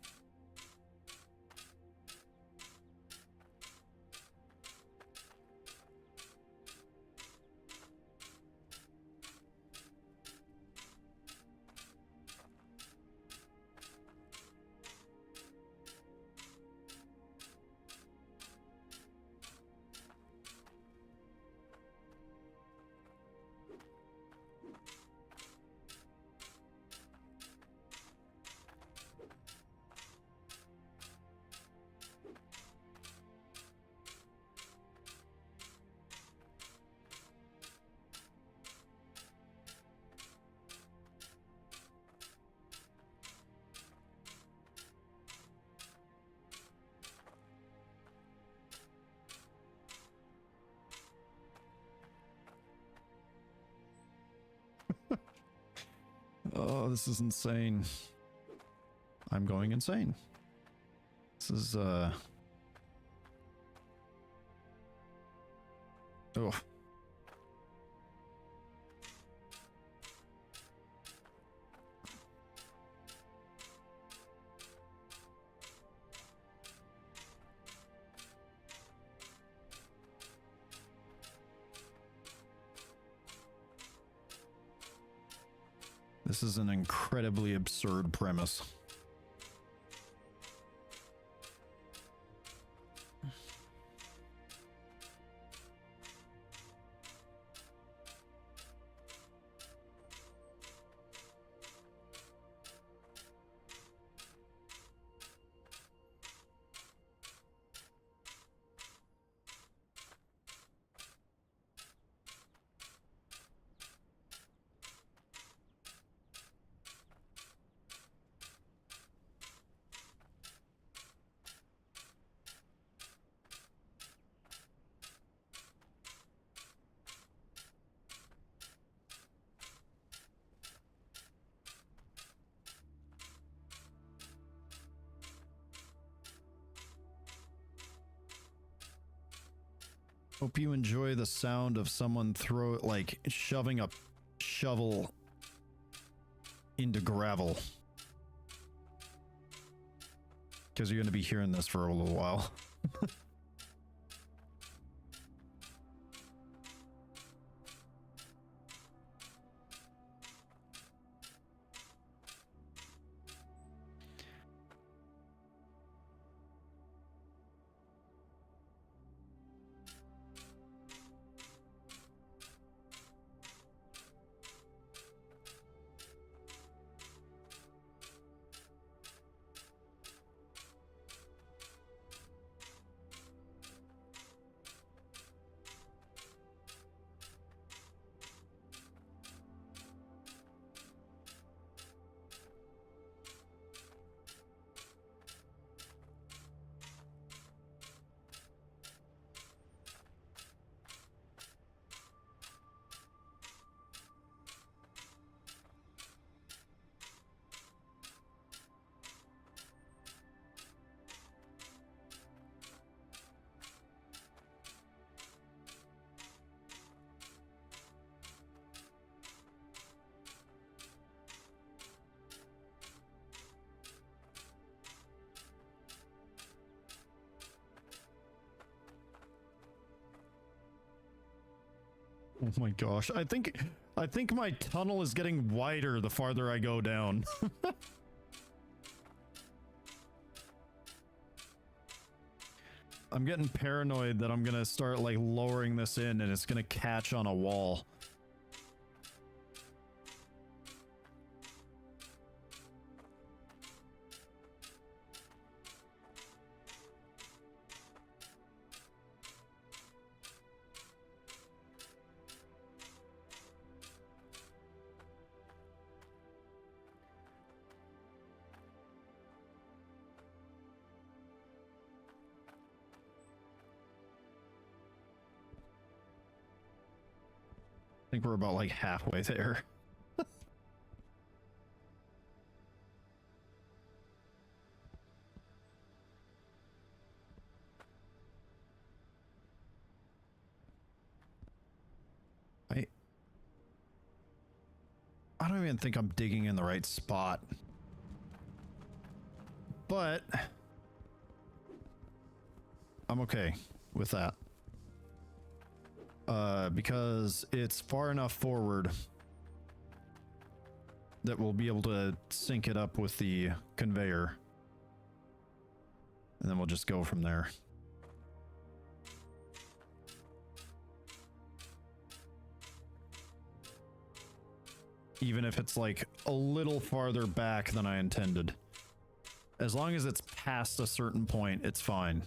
Oh, this is insane. I'm going insane. This is, oh. This is an incredibly absurd premise. Hope you enjoy the sound of someone shoving a shovel into gravel. Because you're going to be hearing this for a little while. Oh my gosh, I think my tunnel is getting wider the farther I go down. I'm getting paranoid that I'm gonna start like lowering this in and it's gonna catch on a wall. think we're about like halfway there. I don't even think I'm digging in the right spot. But I'm okay with that. Because it's far enough forward that we'll be able to sync it up with the conveyor. And then we'll just go from there. Even if it's like a little farther back than I intended. As long as it's past a certain point, it's fine.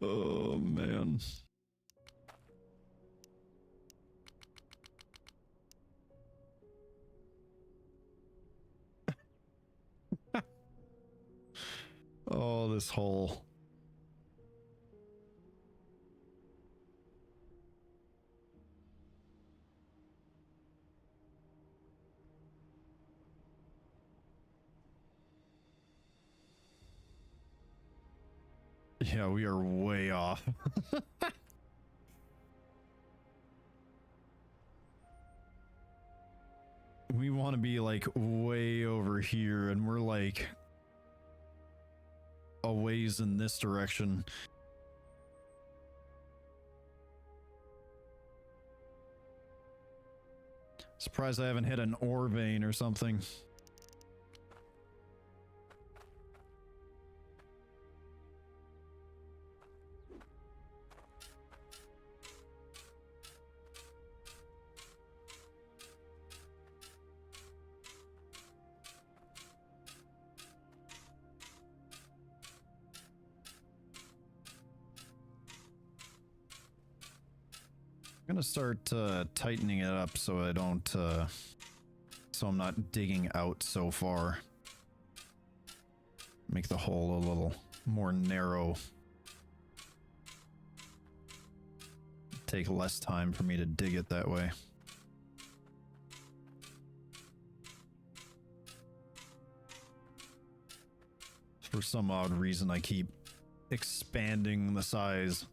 Oh, man. Oh, this hole. Yeah, we are way off. We want to be like way over here, and we're like a ways in this direction. Surprised I haven't hit an ore vein or something. I'm gonna start tightening it up so I don't so I'm not digging out so far. Make the hole a little more narrow. Take less time for me to dig it that way. For some odd reason, I keep expanding the size.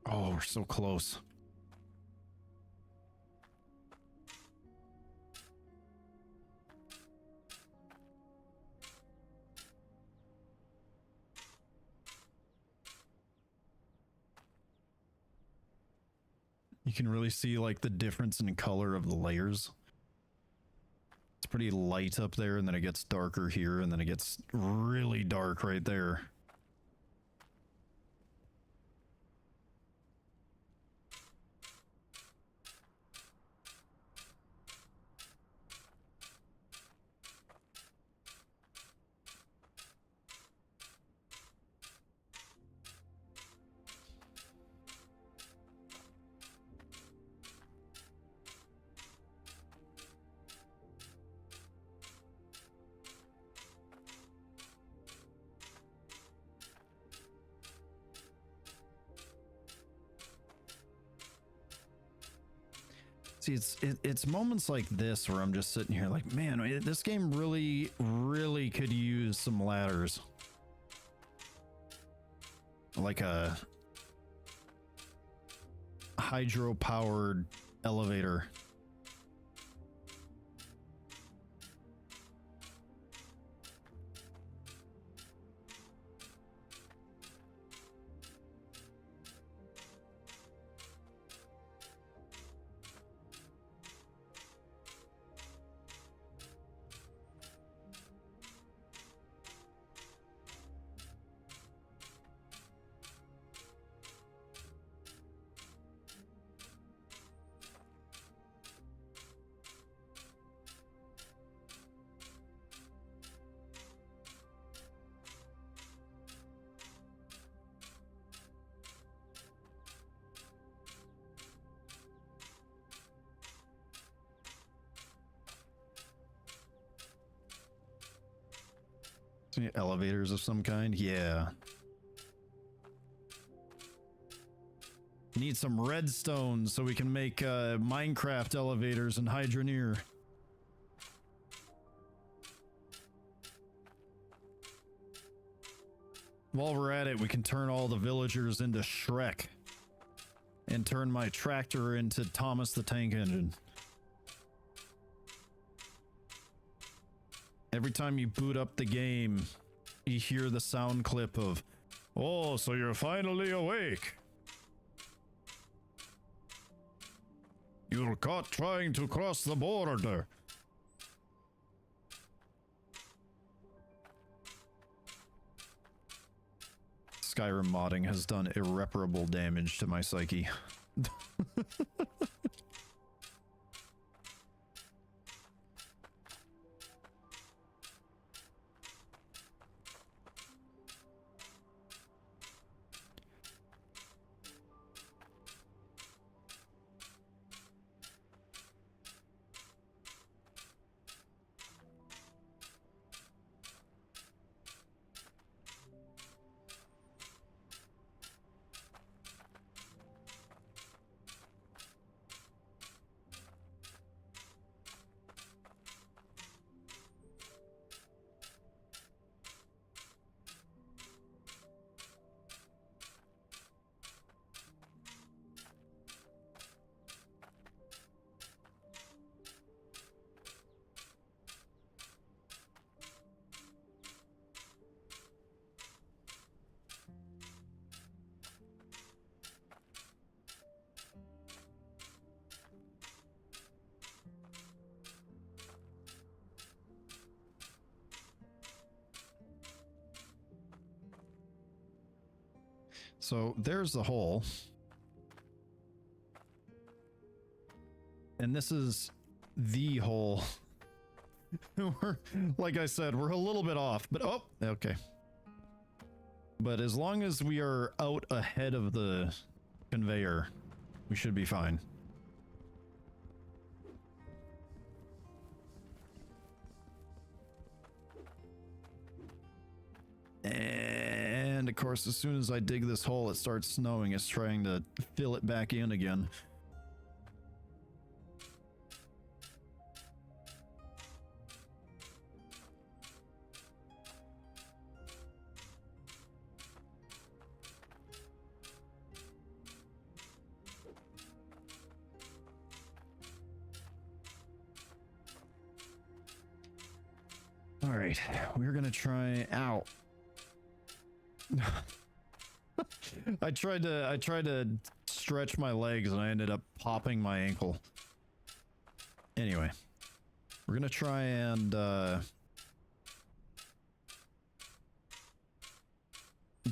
Oh, we're so close. You can really see like the difference in color of the layers. It's pretty light up there, and then it gets darker here, and then it gets really dark right there. See, it's moments like this where I'm just sitting here like, man, this game really could use some ladders. Like a hydro-powered elevator. Elevators of some kind? Yeah. Need some redstone so we can make Minecraft elevators in Hydroneer. While we're at it, we can turn all the villagers into Shrek. And turn my tractor into Thomas the Tank Engine. Every time you boot up the game, you hear the sound clip of, "Oh, so you're finally awake. You were caught trying to cross the border." Skyrim modding has done irreparable damage to my psyche. So there's the hole. And this is the hole. Like I said, we're a little bit off, but oh, okay. But as long as we are out ahead of the conveyor, we should be fine. And of course, as soon as I dig this hole, it starts snowing. It's trying to fill it back in again. All right, we're gonna try out. I tried to stretch my legs and I ended up popping my ankle. Anyway, we're gonna try and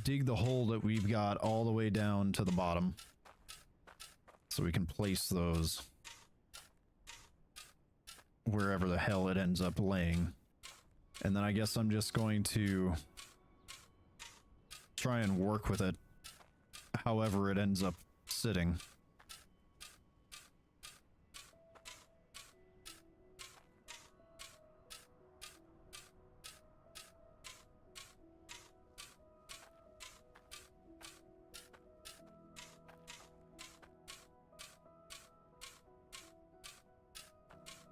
dig the hole that we've got all the way down to the bottom so we can place those wherever the hell it ends up laying. And then I guess I'm just going to try and work with it however it ends up sitting.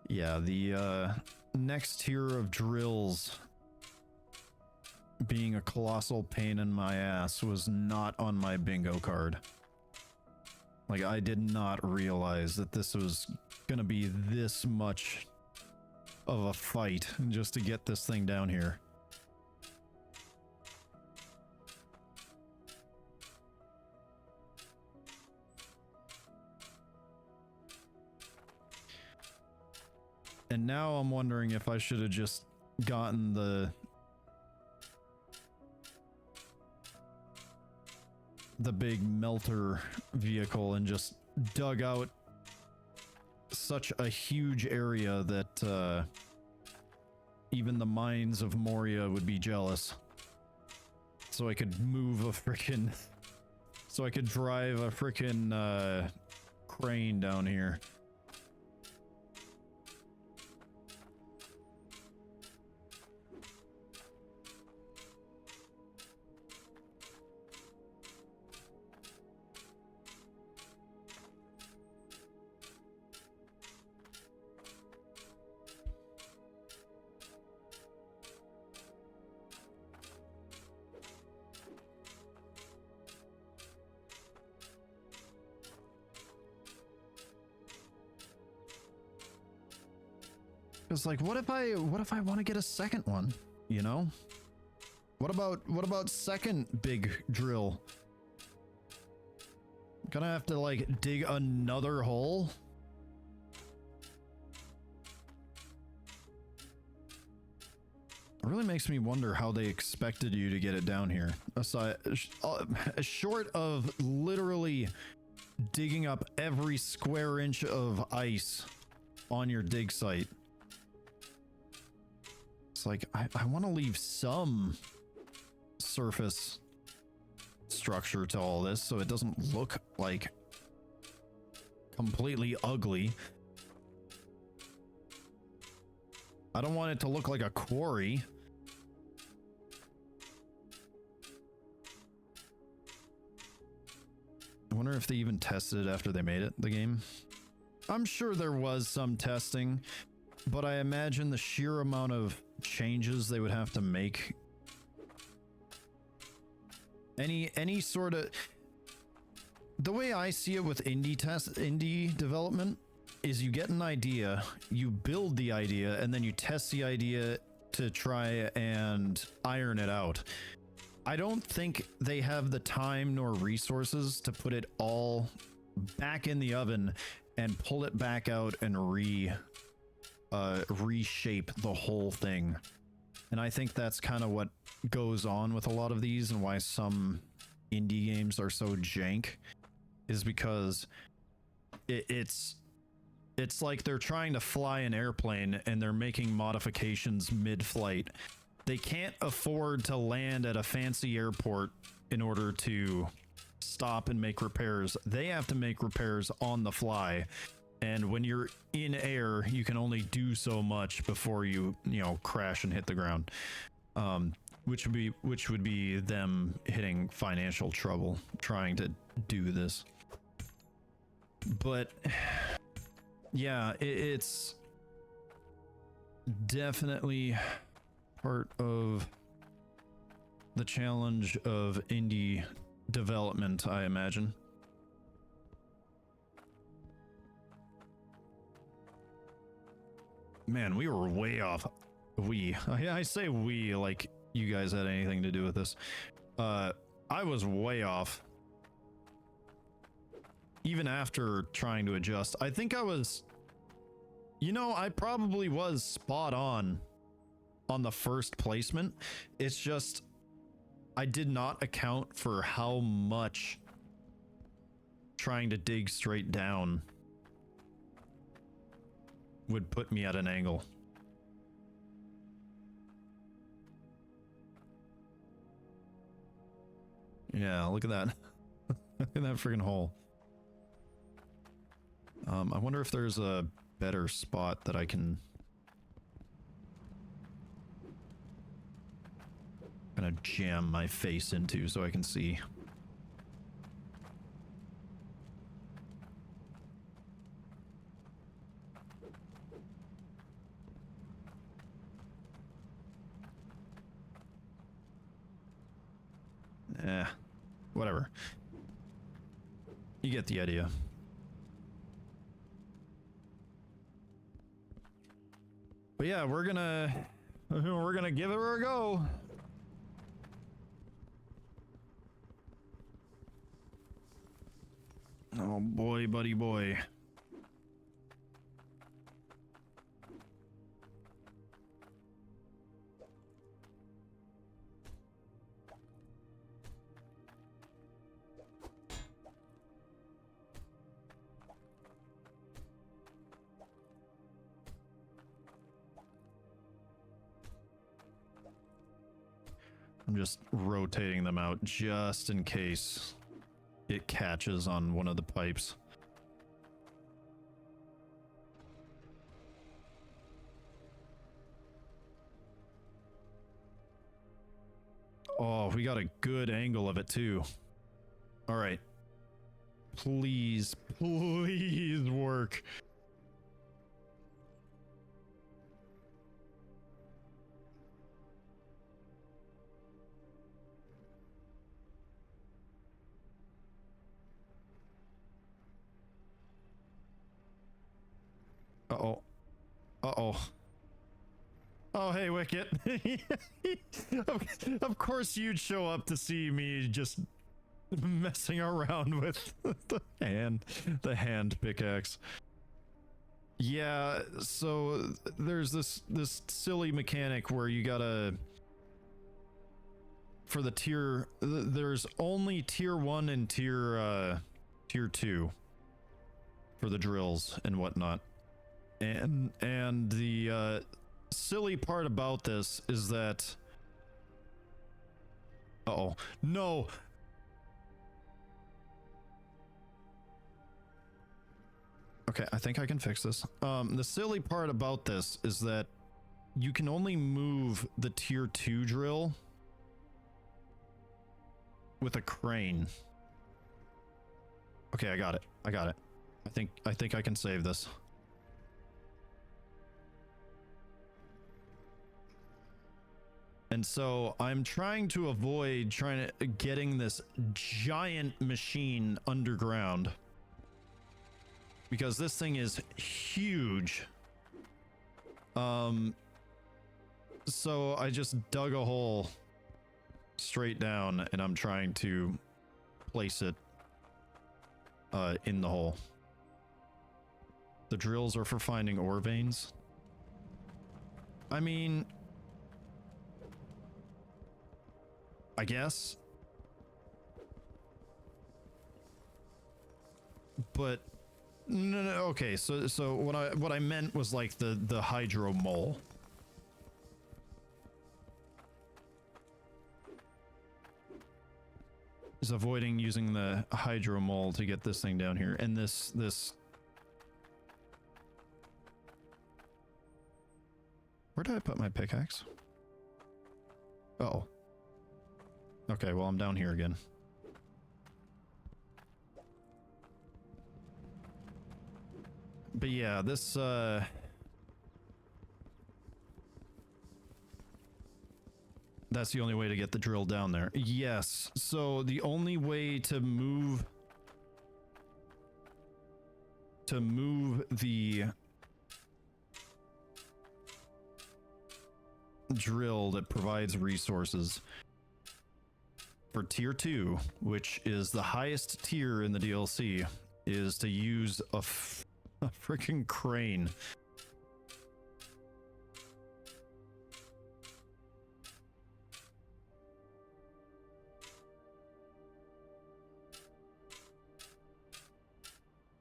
Yeah, the next tier of drills being a colossal pain in my ass was not on my bingo card. Like, I did not realize that this was gonna be this much of a fight just to get this thing down here. And now I'm wondering if I should have just gotten the big melter vehicle and just dug out such a huge area that even the mines of Moria would be jealous. So I could move a frickin'... So I could drive a frickin' crane down here. Because like, what if I want to get a second one? You know? What about second big drill? Gonna have to like dig another hole? It really makes me wonder how they expected you to get it down here. Aside, short of literally digging up every square inch of ice on your dig site. It's like, I want to leave some surface structure to all this so it doesn't look like completely ugly. I don't want it to look like a quarry. I wonder if they even tested it after they made it, the game. I'm sure there was some testing, but I imagine the sheer amount of changes they would have to make. Any sort of... The way I see it with indie development is you get an idea, you build the idea, and then you test the idea to try and iron it out. I don't think they have the time nor resources to put it all back in the oven and pull it back out and reshape the whole thing. And I think that's kind of what goes on with a lot of these and why some indie games are so jank, is because it's like they're trying to fly an airplane and they're making modifications mid-flight. They can't afford to land at a fancy airport in order to stop and make repairs. They have to make repairs on the fly. And when you're in air, you can only do so much before you crash and hit the ground. Which would be them hitting financial trouble trying to do this. But yeah, it's definitely part of the challenge of indie development, I imagine. Man, we were way off. I say we like you guys had anything to do with this. I was way off. Even after trying to adjust, I think I was, I probably was spot on the first placement. It's just, I did not account for how much trying to dig straight down would put me at an angle. Yeah, look at that. Look at that freaking hole. I wonder if there's a better spot that I can kind of jam my face into so I can see. Whatever. You get the idea. But yeah, we're gonna give it a go. Oh boy, buddy boy. I'm just rotating them out just in case it catches on one of the pipes. Oh, we got a good angle of it too. All right. Please, please work. Uh-oh. Uh-oh. Oh, hey, Wicket. Of course you'd show up to see me just messing around with the hand pickaxe. Yeah, so there's this silly mechanic where you gotta, for the tier, there's only tier 1 and tier 2 for the drills and whatnot. And the silly part about this is that, uh-oh, no. Okay, I think I can fix this. The silly part about this is that you can only move the tier 2 drill with a crane. Okay, I got it. I got it. I think I can save this. And so I'm trying to avoid getting this giant machine underground, because this thing is huge. So I just dug a hole straight down and I'm trying to place it in the hole. The drills are for finding ore veins. I mean, I guess. But no, okay, so what I meant was like the hydro mole. Is avoiding using the hydro mole to get this thing down here. And this where did I put my pickaxe? Oh. Okay, well I'm down here again. But yeah, this that's the only way to get the drill down there. Yes, so the only way to move the drill that provides resources for tier 2, which is the highest tier in the DLC, is to use a freaking crane.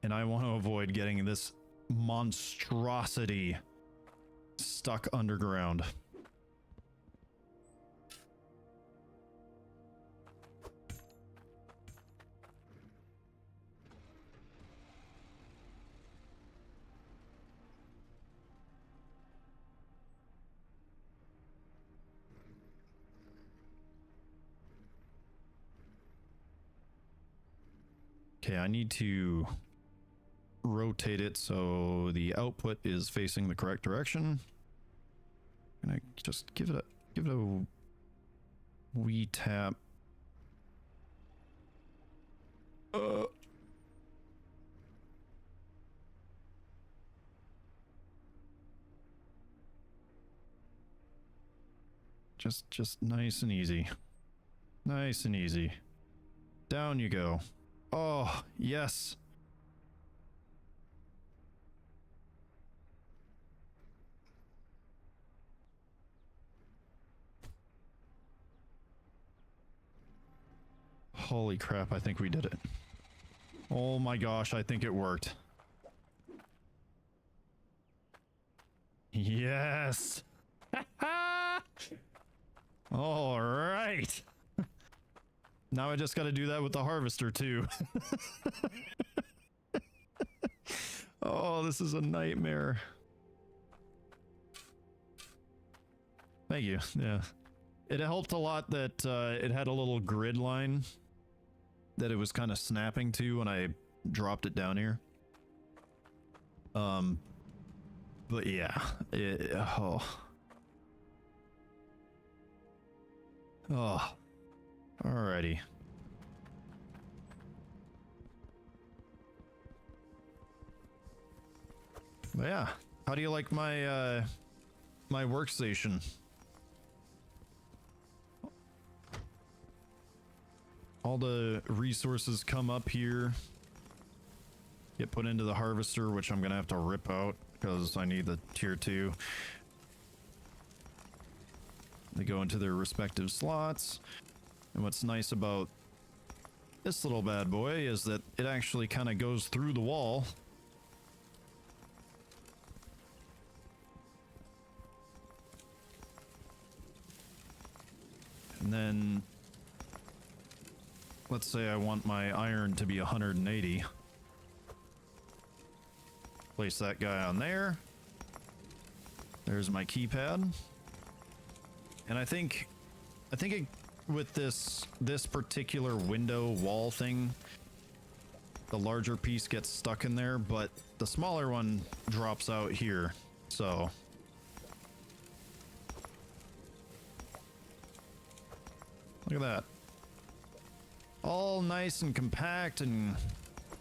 And I want to avoid getting this monstrosity stuck underground. Okay, I need to rotate it so the output is facing the correct direction. I'm gonna just give it a wee tap. Just nice and easy. Nice and easy. Down you go. Oh, yes. Holy crap, I think we did it. Oh my gosh, I think it worked. Yes. All right. Now I just got to do that with the harvester too. Oh, this is a nightmare. Thank you. Yeah. It helped a lot that it had a little grid line that it was kind of snapping to when I dropped it down here. But yeah, alrighty. But yeah, how do you like my my workstation. All the resources come up here, get put into the harvester, which I'm gonna have to rip out because I need the tier 2. They go into their respective slots. And what's nice about this little bad boy is that it actually kind of goes through the wall. And then, let's say I want my iron to be 180. Place that guy on there. There's my keypad. And I think it, with this particular window wall thing, the larger piece gets stuck in there, but the smaller one drops out here. So look at that. All nice and compact and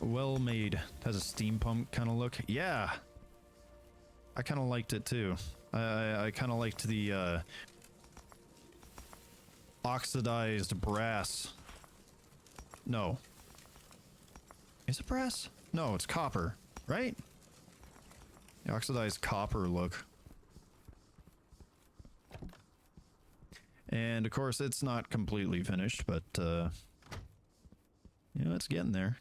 well made. Has a steam pump kind of look. Yeah. I kind of liked it too. I kind of liked the oxidized brass. No. Is it brass? No, it's copper, right? The oxidized copper look. And of course, it's not completely finished, but you know, it's getting there.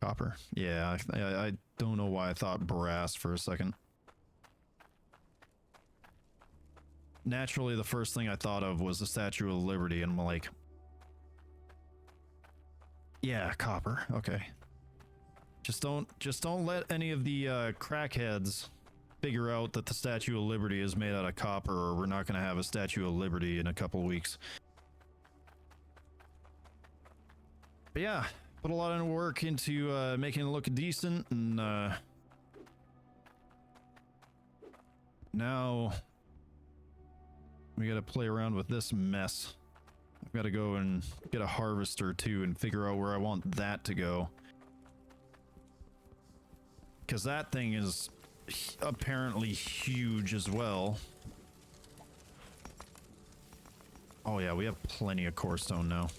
Copper. Yeah, I don't know why I thought brass for a second. Naturally, the first thing I thought of was the Statue of Liberty, and I'm like, yeah, copper. Okay. Just don't let any of the crackheads figure out that the Statue of Liberty is made out of copper, or we're not going to have a Statue of Liberty in a couple weeks. But yeah, put a lot of work into making it look decent, and now we got to play around with this mess. I've got to go and get a harvester too and figure out where I want that to go. Because that thing is apparently huge as well. Oh yeah, we have plenty of core stone now.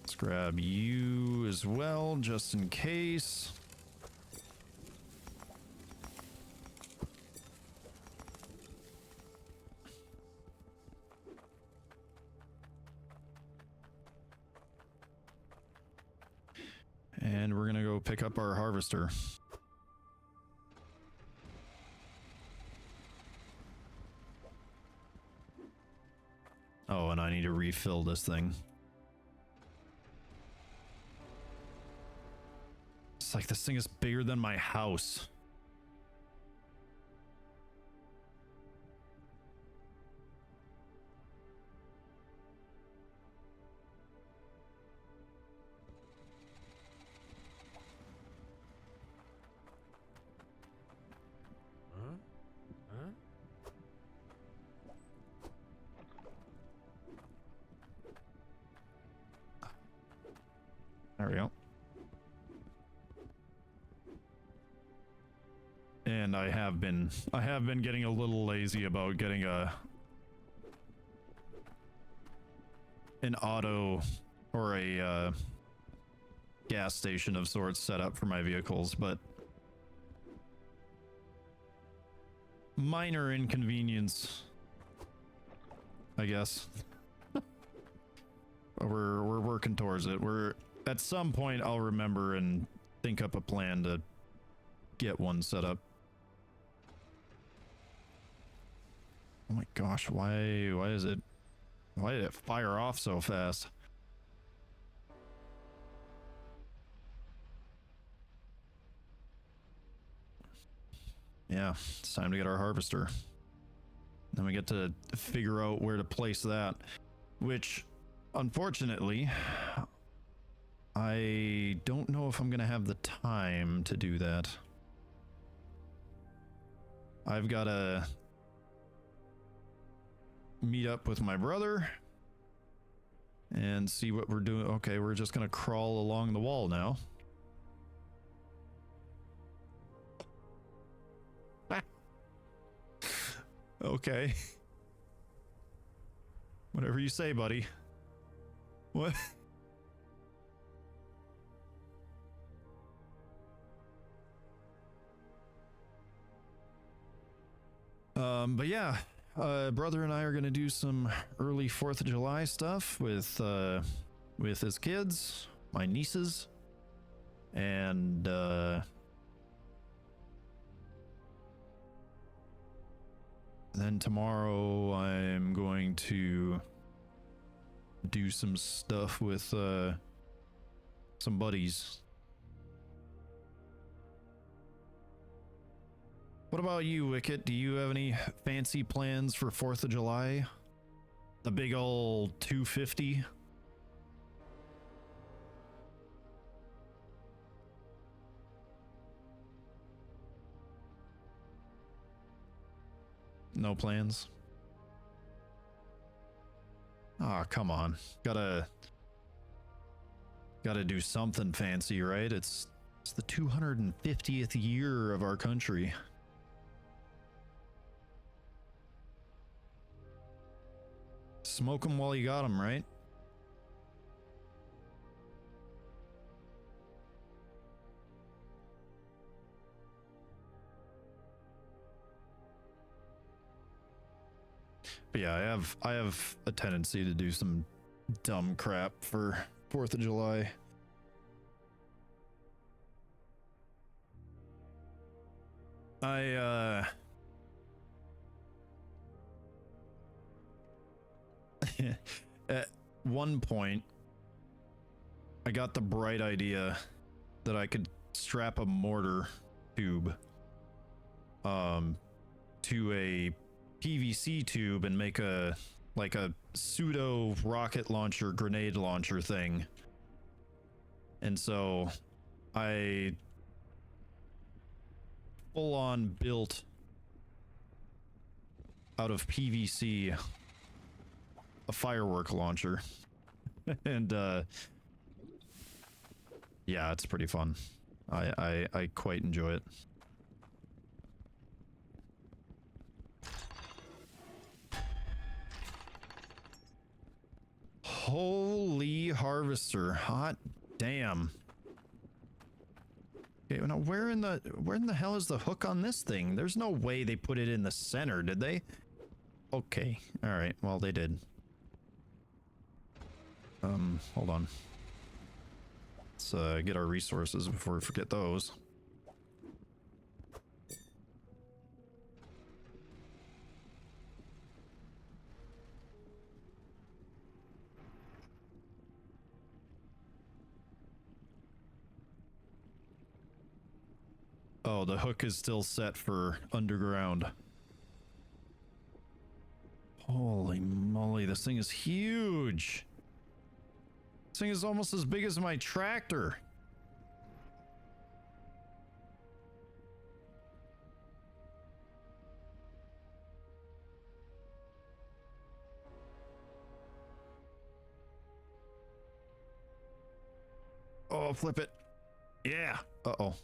Let's grab you as well, just in case. And we're gonna go pick up our harvester. Oh, and I need to refill this thing. It's like this thing is bigger than my house. There we go. And I have been getting a little lazy about getting an auto or a gas station of sorts set up for my vehicles, but minor inconvenience, I guess. We're working towards it. At some point I'll remember and think up a plan to get one set up. Oh my gosh, why did it fire off so fast? Yeah, it's time to get our harvester. Then we get to figure out where to place that, which unfortunately I don't know if I'm gonna have the time to do that. I've gotta meet up with my brother and see what we're doing. Okay, we're just gonna crawl along the wall now. Okay. Whatever you say, buddy. What? But yeah, brother and I are gonna do some early 4th of July stuff with his kids, my nieces, and then tomorrow I'm going to do some stuff with some buddies. What about you, Wicket? Do you have any fancy plans for 4th of July? The big old 250? No plans? Ah, come on. Gotta do something fancy, right? It's the 250th year of our country. Smoke them while you got them, right? But yeah, I have a tendency to do some dumb crap for 4th of July. At one point I got the bright idea that I could strap a mortar tube to a PVC tube and make a pseudo rocket launcher, grenade launcher thing. And so I full on built out of PVC a firework launcher. And yeah, it's pretty fun. I quite enjoy it. Holy harvester, hot damn. Okay, now where in the hell is the hook on this thing? There's no way they put it in the center, did they? Okay, all right, well they did. Hold on. Let's get our resources before we forget those. Oh, the hook is still set for underground. Holy moly, this thing is huge. This thing is almost as big as my tractor. Oh, flip it. Yeah. Uh-oh.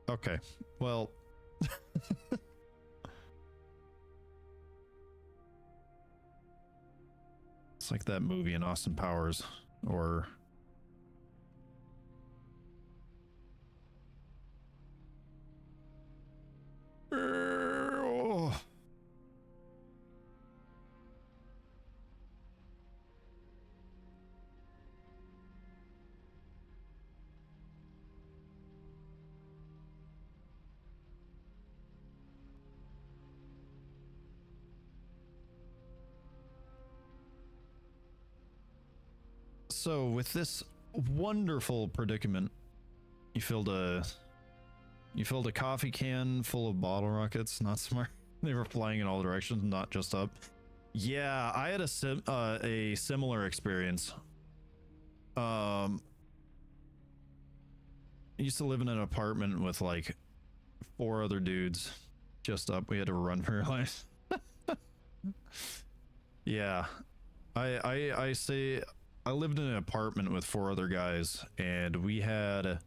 Okay, well, it's like that movie in Austin Powers, or oh. So with this wonderful predicament, you filled a coffee can full of bottle rockets. Not smart. They were flying in all directions, not just up. Yeah, I had a similar experience. I used to live in an apartment with like 4 other dudes. Just up, we had to run for our lives. Yeah, I say I lived in an apartment with 4 other guys, and we had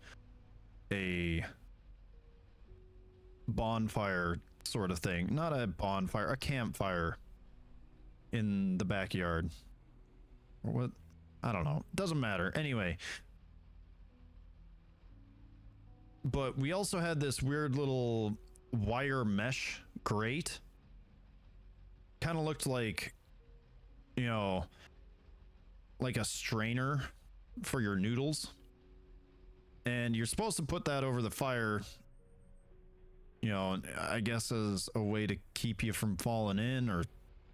a bonfire sort of thing. Not a bonfire, a campfire in the backyard. Or what? I don't know. Doesn't matter. Anyway. But we also had this weird little wire mesh grate. Kind of looked like, you know, like a strainer for your noodles. And you're supposed to put that over the fire, you know, I guess as a way to keep you from falling in or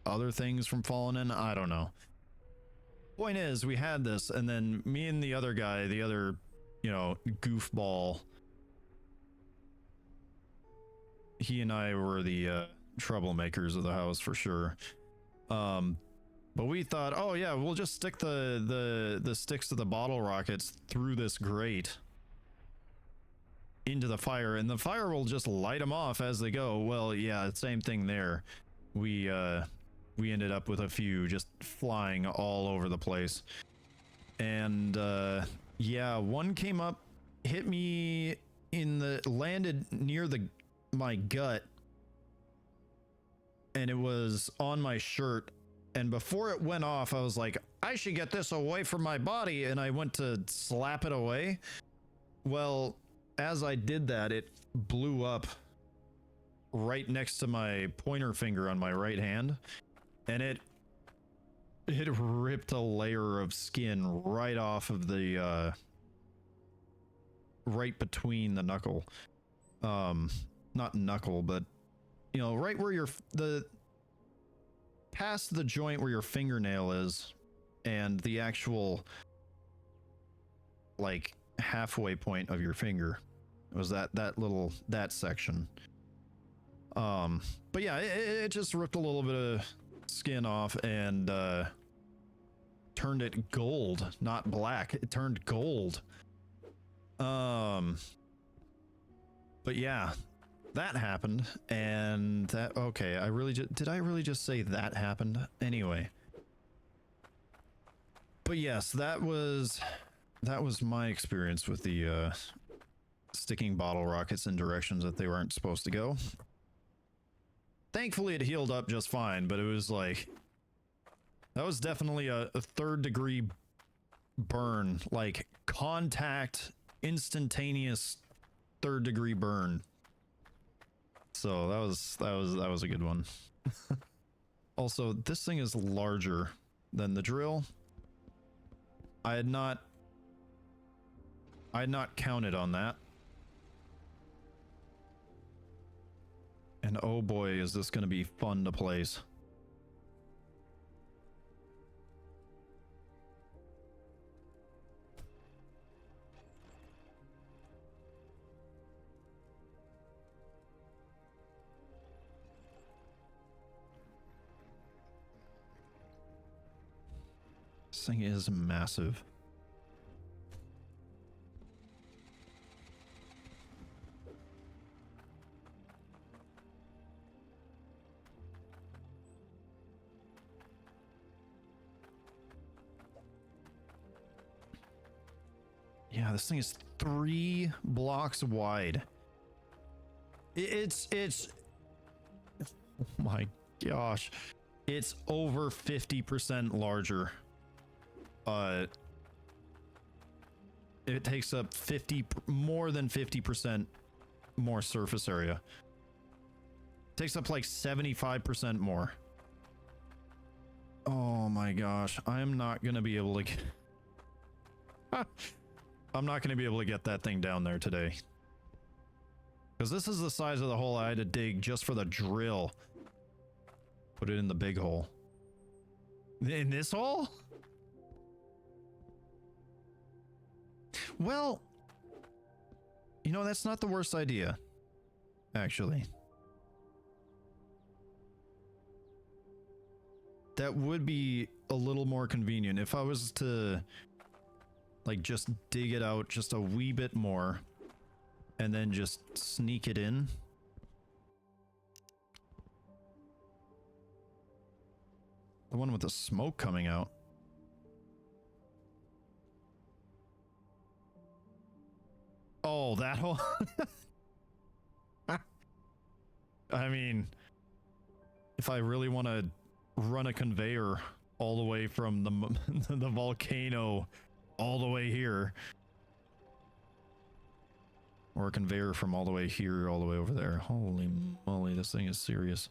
other things from falling in. I don't know. Point is, we had this, and then me and the other guy, the other, you know, goofball, he and I were the troublemakers of the house for sure. But we thought, oh yeah, we'll just stick the sticks to the bottle rockets through this grate into the fire, and the fire will just light them off as they go. Well, yeah, same thing there. We ended up with a few just flying all over the place, and yeah, one came up, hit me landed near my gut, and it was on my shirt. And before it went off, I was like, I should get this away from my body, and I went to slap it away. Well, as I did that, it blew up right next to my pointer finger on my right hand, and it ripped a layer of skin right off of the right between the knuckle, not knuckle, but you know, right where past the joint where your fingernail is, and the actual like halfway point of your finger. It was that section. But yeah, it just ripped a little bit of skin off and turned it gold, not black. It turned gold. But yeah, that happened, and that, okay, did I really just say that happened? Anyway. But yes, that was my experience with the sticking bottle rockets in directions that they weren't supposed to go. Thankfully it healed up just fine, but it was like, that was definitely a 3rd degree burn, like contact, instantaneous 3rd degree burn. So that was a good one. Also, this thing is larger than the drill. I had not counted on that. And oh boy, is this going to be fun to place. This thing is massive. Yeah, this thing is 3 blocks wide. It's oh my gosh. It's over 50% larger. It takes up more than 50% more surface area. Takes up like 75% more. Oh my gosh, I'm not gonna be able to I'm not gonna be able to get that thing down there today. Because this is the size of the hole I had to dig just for the drill. Put it in the big hole. In this hole? Well, you know, that's not the worst idea, actually. That would be a little more convenient if I was to, like, just dig it out just a wee bit more and then just sneak it in. The one with the smoke coming out. Oh, that whole... I mean, if I really want to run a conveyor all the way from the volcano all the way here, or a conveyor from all the way here all the way over there. Holy moly, this thing is serious.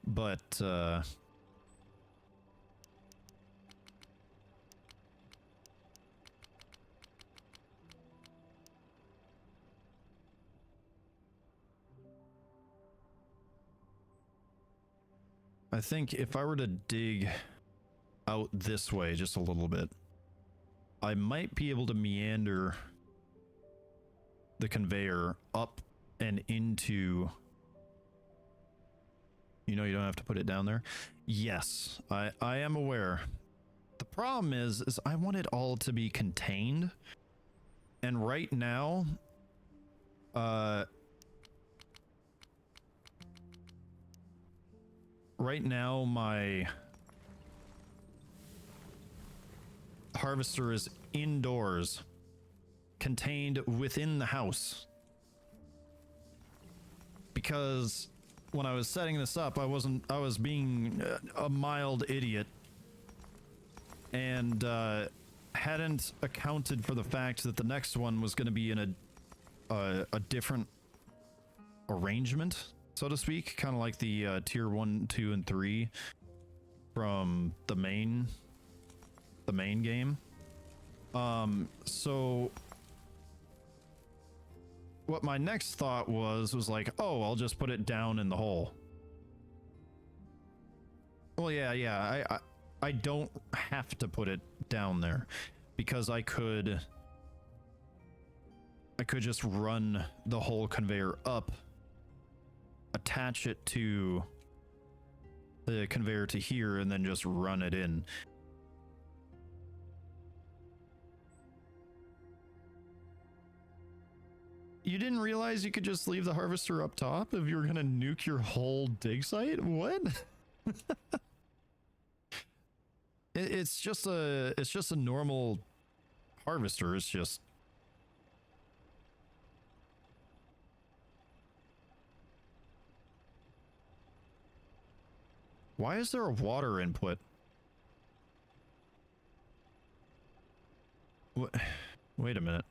But I think if I were to dig out this way just a little bit, I might be able to meander the conveyor up and into... You know, you don't have to put it down there. Yes, I am aware. The problem is I want it all to be contained. And right now, my harvester is indoors, contained within the house. Because when I was setting this up, I was being a mild idiot and hadn't accounted for the fact that the next one was going to be in a different arrangement, so to speak, kind of like the tier 1, 2, and 3 from the main game. So what my next thought was like, oh, I'll just put it down in the hole. Well, yeah, I don't have to put it down there, because I could just run the whole conveyor up, attach it to the conveyor to here, and then just run it in. You didn't realize you could just leave the harvester up top if you were gonna nuke your whole dig site? What? It's just a normal harvester. It's just... Why is there a water input? What? Wait a minute.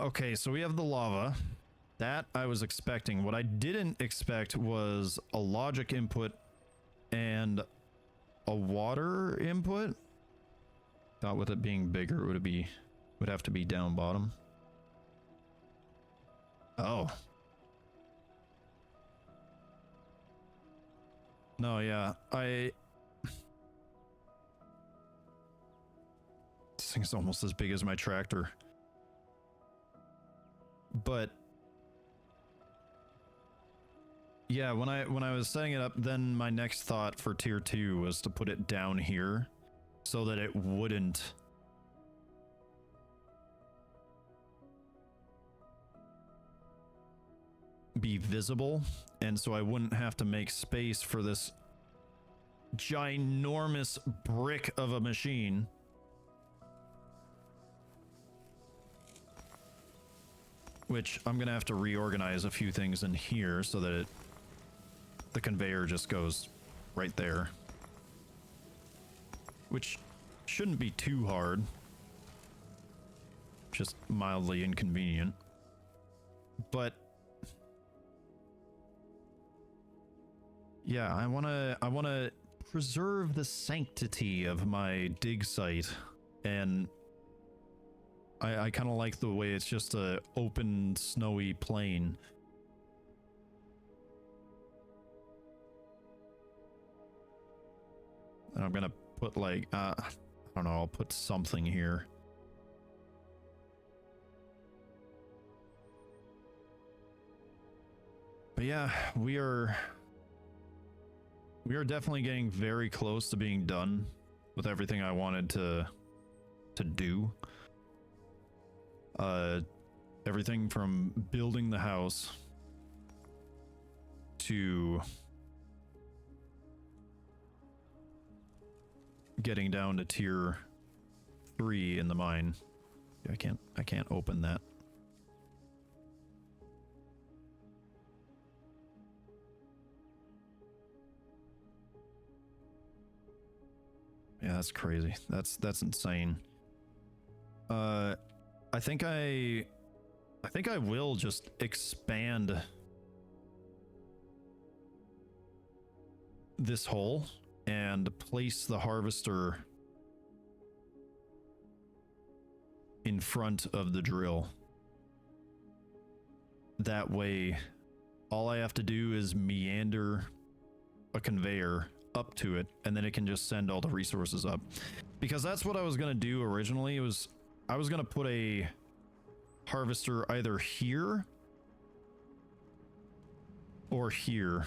Okay, so we have the lava. That I was expecting. What I didn't expect was a logic input and a water input. Thought with it being bigger, would have to be down bottom. Oh. No, yeah, this thing's almost as big as my tractor. But yeah, when I was setting it up, then my next thought for tier 2 was to put it down here so that it wouldn't be visible, and so I wouldn't have to make space for this ginormous brick of a machine. Which I'm gonna have to reorganize a few things in here so that the conveyor just goes right there. Which shouldn't be too hard. Just mildly inconvenient. But yeah, I wanna preserve the sanctity of my dig site, and I kind of like the way it's just a open, snowy plain. And I'm gonna put like, I don't know, I'll put something here. But yeah, we are definitely getting very close to being done with everything I wanted to do. Everything from building the house to getting down to tier 3 in the mine. I can't open that. Yeah, that's crazy. That's insane. I think I will just expand this hole and place the harvester in front of the drill. That way, all I have to do is meander a conveyor up to it, and then it can just send all the resources up. Because that's what I was gonna do originally. I was gonna put a harvester either here or here,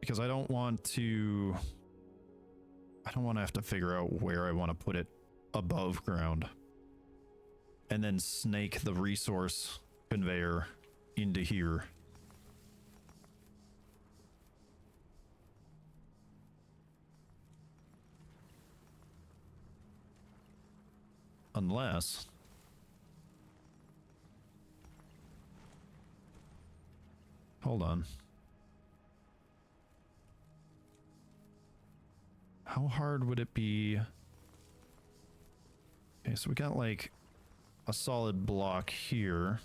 because I don't want to have to figure out where I want to put it above ground and then snake the resource conveyor into here. Unless hold on. How hard would it be? Okay, so we got like a solid block here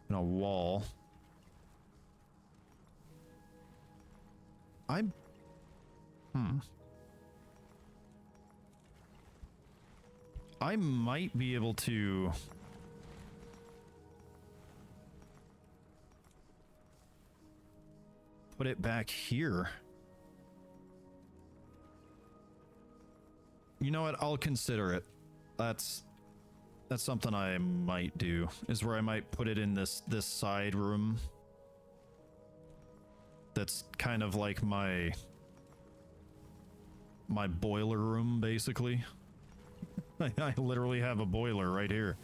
and a wall. I might be able to put it back here. You know what? I'll consider it. That's something I might do, is where I might put it in this side room. That's kind of like my boiler room, basically. I literally have a boiler right here.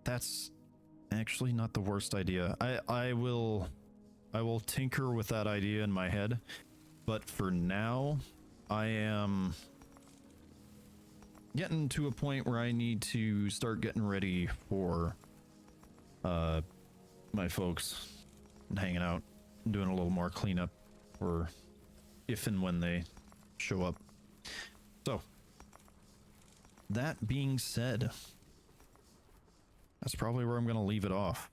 That's actually not the worst idea. I will tinker with that idea in my head, but for now, I am getting to a point where I need to start getting ready for my folks and hanging out and doing a little more cleanup for if and when they show up. So, that being said, that's probably where I'm going to leave it off.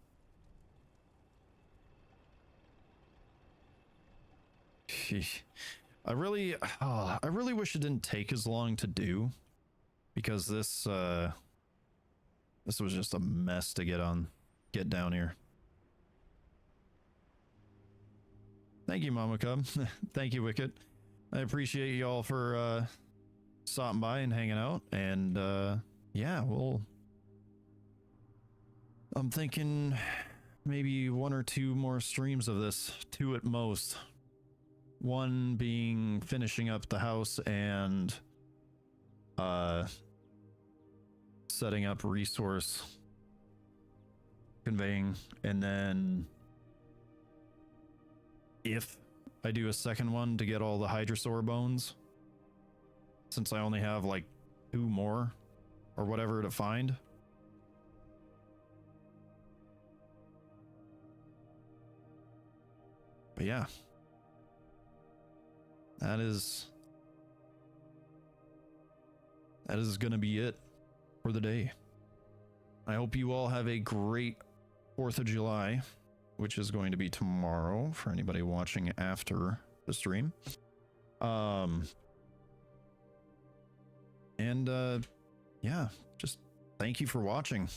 I really wish it didn't take as long to do, because this was just a mess to get down here. Thank you, Mama Cub. Thank you, Wicket. I appreciate you all for stopping by and hanging out. And yeah, I'm thinking maybe 1 or 2 more streams of this, 2 at most. One being finishing up the house and setting up resource conveying, and then if I do a second one to get all the hydrosaur bones, since I only have like 2 more or whatever to find. But yeah, that is gonna be it for the day. I hope you all have a great 4th of July, which is going to be tomorrow for anybody watching after the stream. Yeah, just thank you for watching.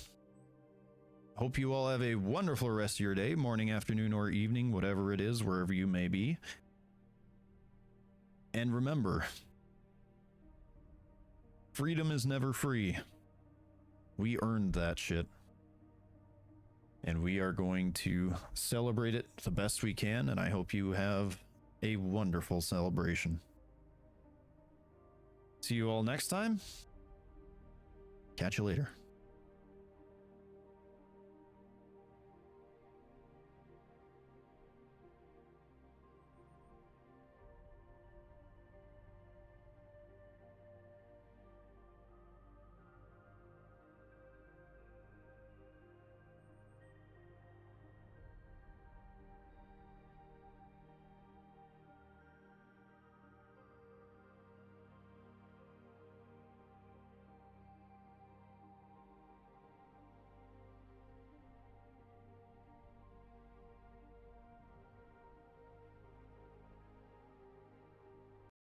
Hope you all have a wonderful rest of your day, morning, afternoon, or evening, whatever it is, wherever you may be. And remember, freedom is never free. We earned that shit. And we are going to celebrate it the best we can, and I hope you have a wonderful celebration. See you all next time. Catch you later.